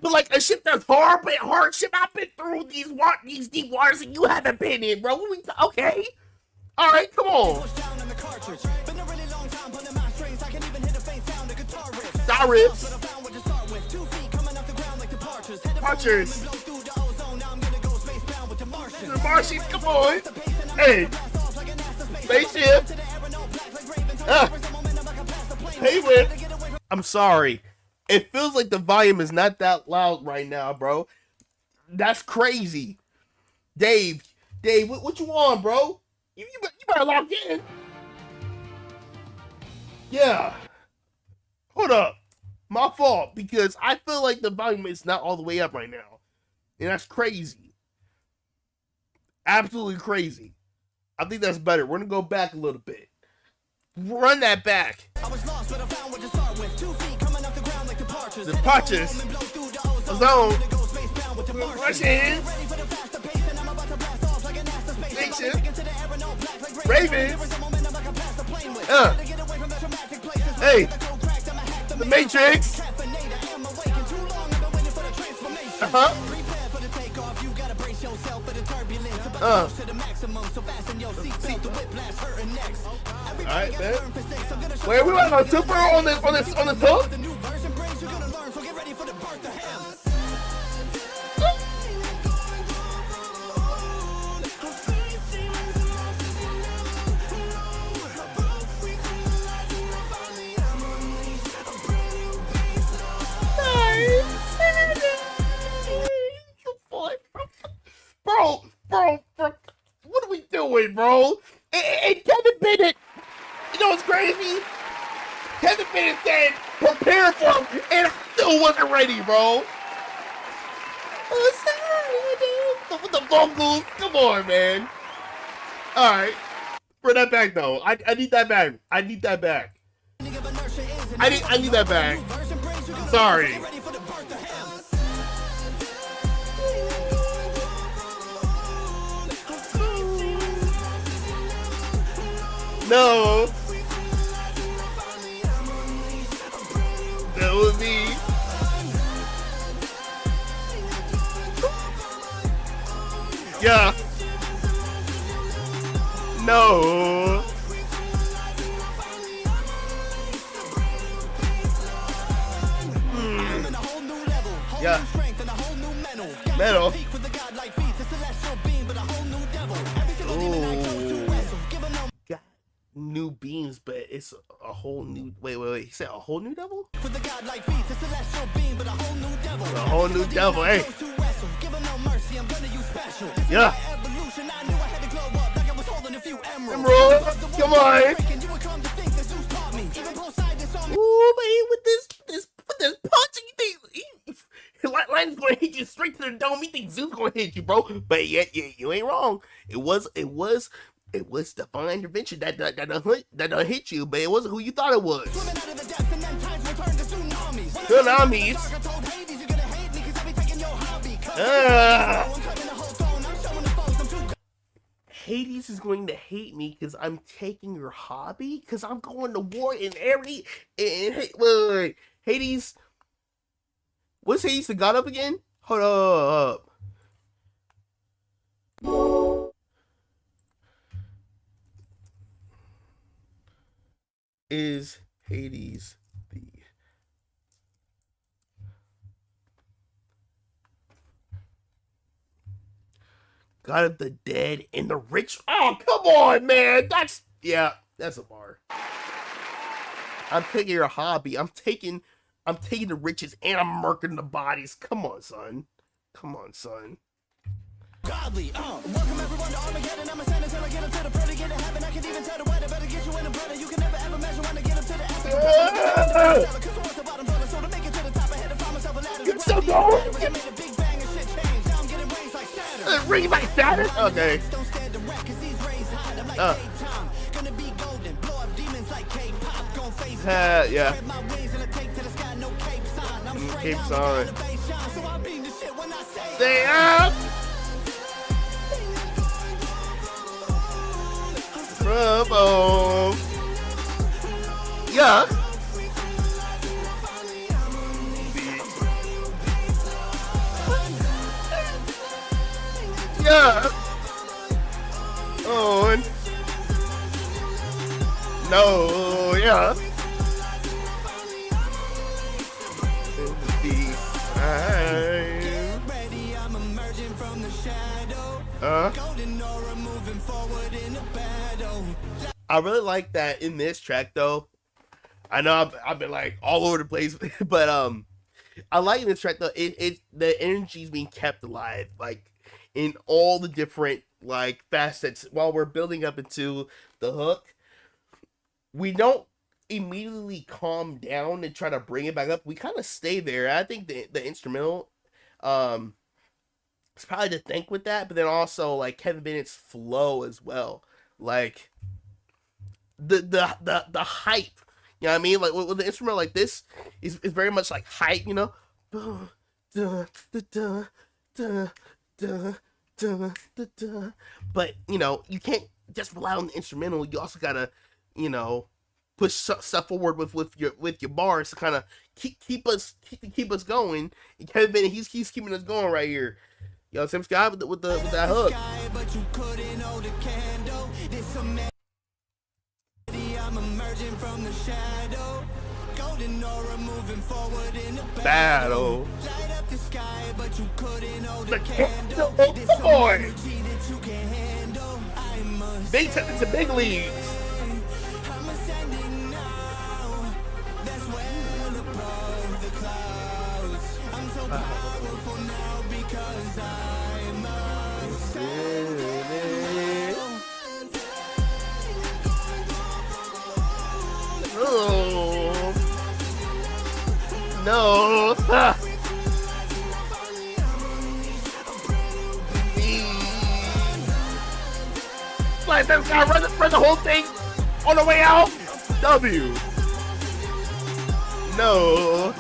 But like a ship that's hard, but hardship. I've been through these deep waters and you haven't been in, bro. Okay. All right, come on. Star rips. Marchers. The Martians, come on. Hey. Spaceship. Hey, with. I'm sorry. It feels like the volume is not that loud right now, bro. That's crazy. Dave, what you on, bro? You better lock in. Yeah. Hold up. My fault, because I feel like the volume is not all the way up right now. And that's crazy. Absolutely crazy. I think that's better. We're going to go back a little bit. Run that back. I was lost, but I found what to start with. 2 feet coming off the ground like departures. Departures. Zone. Russians. Ravens. Hey. The Matrix. Alright, man. Wait, we went on Super on the top? Bro, what are we doing, bro? And Kevin Bennett, you know what's crazy? Kevin Bennett said, prepare for him, and I still wasn't ready, bro. With the vocals, come on, man. All right, bring that back though. I need that back. I need that back. I need that back. Sorry. No. That was me. Yeah. No. Yeah. Metal. Got new beams, but it's a whole new. Wait. He said a whole new devil? A whole new devil. Hey. Yeah. Emerald, come on. Ooh, baby, with this punching, you think Lightning's gonna hit you straight to the dome? You think Zeus gonna hit you, bro? But yeah, you ain't wrong. It was divine intervention that done hit you, but it wasn't who you thought it was. Tsunamis. Hades is going to hate me because I'm taking your hobby? Because I'm going to war in wait. Hades. What's Hades the god of again? Hold up. Is Hades the God of the Dead and the Rich? Oh, come on, man. That's a bar. I'm taking your hobby. I'm taking the riches and I'm murking the bodies. Come on, son. Come on, son. Godly, welcome everyone to Armageddon. I'm a sentence till I get up to the pretty get to heaven. I can even tell the weather, better get you in the brother. You can never ever measure when I get up to the ass. You're so going. Ring like Saturn? Okay. Yeah. Keeps on. Stay up. Trouble. Yeah. Yeah. On. No. Yeah. I really like that in this track though. I know I've been like all over the place, but I like in this track though. It the energy is being kept alive, like in all the different like facets while we're building up into the hook. We don't immediately calm down and try to bring it back up. We kind of stay there. I think the instrumental it's probably to think with that, but then also like Kevin Bennett's flow as well, like the hype, you know what I mean? Like with the instrument like this is very much like hype, you know. But you know, you can't just rely on the instrumental. You also gotta, you know, push stuff forward with your bars to kind of keep us going. And Kevin Bennett, he's keeping us going right here. Yo, Sam Sky with that hook. I'm emerging from the shadow. Golden aura moving forward in the battle. Light up the sky, but you couldn't hold the candle. This energy that you can handle. Big time to big leagues. I'm ascending now. That's well above the clouds. I'm so powerful now because I'm ascending. Oh no! Like that guy run the whole thing on the way out. W. No.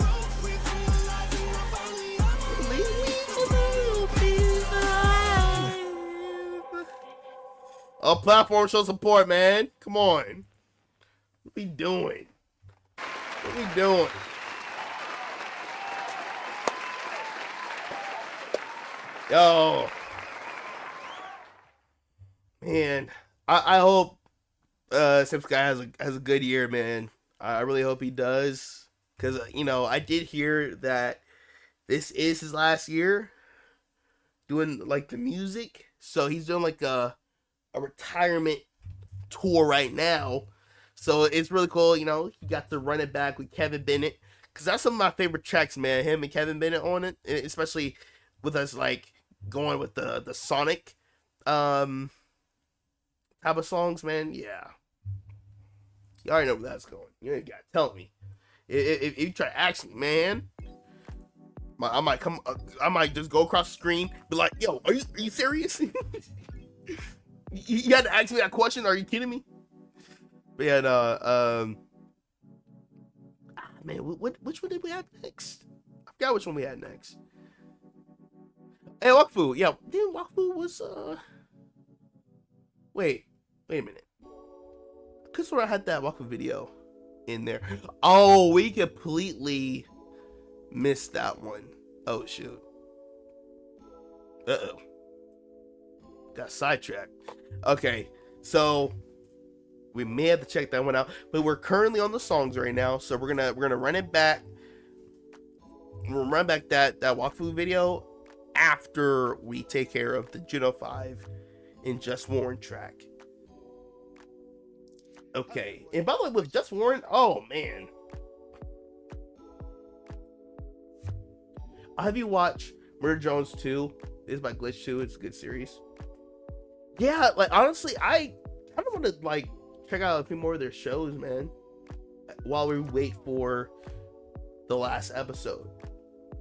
A platform show support, man. Come on. What we doing? What we doing? Yo, man, I hope Sim Sky has a good year, man. I really hope he does, because you know I did hear that this is his last year doing like the music, so he's doing like a retirement tour right now. So it's really cool, you know, he got to run it back with Kevin Bennett, because that's some of my favorite tracks, man, him and Kevin Bennett on it, especially with us, like, going with the Sonic, type of songs, man, yeah. You already know where that's going. You ain't gotta tell me. If you try to ask me, man, I might just go across the screen, be like, yo, are you serious? You had to ask me that question, are you kidding me? But yeah, no, man, which one did we have next? I forgot which one we had next. Hey, Wakfu, yeah, then Wakfu was, wait a minute. I could swear I had that Wakfu video in there. Oh, we completely missed that one. Oh, shoot. Uh-oh. Got sidetracked. Okay, so We may have to check that one out, but we're currently on the songs right now, so we're gonna run it back. We'll run back that walkthrough video after we take care of the Juno 5 and Just Warren track. Okay, and by the way, with Just Warren, oh man, have you watched Murder Jones 2? It's by Glitch 2. It's a good series. Yeah, like honestly, I kind of want to like check out a few more of their shows, man, while we wait for the last episode.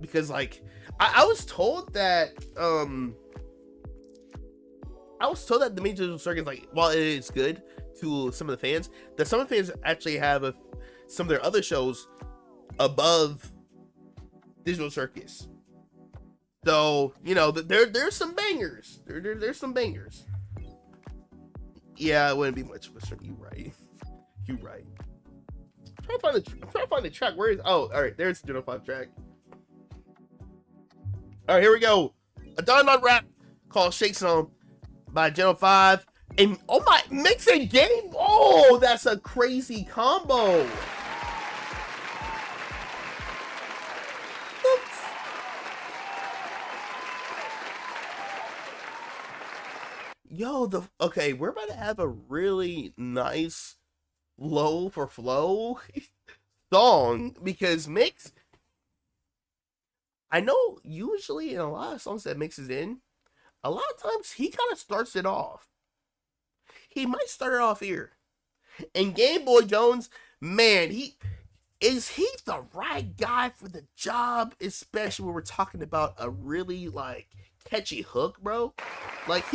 Because like I was told that the main digital circuit, like, while it is good to some of the fans, that some of the fans actually have some of their other shows above Digital Circus. So, you know, there's some bangers. There's some bangers. Yeah, it wouldn't be much of a stream. You right. You right. I'm trying to find the track. Where is? Oh, all right. There's the Juno 5 track. All right, here we go. A non-dono rap called "Shake Some" by Juno 5. And oh my, mixing game. Oh, that's a crazy combo. Yo, okay, we're about to have a really nice flow for flow song, because Mix, I know usually in a lot of songs that Mix is in, a lot of times he kind of starts it off. He might start it off here. And Game Boy Jones, man, is he the right guy for the job, especially when we're talking about a really like catchy hook, bro? Like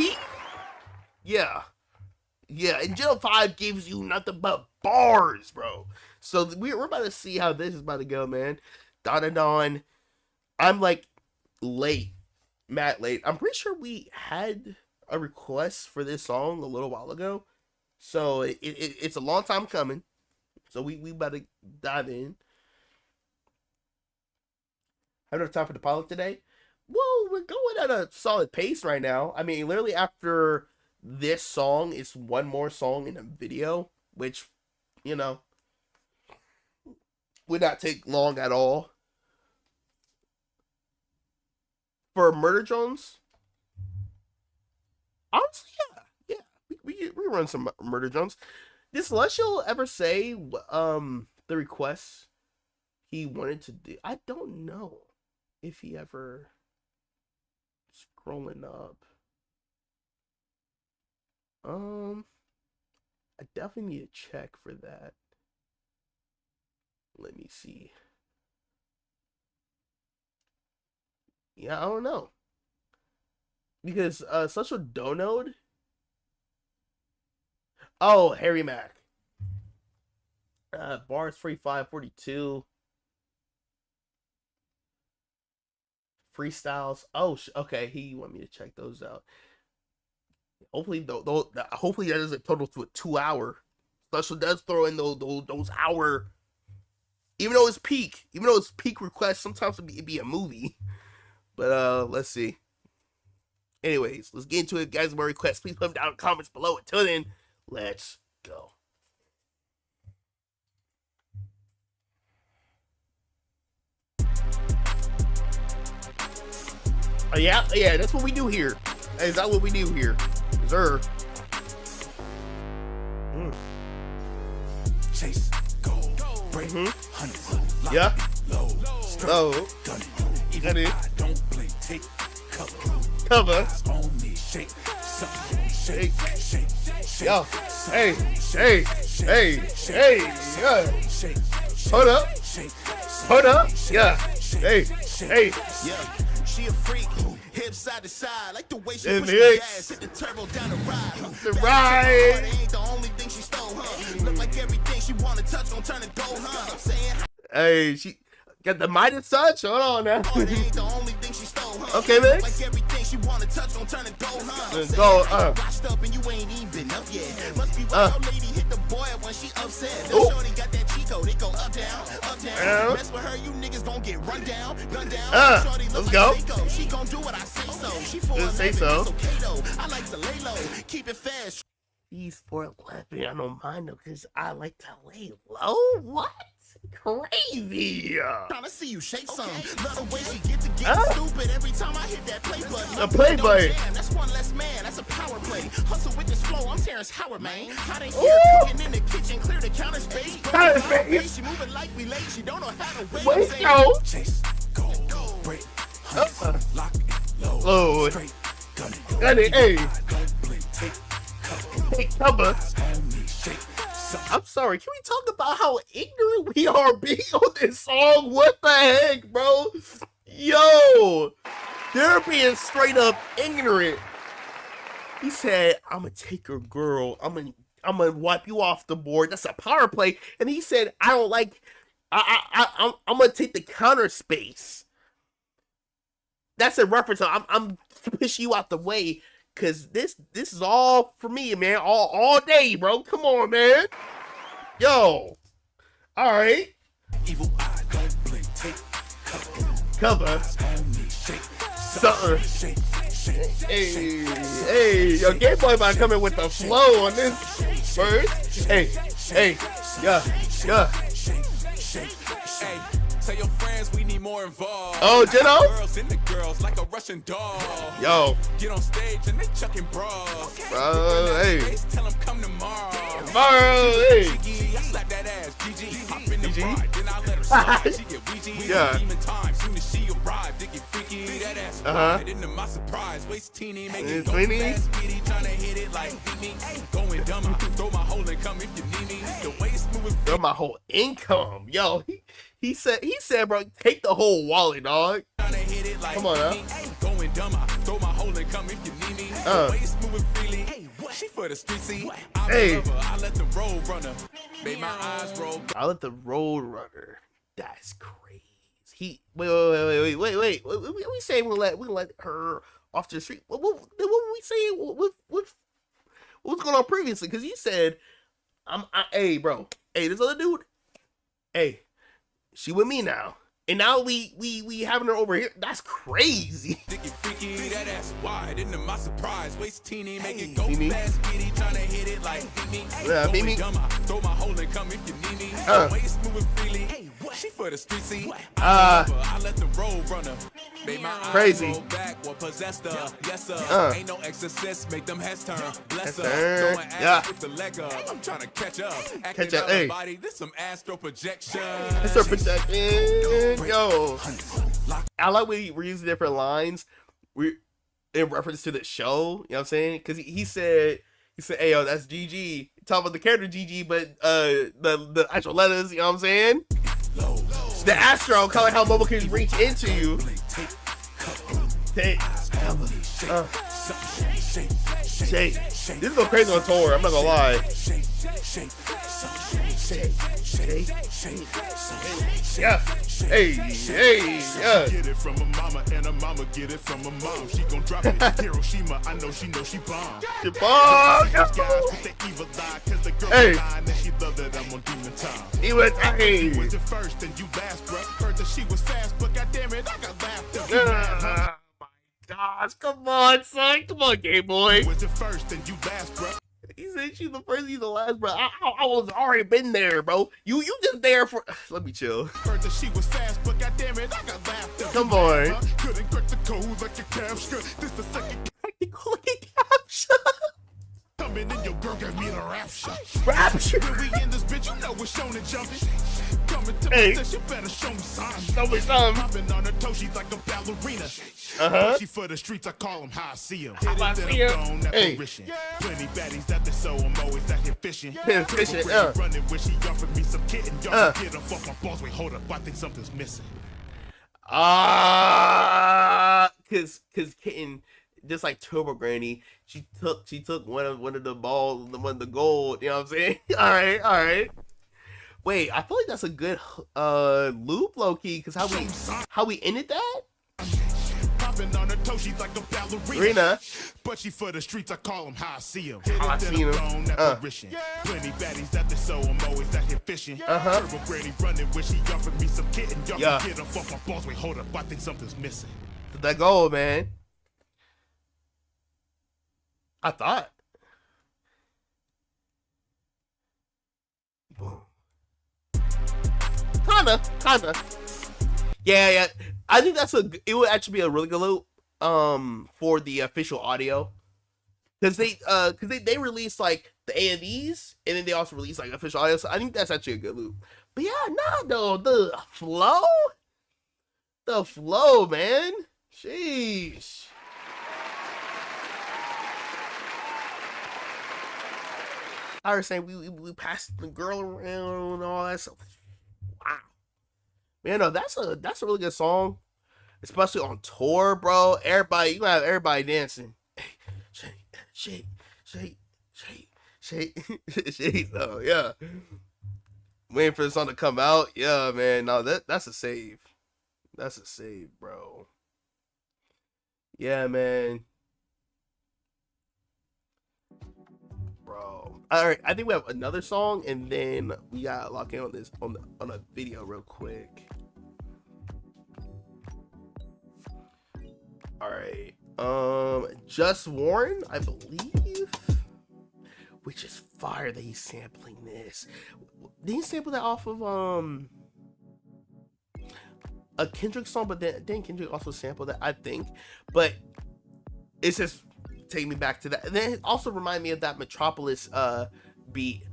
yeah, and Juno 5 gives you nothing but bars, bro. So we're about to see how this is about to go, man. Don. I'm like mad late. I'm pretty sure we had a request for this song a little while ago, so it's a long time coming. So we about to dive in. Have enough time for the pilot today? Well, we're going at a solid pace right now. I mean, literally after this song is one more song in a video, which, you know, would not take long at all. For Murder Jones, honestly, yeah, we run some Murder Jones. Did Celestial ever say the requests he wanted to do? I don't know if he ever scrolling up. I definitely need to check for that. Let me see. Yeah, I don't know. Because Social Donode. Oh, Harry Mack. Bars 4542. Freestyles. Oh, okay. He want me to check those out. Hopefully, hopefully that doesn't total to a 2-hour. Special does throw in those hour. Even though it's peak requests, sometimes it'd be a movie. But let's see. Anyways, let's get into it, guys. More requests, please put them down in the comments below. Until then, let's go. Oh, yeah, that's what we do here. Is that what we do here? Sir. Chase, go, break, hundreds, yeah, low, gun it. Don't play, take cover. On me, shake, something, shake, yo, hey, yeah. Hold up, yeah, hey, yeah. She a freak, hip side to side, like the way she push the gas, hit the turbo down the ride. The ride ain't the only thing she stole, huh? Look like everything she wanna touch, don't turn it gold, huh? I'm saying, hey, she got the Midas touch. Hold on now. ain't the only thing she stole, huh? Okay, man. Like everything she wanna touch, don't turn it gold, huh? Let's go. Washed up and you ain't even been up yet. Must be why your lady hit the boy when she upset. The shorty got that Chico, they go up down, up down. Mess with her, you niggas gon' get run down, gun down. Shorty look let's go. Psycho. She gon' do what I say so. She for say so. Okay though. I like to lay low, keep it fast. He's 4'11. I don't mind him because I like to lay low. What? Crazy. Trying to see you shake some. Love the way she get stupid every time I hit that play button. A play button. That's one less man. That's a power play. Hustle with this flow. I'm Terrence Howard, man. Hot in here, cooking in the kitchen, clear the counter space. Counter space. She moving like we late. She don't know how to wait. Wait, yo. Chase, go, break, lock, low, straight, gun it, hey. Take cover. I'm sorry, can we talk about how ignorant we are being on this song? What the heck, bro? Yo, they're being straight up ignorant. He said, I'm gonna take your girl. I'm gonna wipe you off the board. That's a power play. And he said, I don't like, I'm gonna take the counter space. That's a reference. I'm pushing you out the way. Cause this is all for me, man. All day, bro. Come on, man. Yo. All right. Evil eye, don't blink, take cover. Something. Hey, yo, Game Boy about coming with the flow on this first. Hey, yeah. Tell your friends we need more involved. Oh, Jeno? Girls in the girls like a Russian doll. Yo. Get on stage and they chucking bras. Bro, hey. Tell them come tomorrow. Hey. I slap that ass, GG. Hop in the ride, then I let her slide. She get Ouija. Yeah. Demon time, soon as she arrived, they get freaky. That ass ride into my surprise. Waist teeny, make it go fast, speedy. Tryna hit it like me. Going dumb, I throw my whole income if you need me. The waist moving. Throw my whole income. Yo, he said, bro, take the whole wallet, dog. Come on, huh? Going dumb, I throw my whole income if you need me. The waist moving freely. She for the street, see. I let the road runner. Made my eyes roll. I let the road runner. That's crazy. Wait. We say we let her off to the street. What we say? What's going on previously? Because you said, hey, bro. Hey, this other dude. Hey, she with me now. And now we having her over here. That's crazy. Freaky, that ass wide into my surprise. Waist teeny, make it go fast, speedy, trying to hit it like me. Beat me. Throw my hole and come if you need me. Waist moving freely. She for the street, see. I let the road runner. Made my crazy. Eyes roll back, what possessed her. Yes, sir. Ain't no exorcist, make them heads turn. Bless her. Throwing ass with the leg up. I'm trying to catch up. Acting out the body, this some astral projection. Astral projection. Yo, I like we're using different lines. We in reference to the show. You know what I'm saying? Because he said, hey, yo, that's GG. Talking about the character GG, but the actual letters. You know what I'm saying? The Astro, kind of like how mobile can reach into you. Shake. This is going crazy on tour. I'm not gonna lie. Yeah. Hey, yeah. Get it from a mama and a mama get it from a mom. She gon' drop it. Hiroshima, I know she bomb. She bomb. Guys with the evil eye, cause the girl lying and she love that I'm on demon time. He was She was the first and you last, bruh. Heard that she was fast, but goddamn it, I got laughed. My gosh, come on, son. Come on, Game Boy. Was the first and you last, bruh. He said she's the first, he's the last, bro. I was already been there, bro. You just there for. Let me chill. Heard that she was fast, but goddamn it, I got laughed. Come on. Couldn't crack the code like a capture. This the second technical capture. Coming in, your girl gave me the rapture. Rapture. When we in this bitch, you know we're showing and jumping. Coming to me, says you better show me something. Show me something. Popping on her toe, she's like a ballerina. She for the streets, I call them how I see them. Hey. Plenty baddies out there, so I'm always out here fishing. Fishing, running when she offered me some kitten. Y'all get her fuck my balls. Wait, hold up, I think something's missing. Cause kitten, just like Turbo Granny, she took one of the balls, one of the gold. You know what I'm saying? All right. Wait, I feel like that's a good loop, low-key, because how we ended that? Popping on her toe, she's like a ballerina. But she for the streets, I call them how I see them. I see them. Plenty baddies out there, so I'm always out here fishing. Turbo Granny running when she offered me some kitten. Y'all can get her fuck my balls. Wait, hold up, I think something's missing. That gold, man. I thought Kinda. Yeah. I think it would actually be a really good loop for the official audio. Because they released like the AMVs and then they also released like official audio. So I think that's actually a good loop. But yeah, no, the flow, man. Sheesh. I was saying we passed the girl around and all that stuff. Wow, man, no, that's a really good song, especially on tour, bro. Everybody, you gonna have everybody dancing. Shake. So yeah, waiting for the song to come out. Yeah, man, no, that's a save. That's a save, bro. Yeah, man. Bro. All right, I think we have another song, and then we gotta lock in on this on a video real quick. All right. Just Warren, I believe. Which is fire that he's sampling this. Did he sample that off of a Kendrick song? But then Kendrick also sampled that, I think. But it's just take me back to that. And then it also remind me of that Metropolis beat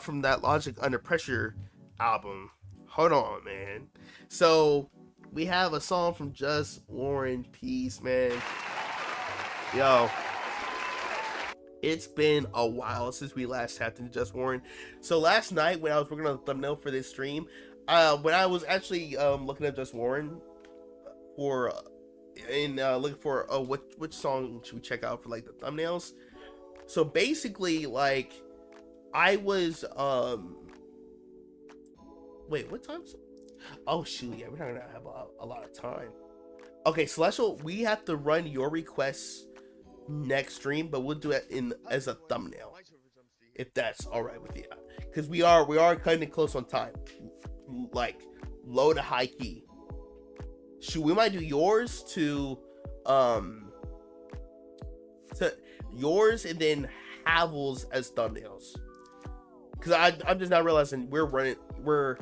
from that Logic Under Pressure album. Hold on, man. So we have a song from Just Warren. Peace, man. Yo, it's been a while since we last tapped into Just Warren. So last night when I was working on the thumbnail for this stream, when I was actually looking at Just Warren for looking for which song should we check out for like the thumbnails. So basically, like, I was wait, what time? Oh shoot, yeah, we're not gonna have a lot of time. Okay, Celestial, we have to run your requests next stream, but we'll do it as a thumbnail, if that's all right with you, because we are kind of close on time, like low to high key. Shoot, we might do yours to yours and then Havel's as thumbnails, because I'm just not realizing we're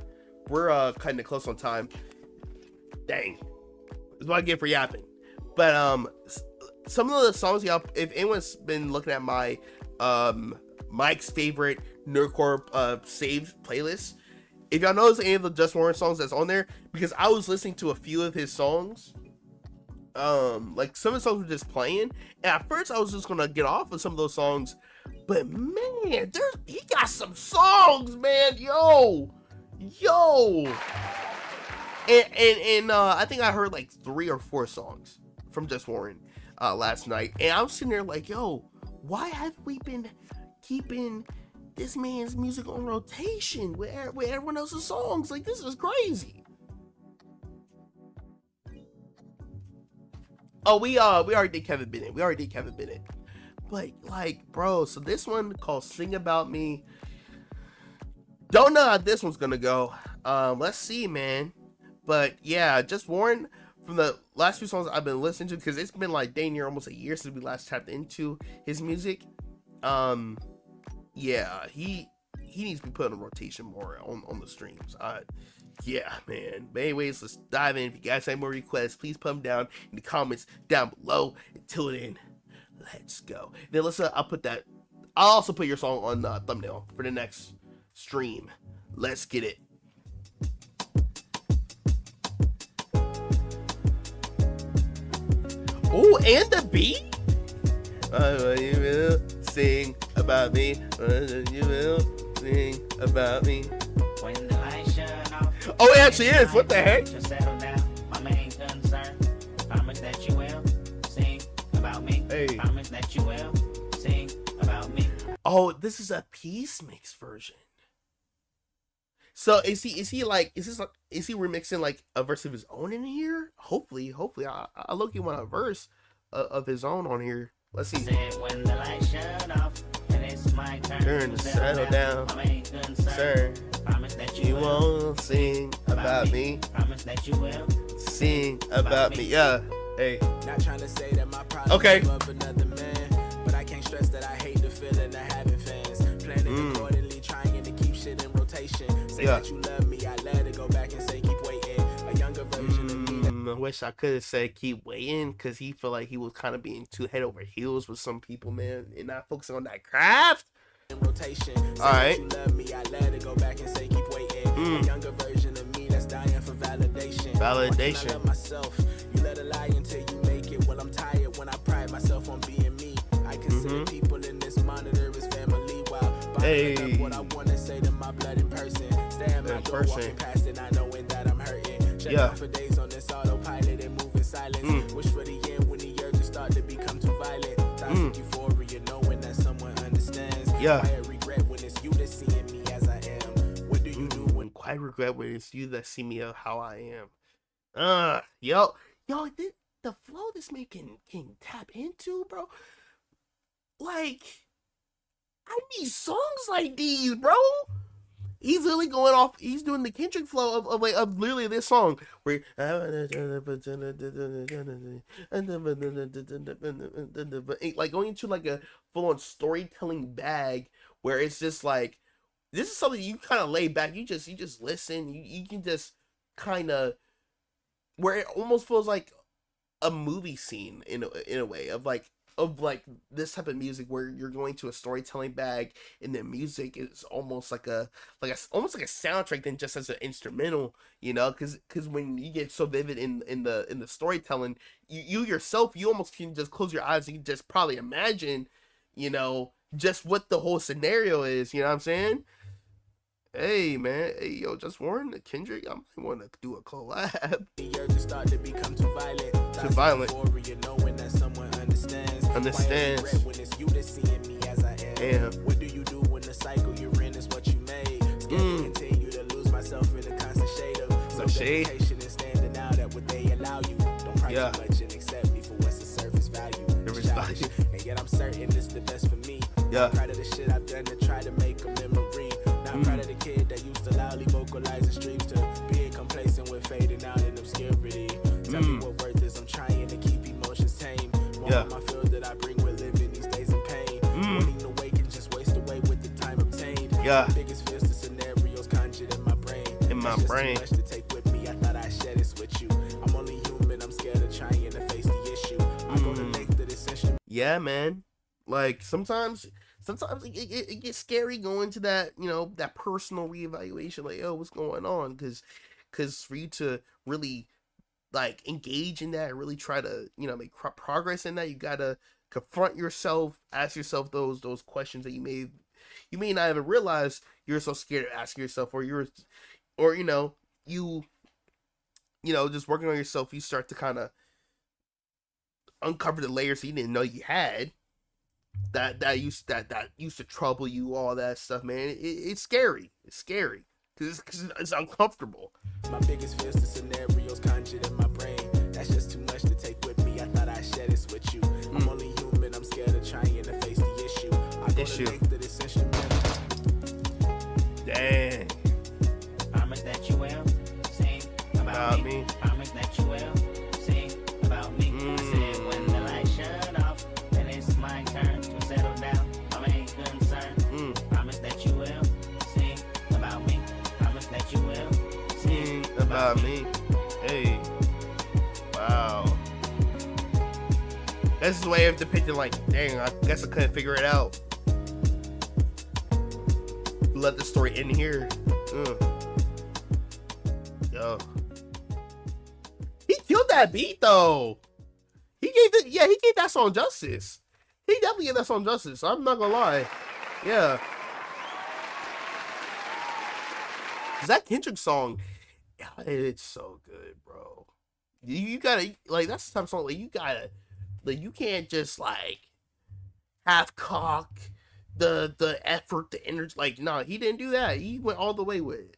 kind of close on time. Dang, that's what I get for yapping. But some of the songs, y'all, if anyone's been looking at my Mike's favorite nerdcore saved playlist, if y'all notice any of the Just Warren songs that's on there, because I was listening to a few of his songs, like some of the songs were just playing, and at first I was just gonna get off of some of those songs, but man, he got some songs, man. Yo, and I think I heard like 3 or 4 songs from Just Warren last night, and I was sitting there like, yo, why haven't we been keeping this man's music on rotation with everyone else's songs? Like, this is crazy. Oh, we already did Kevin Bennett. But like, bro, so this one called Sing About Me. Don't know how this one's gonna go. Let's see, man. But yeah, Just Warren, from the last few songs I've been listening to, because it's been like dang near almost a year since we last tapped into his music. Yeah, he needs to be put on rotation more on the streams. Yeah, man. But anyways, let's dive in. If you guys have more requests, please put them down in the comments down below. Until then, let's go. Then I'll also put your song on the thumbnail for the next stream. Let's get it. Oh, and the beat? You will sing about me. You will sing about me. Oh, it actually is. What the heck? My main concern. Promise that you will sing about me. Hey. Promise that you will sing about me. Oh, this is a Peace Mix version. So is he remixing like a verse of his own in here? Hopefully. I look-y want a verse of his own on here. Let's see. When the light shut off and it's my turn to settle down. My main concern. Promise that you won't sing about me. Promise that you will sing about me. Yeah. Hey. Not trying to say that my problem is of another man, but I can't stress that I hate the feeling of having fans. Planning accordingly, trying to keep shit in rotation. rotation. Say Yeah. that you love me, I let it go back and say keep waiting. A younger version of me. I wish I could have said keep waiting, because he felt like he was kind of being too head over heels with some people, man, and not focusing on that craft. In rotation. Say All right. that you love me, I let it go back and say keep waiting. A younger version of me that's dying for validation. Why can't I love myself? You let a lie until you make it. Well, I'm tired when I pride myself on being me. I consider people in this monitor as family while bottling up what I want to say to my blood in person. Stay at my door, walking past it, not knowing that I'm hurting. Shut down for days on this autopilot and move in silence. Wish for the end when the urges start to become too violent. Toxic euphoria, knowing that someone understands. Quiet regret when it's you that's seeing me as I am. What do you do when Quiet regret when it's you that see me of how I am. Yo, the flow this man can tap into, bro. Like, I need songs like these, bro. He's literally going off. He's doing the Kendrick flow of literally this song where like going into like a full on storytelling bag where it's just like, this is something you kind of lay back. You just listen. You can just kind of, where it almost feels like a movie scene in a way of like this type of music where you're going to a storytelling bag and the music is almost like almost like a soundtrack than just as an instrumental, you know, because when you get so vivid in the storytelling, you yourself, you almost can just close your eyes and you can just probably imagine, you know, just what the whole scenario is, you know what I'm saying? Hey man, hey yo, Just Warren, Kendrick, I might want to do a collab. the urges start to become too violent? Too violent. Euphoria, knowing that someone understands. Understands. Quiet regret when it's you that's seeing me as I am. What do you do when the cycle you're in is what you made? Scared to continue to lose myself in a constant shade of dedication and standing out at what they allow you. Don't cry too much and accept me for what's the surface value. Childish, and yet I'm certain it's the best for me. I'm proud of the shit I've done to try to make a memory. Not proud of the kid that used to loudly vocalize in streams to being complacent with fading out in obscurity. Tell me what worth is. I'm trying to keep emotions tame. More on my field that I bring with living these days in pain. Wanting to wake and just waste away with the time obtained. My biggest fears, the scenarios conjured in my brain. That's just too much to take with me. I thought I shared this with you. I'm only human. I'm scared of trying to face the issue. I'm gonna make the decision. Yeah, man. Like sometimes it gets scary going to that, you know, that personal reevaluation. Like, yo, what's going on? Because for you to really like engage in that and really try to, you know, make progress in that, you gotta confront yourself, ask yourself those questions that you may not even realize you're so scared of asking yourself, or you know, just working on yourself, you start to kind of uncover the layers that you didn't know you had that used to trouble you, all that stuff, man. It's scary. It's scary because it's uncomfortable. My biggest fears, the scenarios conjured in my brain. That's just too much to take with me. I thought I shared this with you. I'm only human. I'm scared of trying to face the issue. I'm gonna make the decision. Dang. Promise that you will sing about me. Promise that you will sing about me. I said when the lights shut off, then it's my turn to settle down. I'm ain't concerned. Promise that you will sing about me. Promise that you will sing about me. Hey. Wow. That's the way of depicting, like, dang, I guess I couldn't figure it out. Let the story end here. Yo. He killed that beat though. He gave that song justice. He definitely gave that song justice. I'm not gonna lie. Yeah. That Kendrick song, it's so good, bro. You gotta, like, that's the type of song, like, you gotta, like, you can't just, like, half cock the effort, the energy. Like, no, he didn't do that. He went all the way with it.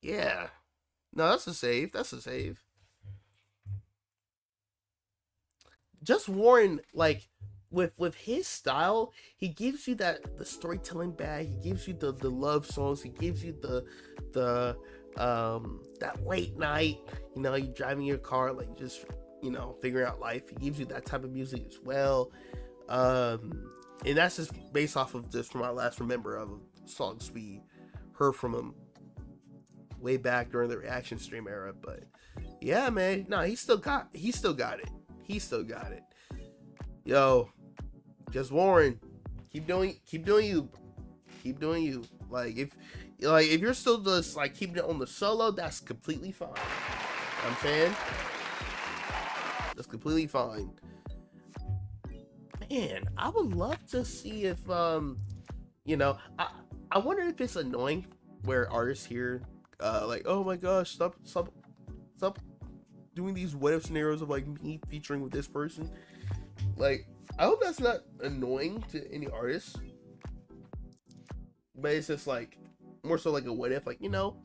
Yeah. No, that's a save. That's a save. Just Warren, like, with his style, he gives you the storytelling bag. He gives you the love songs. He gives you the that late night, you know, you driving your car, like, just, you know, figuring out life. He gives you that type of music as well. And that's just based off of just from our last remember of songs we heard from him way back during the reaction stream era. But yeah, man, no, he still got it. He still got it. Yo, Just Warren, keep doing you. Like if you're still just like keeping it on the solo, that's completely fine. I'm saying that's completely fine. Man, I would love to see if you know, I wonder if it's annoying where artists here like, oh my gosh, stop doing these what if scenarios of like me featuring with this person. Like, I hope that's not annoying to any artists, but it's just like more so like a what if, like, you know,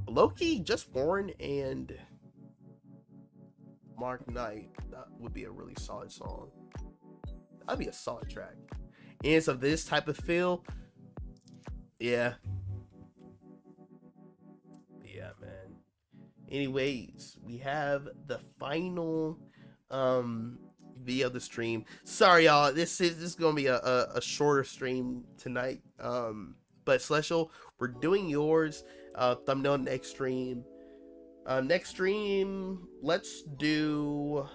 low-key Just Warren and Mark Knight, that would be a really solid song. That'd be a solid track. And it's of this type of feel. Yeah, man. Anyways, we have the final video of the stream. Sorry, y'all. This is gonna be a shorter stream tonight. But Celestial, we're doing yours. Thumbnail next stream. Next stream, let's do.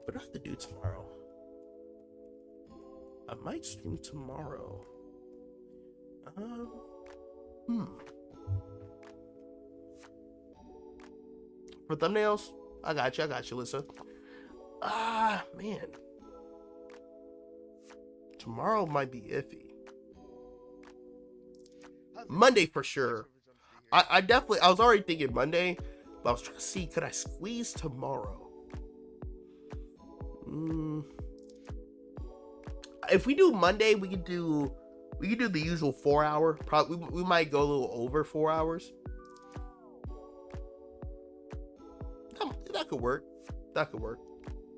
What do I have to do tomorrow? I might stream tomorrow. For thumbnails, I got you, Lisa. Man. Tomorrow might be iffy. Monday for sure. I was already thinking Monday, but I was trying to see, could I squeeze tomorrow? If we do Monday, we could do the usual 4 hour. Probably we might go a little over 4 hours. That could work.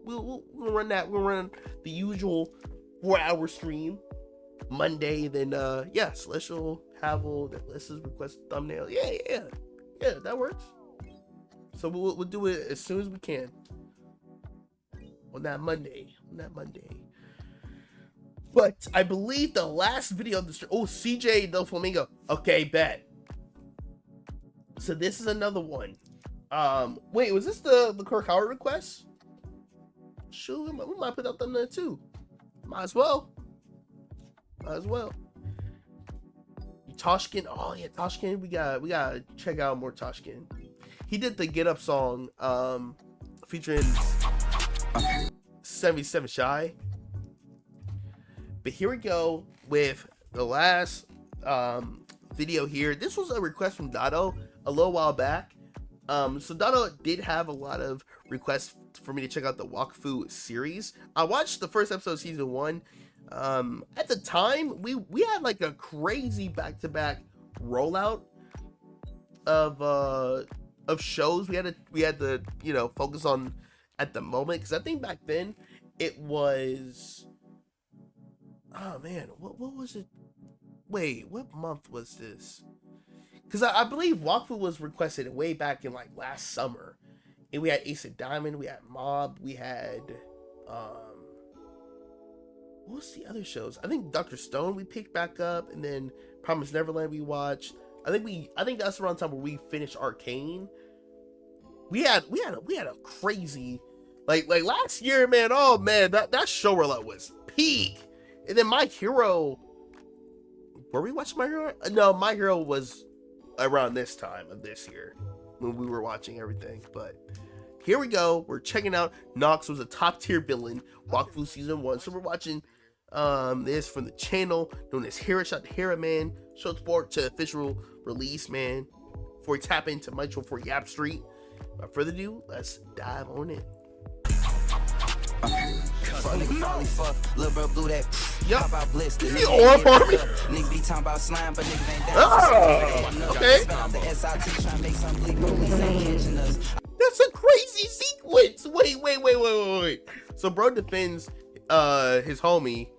We'll run that. We'll run the usual 4 hour stream Monday. Then yeah, Celestial, Havel, that lists request thumbnail. Yeah, that works. So we'll do it as soon as we can on that Monday. But I believe the last video of the stream. Oh, CJ Del Flamingo. Okay, bet. So this is another one. Wait, was this the Kirk Howard request? Shoot, we might put that thumbnail too. Might as well. Toshkin. Oh yeah, Toshkin. We gotta check out more Toshkin. He did the Get Up song, featuring 77 Shy. But here we go with the last video here. This was a request from Dado a little while back. So Dado did have a lot of requests for me to check out the Wakfu series. I watched the first episode of season 1. At the time, we had like a crazy back-to-back rollout of shows. We had to you know, focus on at the moment, because I think back then it was, oh man, what was it? Wait, what month was this? Because I believe Wakfu was requested way back in like last summer. And we had Ace of Diamond, we had Mob, we had what was the other shows? I think Dr. Stone we picked back up, and then Promised Neverland we watched. I think that's around the time where we finished Arcane. We had a crazy like last year, man. Oh man, that show rollout was peak. And then My Hero. Were we watching My Hero? No, My Hero was around this time of this year when we were watching everything. But here we go. We're checking out Nox was a top tier villain, Wakfu season 1. So we're watching this from the channel known as Hera. Shout to Hera, man. Show support to official release, man. Before we tap into Mitchell for Yap Street. Without further ado, let's dive on in. Yup. You see Aura for me? Okay. That's a crazy sequence. Wait. So bro defends his homie.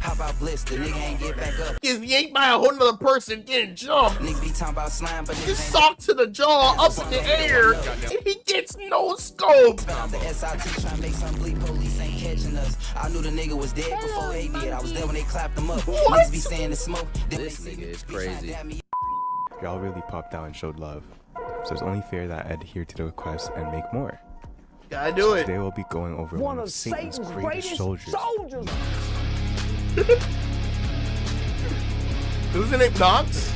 How about Bliss? The nigga ain't get back up. Gets yanked by a whole nother person getting jumped. Niggas be talking about slime, but just socked to the jaw up in the air, and he gets no scope. catching us. I knew the nigga was dead before they did. I was there when they clapped him up. Niggas be saying the smoke. This nigga is crazy. Y'all really popped out and showed love. So it's only fair that I adhere to the request and make more. Gotta do it. Today we'll be going over one of Satan's greatest soldiers. Who's in it, Nox?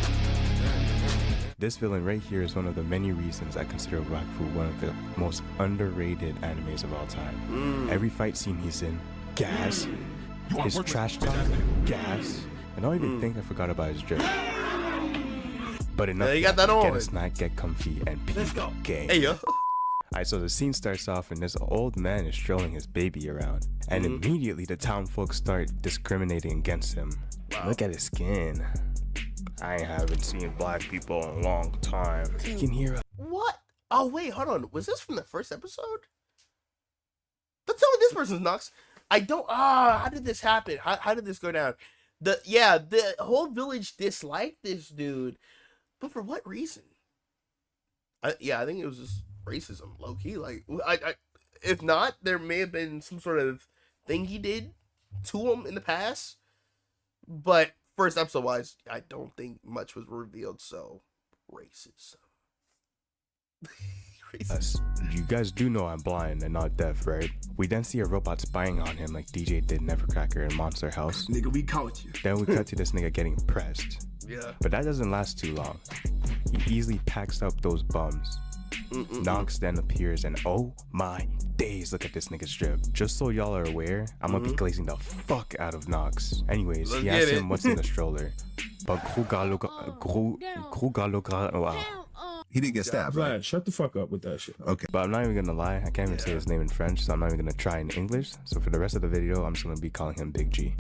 This villain right here is one of the many reasons I consider Wakfu one of the most underrated animes of all time. Every fight scene he's in, gas. His trash talk, gas. And I don't even think I forgot about his drip. But enough. Yeah, you got that on. Get a snack, get comfy, and peace game. Hey, yo. Alright, so the scene starts off and this old man is strolling his baby around. And immediately the town folks start discriminating against him. Wow. Look at his skin. I haven't seen black people in a long time. You can hear What? Oh, wait, hold on. Was this from the first episode? Don't tell me this person's Nox. I don't. How did this happen? How did this go down? The whole village disliked this dude. But for what reason? I think it was just racism, low key. Like, if not, there may have been some sort of thing he did to him in the past. But first episode wise, I don't think much was revealed. So, racism. You guys do know I'm blind and not deaf, right? We then see a robot spying on him like DJ did Nevercracker in Monster House. Nigga, we caught you. Then we cut to this nigga getting pressed. Yeah. But that doesn't last too long. He easily packs up those bums. Nox then appears and oh my days, look at this nigga's drip. Just so y'all are aware, I'm gonna be glazing the fuck out of Nox. Anyways, he asks him what's in the stroller. But wow. He didn't get stabbed, right? Shut the fuck up with that shit. Okay. But I'm not even gonna lie, I can't even say his name in French, so I'm not even gonna try in English. So for the rest of the video, I'm just gonna be calling him Big G.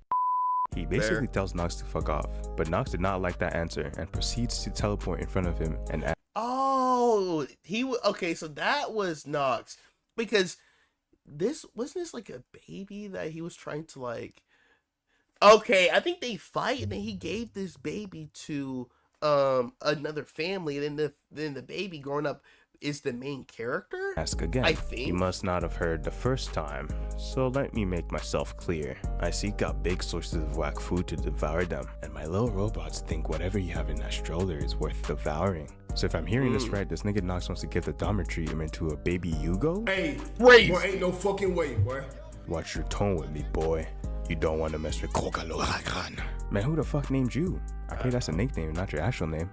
He basically tells Nox to fuck off, but Nox did not like that answer and proceeds to teleport in front of him and Oh, okay, so that was Nox. Because wasn't this like a baby that he was trying to like... Okay, I think they fight and then he gave this baby to another family, and then the baby growing up is the main character. Ask again. I think You must not have heard the first time, so let me make myself clear. I seek out big sources of whack food to devour them, and my little robots think whatever you have in that stroller is worth devouring. So if I'm hearing this right, this nigga Nox wants to give the Dahmer treatment to a baby Yugo? Hey, wait! Boy, ain't no fucking way, boy. Watch your tone with me, boy. You don't want to mess with Kogalo. Man, who the fuck named you? I pray that's a nickname, not your actual name.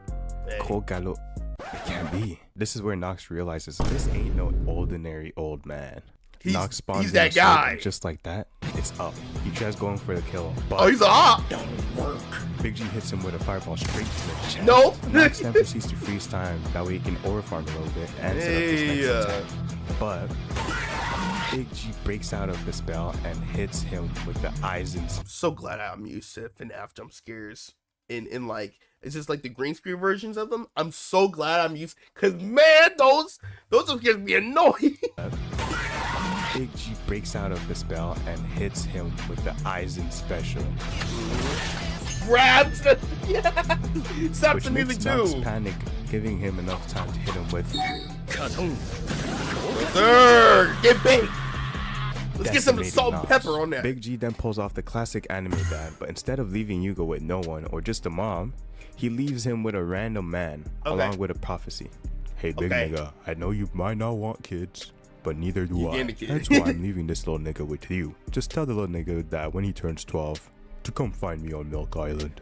Kogalo. It can't be. This is where Nox realizes this ain't no ordinary old man. Nox spawns he's that in a sword, guy. and just like that, it's up. He tries going for the kill, but he's up. Don't work. Big G hits him with a fireball straight to the chest. Nope. Nox then proceeds to freeze time. That way he can aura farm a little bit and set up his next attack. But Big G breaks out of the spell and hits him with the eyes and... I'm so glad I'm used to FNAF jump scares in like, it's just like the green screen versions of them. I'm so glad I'm used, because man, those jump scares be annoying. Big G breaks out of the spell and hits him with the Aizen special. Grabs the stops which the music makes Nox too. panic, giving him enough time to hit him with Sir, get baked. Let's get some decimating salt and Nox. pepper on that. Big G then pulls off the classic anime dad, but instead of leaving Yugo with no one or just a mom, he leaves him with a random man along with a prophecy. Hey, big nigga, I know you might not want kids, but neither do I. That's why I'm leaving this little nigga with you. Just tell the little nigga that when he turns 12, to come find me on Milk Island.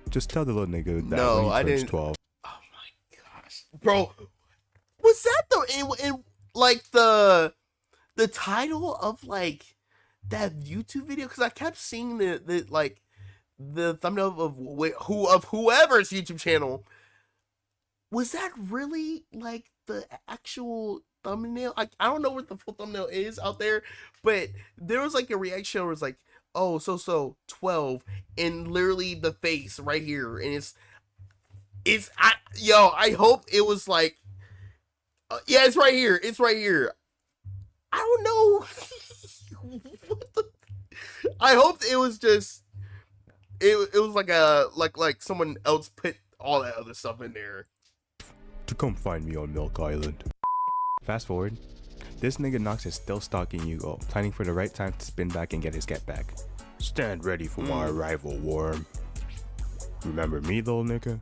Just tell the little nigga that when he turns 12. Oh my gosh, bro, was that in like the title of like that YouTube video? Because I kept seeing the thumbnail of whoever's YouTube channel. Was that really like the actual thumbnail? I don't know what the full thumbnail is out there, but there was like a reaction where it's like, oh, so 12, and literally the face right here, and I hope it was like, yeah, it's right here. It's right here. I don't know. I hope it was just, it was like like someone else put all that other stuff in there. To come find me on Milk Island. Fast forward. This nigga Nox is still stalking Yugo, planning for the right time to spin back and get his get back. Stand ready for my arrival, Worm. Remember me, little nigga?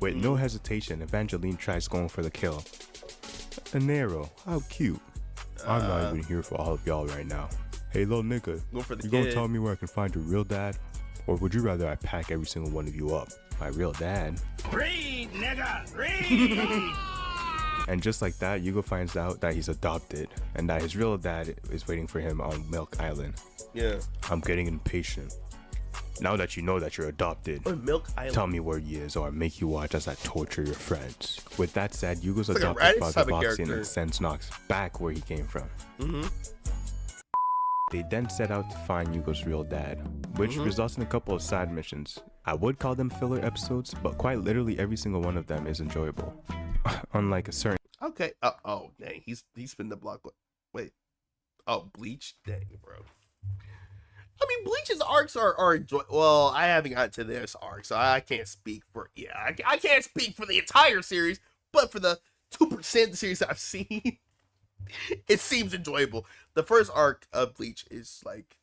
With no hesitation, Evangeline tries going for the kill. An arrow, how cute. I'm not even here for all of y'all right now. Hey, little nigga, you gonna tell me where I can find your real dad? Or would you rather I pack every single one of you up? My real dad? Read, nigga, read! And just like that, Yugo finds out that he's adopted and that his real dad is waiting for him on Milk Island. Yeah. I'm getting impatient. Now that you know that you're adopted, Milk Island. Tell me where he is or I'll make you watch as I torture your friends. With that said, Yugo's adopted father walks in and sends Nox back where he came from. They then set out to find Yugo's real dad, which results in a couple of side missions. I would call them filler episodes, but quite literally every single one of them is enjoyable. Unlike a certain... Okay. Oh, dang. He's been the block. Wait. Oh, Bleach? Dang, bro. I mean, Bleach's arcs are well, I haven't gotten to this arc, so I can't speak for... Yeah, I can't speak for the entire series, but for the 2% of the series I've seen, it seems enjoyable. The first arc of Bleach is, like,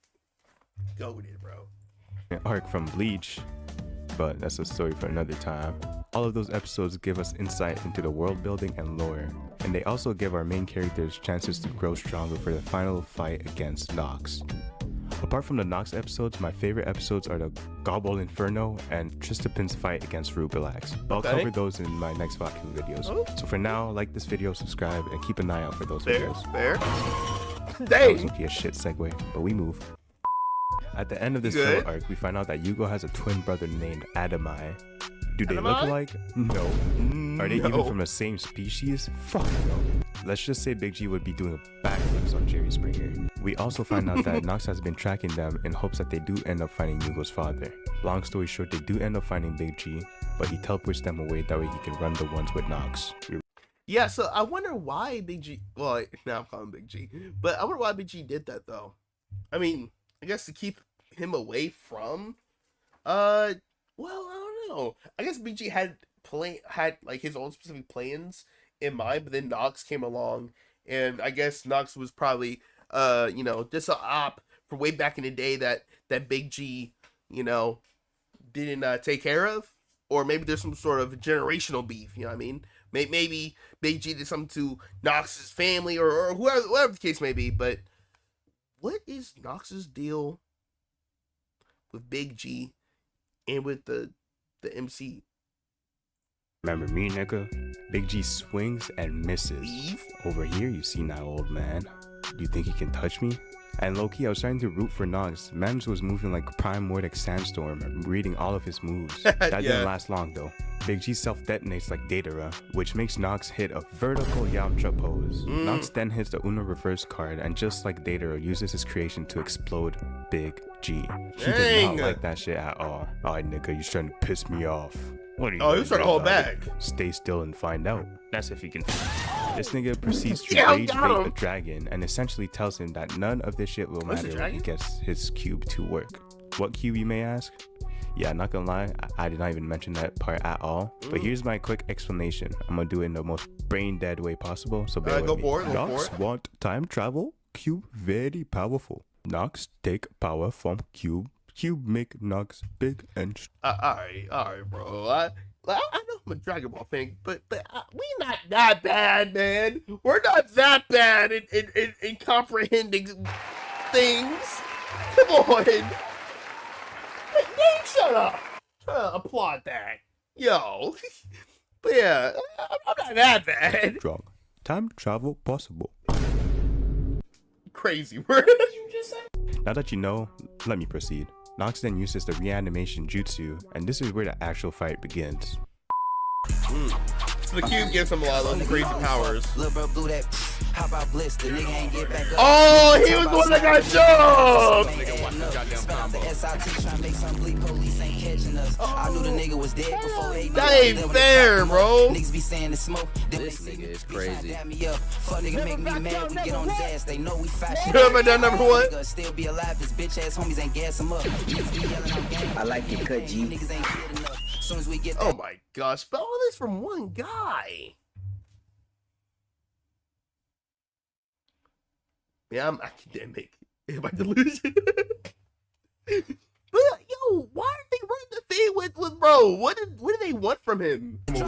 goated, bro. An arc from Bleach, but that's a story for another time. All of those episodes give us insight into the world building and lore, and they also give our main characters chances to grow stronger for the final fight against Nox. Apart from the Nox episodes, my favorite episodes are the Gobble Inferno and Tristapin's fight against Rubilax. I'll cover those in my next Vaku videos. So for now, like this video, subscribe, and keep an eye out for those videos. Fair. That was gonna be a shit segue, but we move. At the end of this filler arc, we find out that Yugo has a twin brother named Adamai. Do they look alike? No. Are they even from the same species? Fuck no. Let's just say Big G would be doing backflips on Jerry Springer. We also find out that Nox has been tracking them in hopes that they do end up finding Yugo's father. Long story short, they do end up finding Big G, but he teleports them away, that way he can run the ones with Nox. Yeah, so I wonder why Big G... Well, now I'm calling Big G. But I wonder why Big G did that, though. I mean, I guess to keep him away from... Well, I don't know. I guess BG had like his own specific plans in mind, but then Nox came along, and I guess Nox was probably just an op from way back in the day that Big G, didn't take care of, or maybe there's some sort of generational beef. You know what I mean? Maybe Big G did something to Nox's family or whoever the case may be. But what is Nox's deal with Big G and with the MC? Remember me, nigga? Big G swings and misses. Over here, you see that old man. Do you think he can touch me? And low-key, I was trying to root for Nox. Mans was moving like Prime Mordic Sandstorm, reading all of his moves. That didn't last long, though. Big G self-detonates like Datara, which makes Nox hit a vertical Yamcha pose. Nox then hits the Uno reverse card, and just like Datara, uses his creation to explode Big G. He did not like that shit at all. Alright, nigga, you're trying to piss me off. What are you he was trying to hold back. Stay still and find out. That's if he can. This nigga proceeds to rage bait the dragon and essentially tells him that none of this shit will matter when he gets his cube to work. What cube, you may ask? Yeah, not gonna lie, I did not even mention that part at all. But here's my quick explanation. I'm gonna do it in the most brain dead way possible, so bear with me. Nox want time travel? Cube very powerful. Nox take power from cube. Cube make Nox big and alright, bro. I know I'm a Dragon Ball fan, but we not that bad, man. We're not that bad in comprehending things. Come on. Hey, shut up. Applaud that. Yo. But yeah, I'm not that bad. Strong. Time travel possible. Crazy. What did you just say? Now that you know, let me proceed. Nox then uses the reanimation jutsu, and this is where the actual fight begins. So the cube gives him a lot of those crazy powers. Oh, he was the one that got jumped! That ain't fair, bro. This nigga is crazy. Have I done number one? I like your cut, G. Oh my gosh, but all this from one guy. Yeah, I'm academic. My delusion. But yo, why are they running the thing with bro? What do they want from him? Hey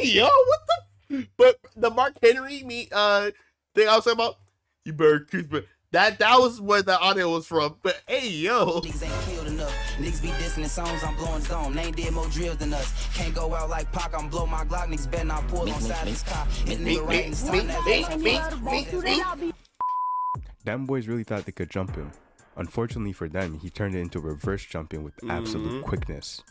yo, what the? But the Mark Henry thing I was talking about. You better keep it. That was where the audio was from. But hey yo. Niggas ain't killed enough. Niggas be dissing the songs, I'm blowing zone. They ain't did more drills than us. Can't go out like Pac, I'm blow my Glock. Niggas better not pull on side of this car. Hit nigga right in the sun. Them boys really thought they could jump him. Unfortunately for them, he turned it into reverse jumping with absolute quickness.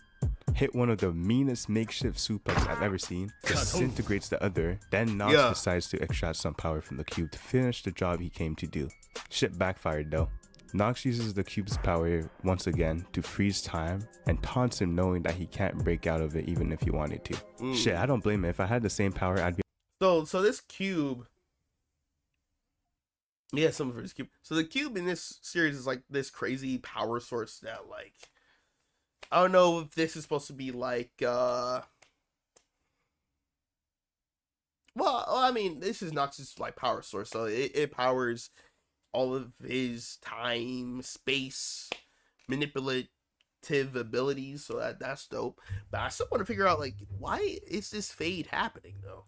Hit one of the meanest makeshift suplex I've ever seen, disintegrates the other, then Nox decides to extract some power from the cube to finish the job he came to do. Shit backfired though. Nox uses the cube's power once again to freeze time and taunts him knowing that he can't break out of it even if he wanted to. Shit, I don't blame him. If I had the same power, I'd be... So this cube... Yeah, some of his cube. So the cube in this series is like this crazy power source that like... I don't know if this is supposed to be like... Well, I mean, this is Nox's like power source, so it powers all of his time, space, manipulative abilities, so that's dope. But I still want to figure out like why is this fade happening though?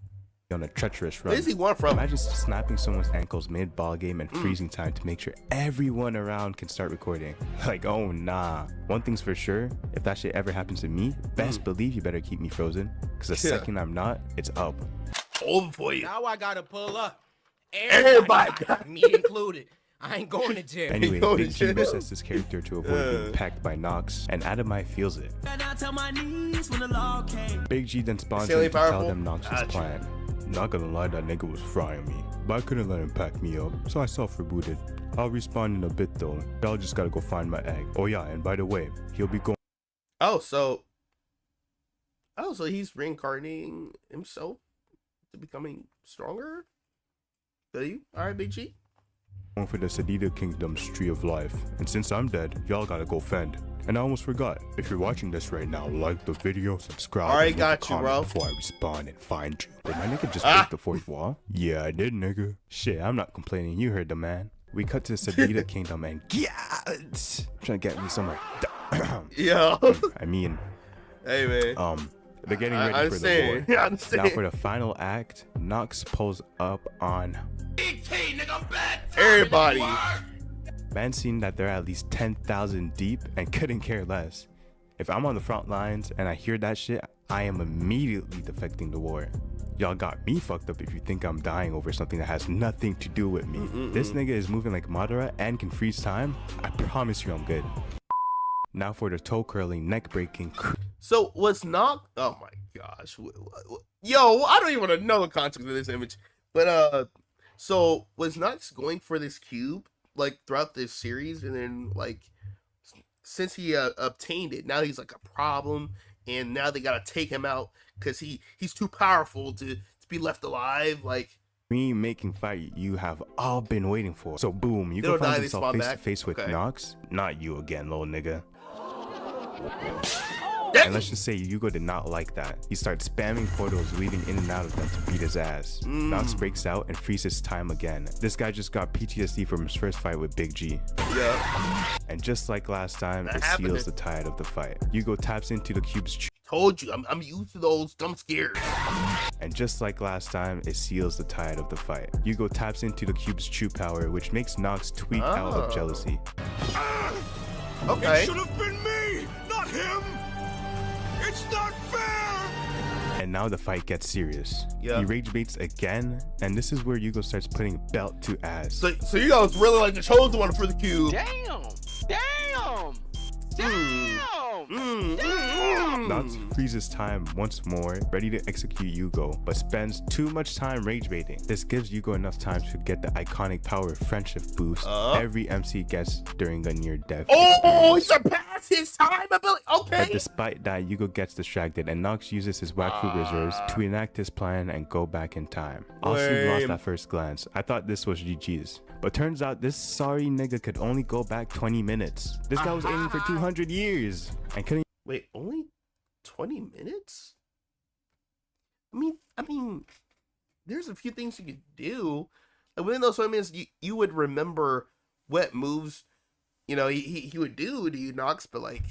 On a treacherous run. What does he want from? Imagine snapping someone's ankles mid-ball game and freezing time to make sure everyone around can start recording. Like, oh nah. One thing's for sure, if that shit ever happens to me, best believe you better keep me frozen, because the second I'm not, it's up. Over for you. Now I gotta pull up. Everybody me included. I ain't going to jail. Anyway, Big G resets his character to avoid being packed by Nox, and Adamai feels it. Big G then spawns him to tell them Nox's plan. Not gonna lie, that nigga was frying me, but I couldn't let him pack me up, so I self-rebooted. I'll respawn in a bit though. Y'all just gotta go find my egg. Oh yeah, and by the way, he'll be going... so he's reincarnating himself to becoming stronger? Alright, Big G? Going for the Sedita Kingdom's Tree of Life, and since I'm dead, y'all gotta go fend. And I almost forgot, if you're watching this right now, like the video, subscribe, alright, got you, bro. Before I respawn and find you. Did my nigga just break the fourth wall? Yeah, I did, nigga. Shit, I'm not complaining, you heard the man. We cut to Sedita Kingdom and trying to get me somewhere. Yeah. I mean, hey man. They're getting ready for the war. Now for the final act, Nox pulls up on everybody. Man seen that they're at least 10,000 deep and couldn't care less. If I'm on the front lines and I hear that shit, I am immediately defecting the war. Y'all got me fucked up if you think I'm dying over something that has nothing to do with me. This nigga is moving like Madara and can freeze time. I promise you I'm good. Now for the toe curling, neck breaking. So was Nox... Oh my gosh. Yo, I don't even want to know the context of this image. But so was Nox going for this cube like throughout this series, and then like since he obtained it, now he's like a problem, and now they gotta take him out because he's too powerful to be left alive. Like making fight you have all been waiting for. So boom, you go find yourself face to face with Nox. Not you again, little nigga. And let's just say Yugo did not like that. He starts spamming portals, weaving in and out of them to beat his ass. Nox breaks out and freezes time again. This guy just got PTSD from his first fight with Big G. Yeah. And just like last time, it seals the tide of the fight. Yugo taps into the cube's... Told you, I'm used to those dumb scares. And just like last time, it seals the tide of the fight. Yugo taps into the cube's true power, which makes Nox tweak out of jealousy. Okay. It should have been me, not him. It's not fair! And now the fight gets serious. Yeah. He rage baits again, and this is where Yugo starts putting belt to ass. So Yugo's really like the chosen one for the cube. Nox freezes time once more, ready to execute Yugo, but spends too much time rage baiting. This gives Yugo enough time to get the iconic power friendship boost every MC gets during a near-death. Oh, he surpassed his time ability. Okay. But despite that, Yugo gets distracted, and Nox uses his whack food reserves to enact his plan and go back in time. Austin lost at first glance. I thought this was GG's. But turns out this sorry nigga could only go back 20 minutes. This guy was aiming for 200 years and couldn't... Wait, only 20 minutes? I mean, there's a few things you could do. Like within those 20 minutes, you would remember what moves, he would do to you, Nox, but like,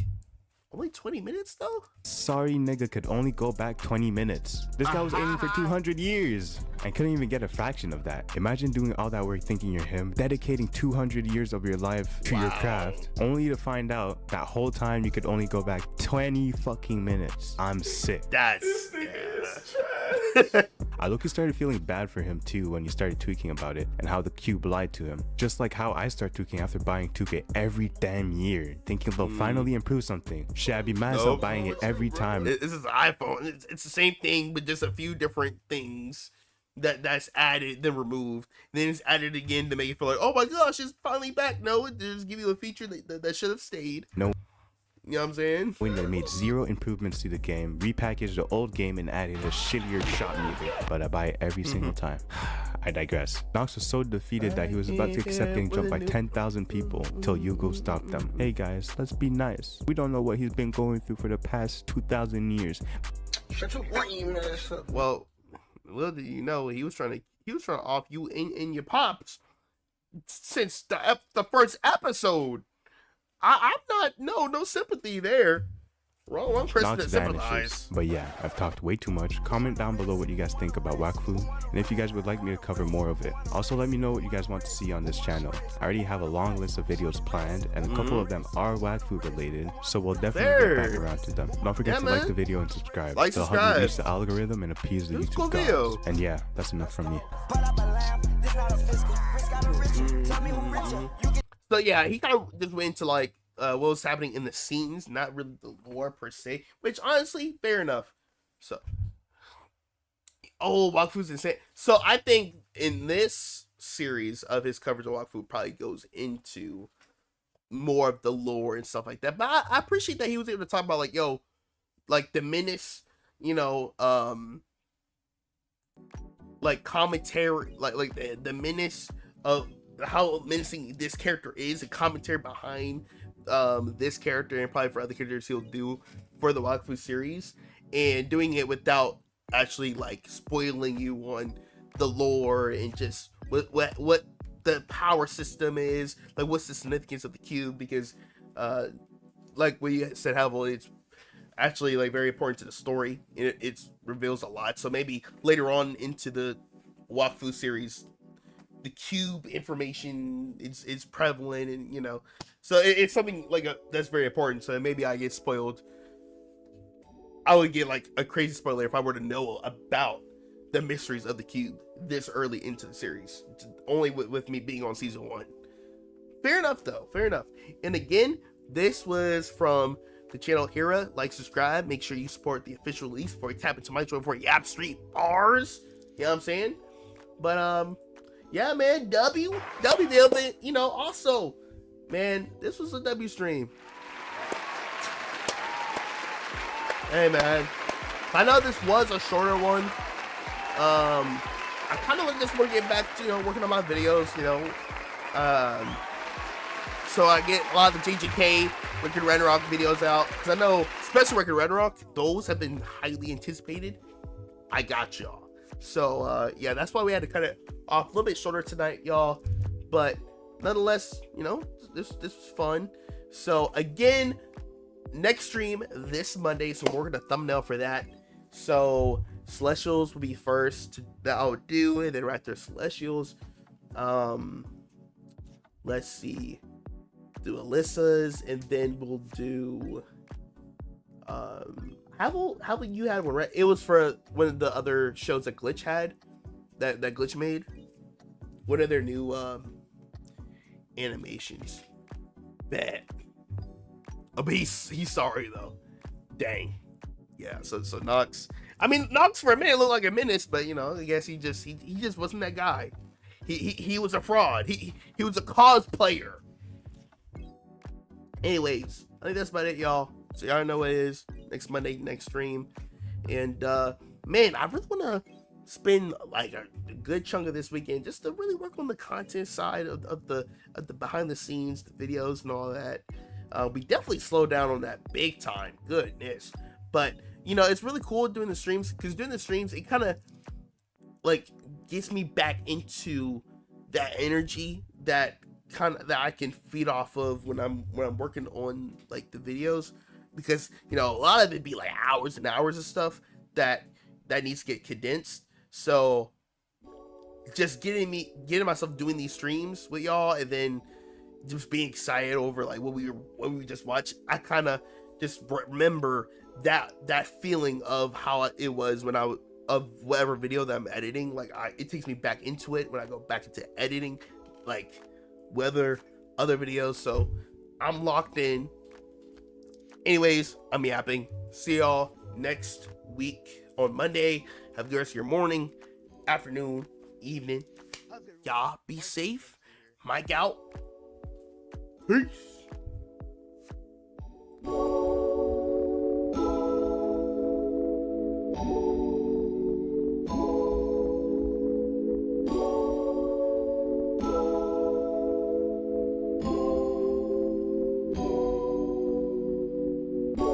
only 20 minutes though? Sorry nigga could only go back 20 minutes. This guy was aiming for 200 years and couldn't even get a fraction of that. Imagine doing all that work thinking you're him, dedicating 200 years of your life to your craft, only to find out that whole time you could only go back 20 fucking minutes. I'm sick. That's... I look, started feeling bad for him too when he started tweaking about it and how the cube lied to him. Just like how I start tweaking after buying 2K every damn year, thinking they'll finally improve something. Should I be mad about buying it every time? This is an iPhone. It's the same thing, but just a few different things that's added, then removed. Then it's added again to make it feel like, oh my gosh, it's finally back. No, it just give you a feature that should have stayed. No. You know what I'm saying? When they made zero improvements to the game, repackaged the old game and added a shittier shot meter, but I buy it every single time. I digress. Nox was so defeated that he was about to accept getting jumped by 10,000 people till Yugo stopped them. Hey guys, let's be nice. We don't know what he's been going through for the past 2,000 years. Shut your lame ass up. Well, little did you know, he was trying to off you in your pops since the first episode. I'm not, no sympathy there. Wrong person to sympathize. But yeah, I've talked way too much. Comment down below what you guys think about Wakfu, and if you guys would like me to cover more of it. Also, let me know what you guys want to see on this channel. I already have a long list of videos planned, and a couple of them are Wakfu related, so we'll definitely get back around to them. Don't forget to like the video and subscribe. It'll help me reach the algorithm and appease the YouTube gods. And yeah, that's enough from me. So yeah, he kind of just went into like what was happening in the scenes, not really the lore per se, which honestly, fair enough. So, Wakfu's insane. So I think in this series of his coverage of Wakfu probably goes into more of the lore and stuff like that. But I appreciate that he was able to talk about like, like the menace, like commentary, like the menace of how menacing this character is, and commentary behind this character, and probably for other characters he'll do for the Wakfu series, and doing it without actually like spoiling you on the lore and just what the power system is, like what's the significance of the cube, because like what you said, Havel, it's actually like very important to the story. It reveals a lot, so maybe later on into the Wakfu series the cube information is prevalent, and so it's something like that's very important. So maybe I get spoiled. I would get like a crazy spoiler if I were to know about the mysteries of the cube this early into the series, only with me being on season 1. Fair enough though, fair enough. And again, this was from the channel Hira. Like, subscribe, make sure you support the official release before you tap into my joint for Yap Street bars. You know what I'm saying? But yeah, man, W, also, man, this was a W stream. Hey, man, I know this was a shorter one. I kind of just want to get back to, working on my videos, so I get a lot of the JJK, Wicked Red Rock videos out, because I know, especially Wicked Red Rock, those have been highly anticipated. I got y'all. So, yeah, that's why we had to cut it off a little bit shorter tonight, y'all. But nonetheless, this was fun. So, again, next stream this Monday. So, we're going to thumbnail for that. So, Celestials will be first that I'll do. And then right after Celestials, let's see. Do Alyssa's. And then we'll do... How you had one, right? It was for one of the other shows that Glitch had, that Glitch made. One of their new animations. Bad. Oh, but he's sorry though. Dang. Yeah. So Nox. I mean, Nox for a minute looked like a menace, but I guess he just wasn't that guy. He was a fraud. He was a cosplayer. Anyways, I think that's about it, y'all. So y'all know what it is. Next Monday, next stream. And man, I really want to spend like a good chunk of this weekend just to really work on the content side of the behind the scenes, the videos and all that. We definitely slowed down on that big time. Goodness. But it's really cool doing the streams, because doing the streams, it kind of like gets me back into that energy that I can feed off of when I'm working on like the videos, because you know a lot of it be like hours and hours of stuff that needs to get condensed. So just getting myself doing these streams with y'all, and then just being excited over like what we just watched, I kind of just remember that feeling of how it was when of whatever video that I'm editing. Like it takes me back into it when I go back into editing, like whether other videos. So I'm locked in. Anyways, I'm yapping. See y'all next week on Monday. Have the rest of your morning, afternoon, evening. Y'all be safe. Mike out. Peace.